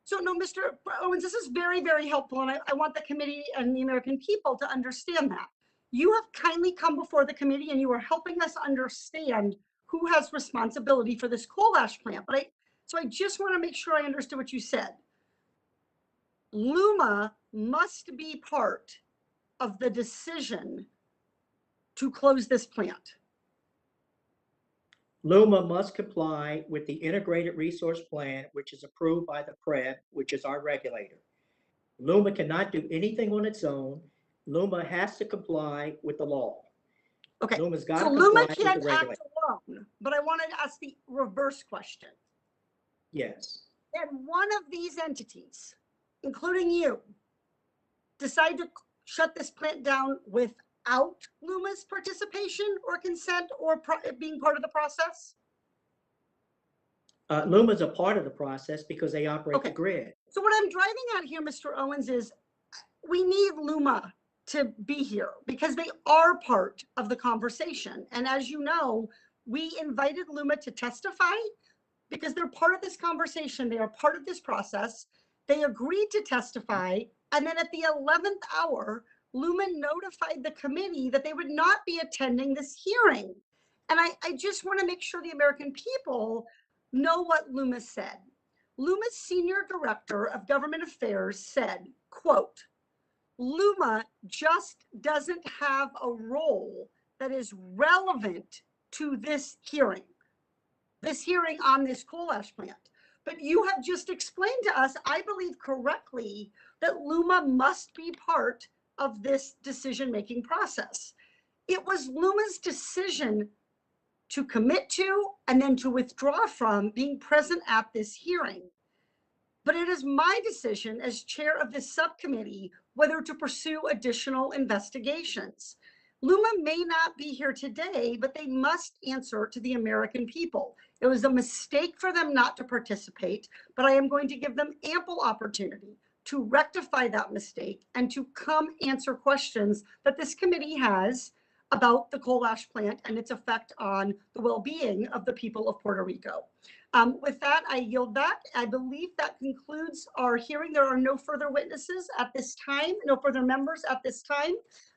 So no, Mr. Owens, this is very, very helpful. And I want the committee and the American people to understand that. You have kindly come before the committee and you are helping us understand who has responsibility for this coal ash plant. So I just want to make sure I understood what you said. Luma must be part of the decision to close this plant. Luma must comply with the integrated resource plan, which is approved by the PREB, which is our regulator. Luma cannot do anything on its own. Luma has to comply with the law. Okay, Luma's got so to Luma comply can't with the regulator. act alone, but I wanted to ask the reverse question. Yes. And one of these entities, including you, decide to shut this plant down without Luma's participation or consent or being part of the process? Luma's a part of the process because they operate the grid. So what I'm driving at here, Mr. Owens, is we need Luma to be here because they are part of the conversation. And as you know, we invited Luma to testify because they're part of this conversation. They are part of this process. They agreed to testify. And then at the 11th hour, Luma notified the committee that they would not be attending this hearing. And I just want to make sure the American people know what Luma said. Luma's senior director of government affairs said, quote, Luma just doesn't have a role that is relevant to this hearing on this coal ash plant. But you have just explained to us, I believe correctly, that Luma must be part of this decision-making process. It was Luma's decision to commit to and then to withdraw from being present at this hearing. But it is my decision as chair of this subcommittee whether to pursue additional investigations. Luma may not be here today, but they must answer to the American people. It was a mistake for them not to participate, but I am going to give them ample opportunity to rectify that mistake and to come answer questions that this committee has about the coal ash plant and its effect on the well-being of the people of Puerto Rico. With that, I yield back. I believe that concludes our hearing. There are no further witnesses at this time, no further members at this time.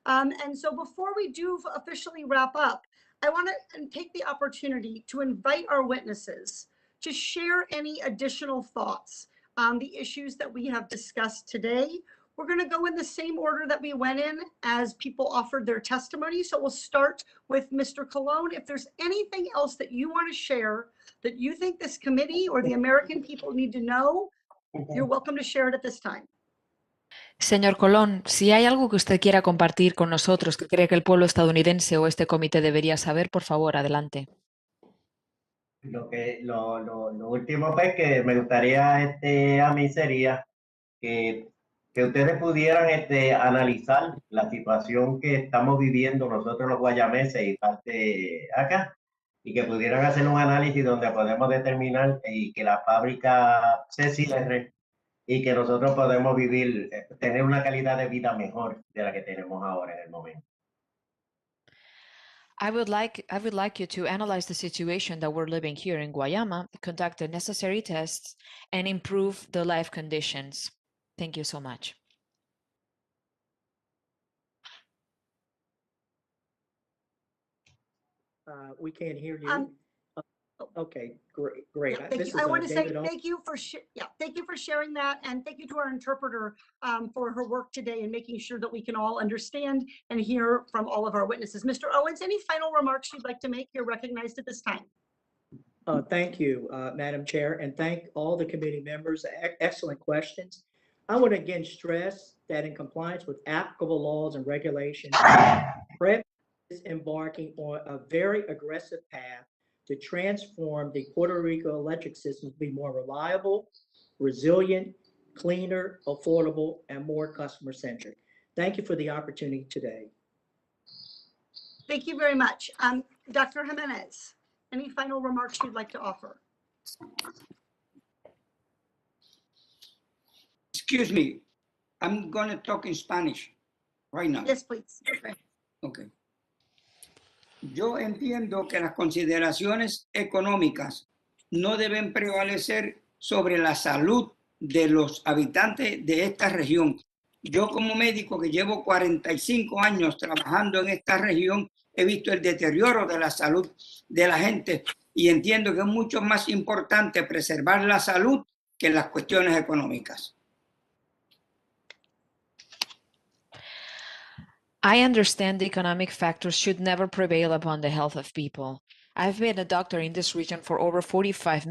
And so before we do officially wrap up, I want to take the opportunity to invite our witnesses to share any additional thoughts on the issues that we have discussed today. We're going to go in the same order that we went in as people offered their testimony. So we'll start with Mr. Colon. If there's anything else that you want to share that you think this committee or the American people need to know, you're welcome to share it at this time. Señor Colón, si hay algo que usted quiera compartir con nosotros que cree que el pueblo estadounidense o este comité debería saber, por favor, adelante. Lo último pues que me gustaría a mí sería que ustedes pudieran analizar la situación que estamos viviendo nosotros los guayameses y parte acá, y que pudieran hacer un análisis donde podemos determinar y que la fábrica se cierre y que nosotros podemos vivir, tener una calidad de vida mejor de la que tenemos ahora en el momento. I would like you to analyze the situation that we're living here in Guayama, conduct the necessary tests, and improve the life conditions. Thank you so much. We can't hear you. Okay, great. Yeah, thank you. I want to say thank you for sharing that, and thank you to our interpreter for her work today and making sure that we can all understand and hear from all of our witnesses. Mr. Owens, any final remarks you'd like to make? You're recognized at this time. Thank you, Madam Chair, and thank all the committee members. Excellent questions. I would again stress that in compliance with applicable laws and regulations, PREP is embarking on a very aggressive path to transform the Puerto Rico electric system to be more reliable, resilient, cleaner, affordable, and more customer-centric. Thank you for the opportunity today. Thank you very much. Dr. Jimenez, any final remarks you'd like to offer? Excuse me, I'm going to talk in Spanish right now. Yes, please. Okay. Yo entiendo que las consideraciones económicas no deben prevalecer sobre la salud de los habitantes de esta región. Yo como médico que llevo 45 años trabajando en esta región, he visto el deterioro de la salud de la gente y entiendo que es mucho más importante preservar la salud que las cuestiones económicas. I understand the economic factors should never prevail upon the health of people. I've been a doctor in this region for over 45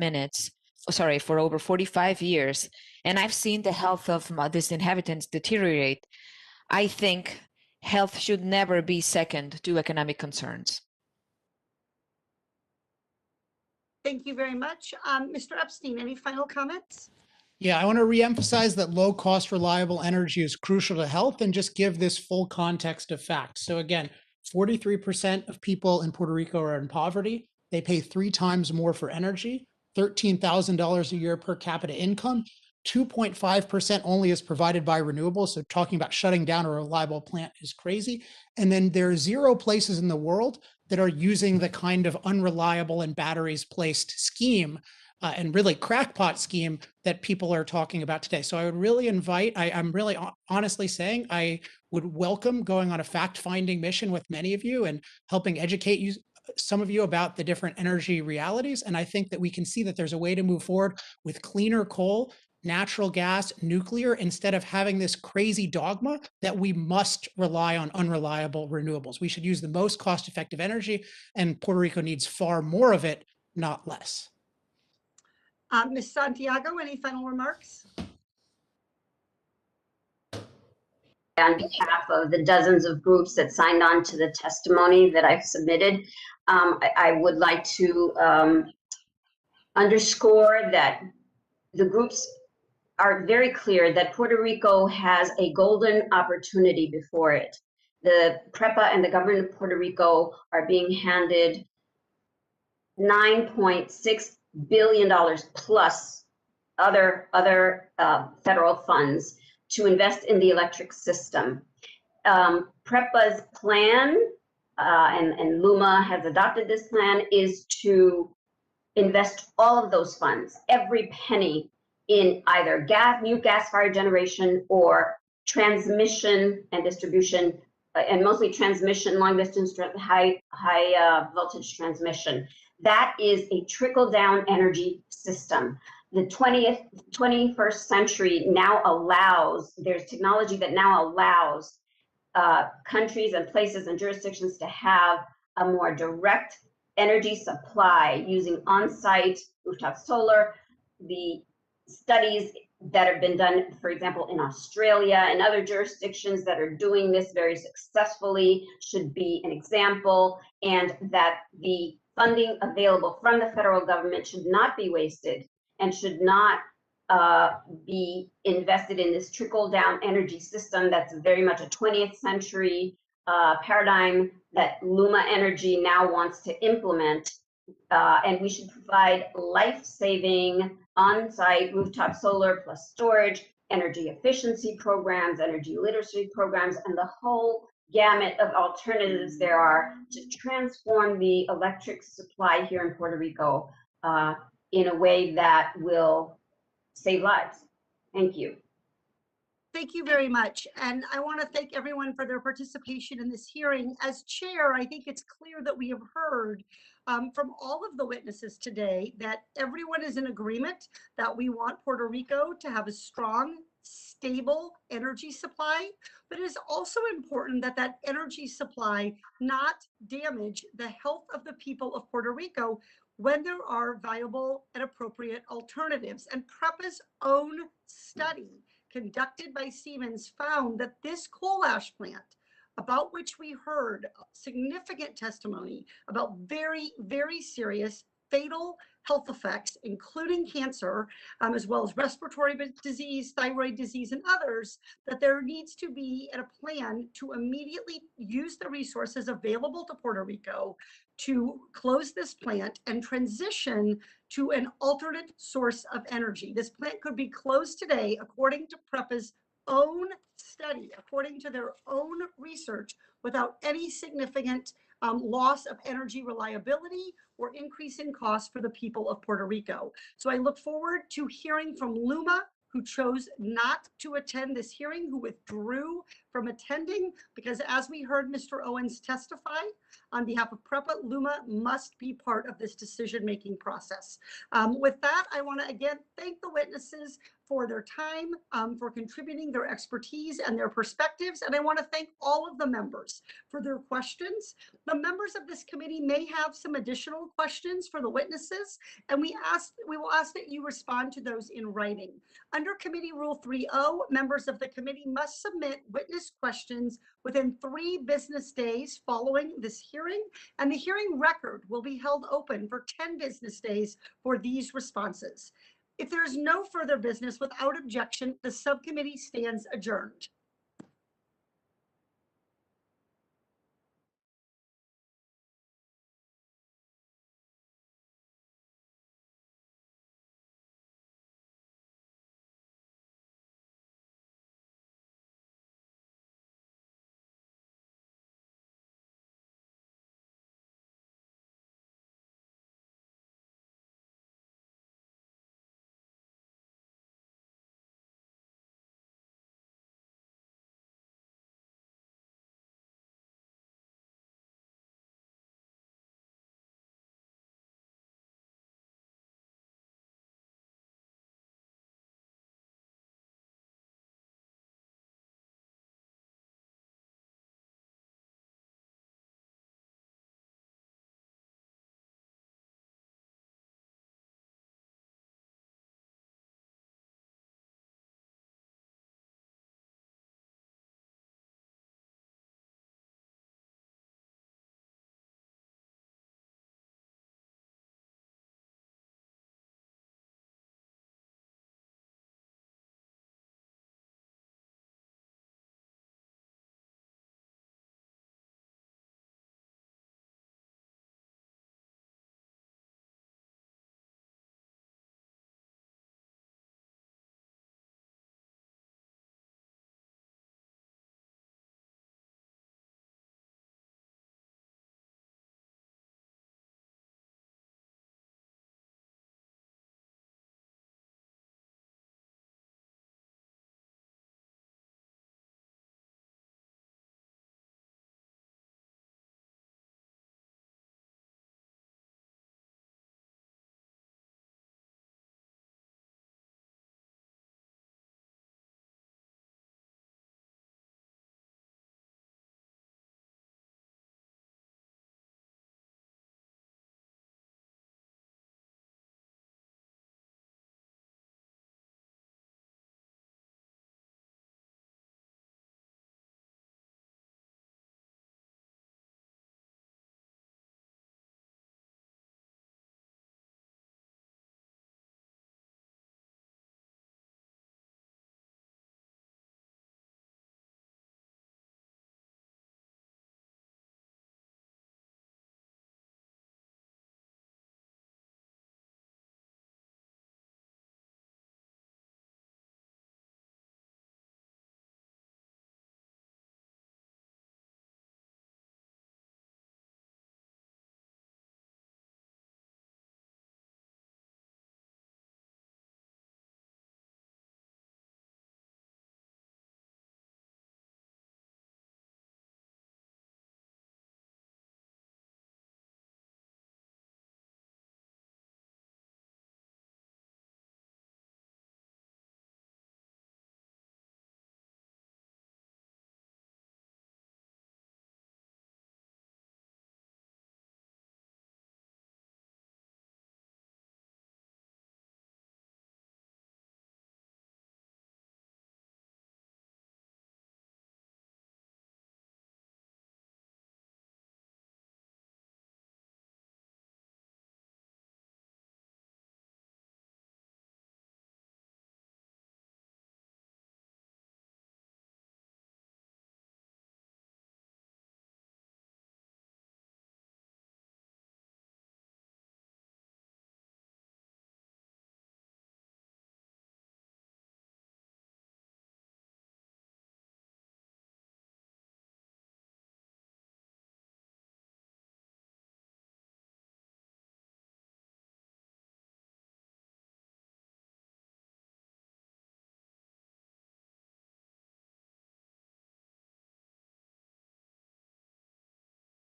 years, and I've seen the health of these inhabitants deteriorate. I think health should never be second to economic concerns. Thank you very much. Mr. Epstein, any final comments? Yeah, I want to reemphasize that low-cost, reliable energy is crucial to health and just give this full context of facts. So again, 43% of people in Puerto Rico are in poverty. They pay 3 times more for energy, $13,000 a year per capita income. 2.5% only is provided by renewables. So talking about shutting down a reliable plant is crazy. And then there are 0 places in the world that are using the kind of unreliable and batteries placed scheme and really crackpot scheme that people are talking about today. So I would really invite, I'm really honestly saying, I would welcome going on a fact-finding mission with many of you and helping educate you, some of you, about the different energy realities. And I think that we can see that there's a way to move forward with cleaner coal, natural gas, nuclear, instead of having this crazy dogma that we must rely on unreliable renewables. We should use the most cost-effective energy, and Puerto Rico needs far more of it, not less. Ms. Santiago, any final remarks? On behalf of the dozens of groups that signed on to the testimony that I've submitted, I would like to underscore that the groups are very clear that Puerto Rico has a golden opportunity before it. The PREPA and the government of Puerto Rico are being handed $9.6 billion plus other federal funds to invest in the electric system. PREPA's plan, and LUMA has adopted this plan, is to invest all of those funds, every penny, in either new gas-fired generation or transmission and distribution and mostly transmission, long distance, high voltage transmission. That is a trickle down energy system. The 21st century now allows, there's technology that now allows countries and places and jurisdictions to have a more direct energy supply using on-site rooftop solar. The studies that have been done, for example, in Australia and other jurisdictions that are doing this very successfully should be an example, and that the funding available from the federal government should not be wasted and should not be invested in this trickle-down energy system that's very much a 20th century paradigm that Luma Energy now wants to implement. And we should provide life-saving on-site rooftop solar plus storage, energy efficiency programs, energy literacy programs, and the whole gamut of alternatives there are to transform the electric supply here in Puerto Rico in a way that will save lives. Thank you. Thank you very much. And I want to thank everyone for their participation in this hearing. As chair, I think it's clear that we have heard from all of the witnesses today that everyone is in agreement that we want Puerto Rico to have a strong, stable energy supply, but it is also important that that energy supply not damage the health of the people of Puerto Rico when there are viable and appropriate alternatives. And PREPA's own study conducted by Siemens found that this coal ash plant, about which we heard significant testimony about very, very serious fatal health effects, including cancer, as well as respiratory disease, thyroid disease, and others, that there needs to be a plan to immediately use the resources available to Puerto Rico to close this plant and transition to an alternate source of energy. This plant could be closed today, according to PREPA's own study, according to their own research, without any significant loss of energy reliability or increase in costs for the people of Puerto Rico. So I look forward to hearing from Luma, who chose not to attend this hearing, who withdrew from attending, because as we heard Mr. Owens testify on behalf of PREPA, Luma must be part of this decision-making process. With that, I want to again thank the witnesses for their time, for contributing their expertise and their perspectives. And I want to thank all of the members for their questions. The members of this committee may have some additional questions for the witnesses, and we will ask that you respond to those in writing. Under Committee Rule 3.0, members of the committee must submit witness questions within 3 business days following this hearing, and the hearing record will be held open for 10 business days for these responses. If there is no further business without objection, the subcommittee stands adjourned.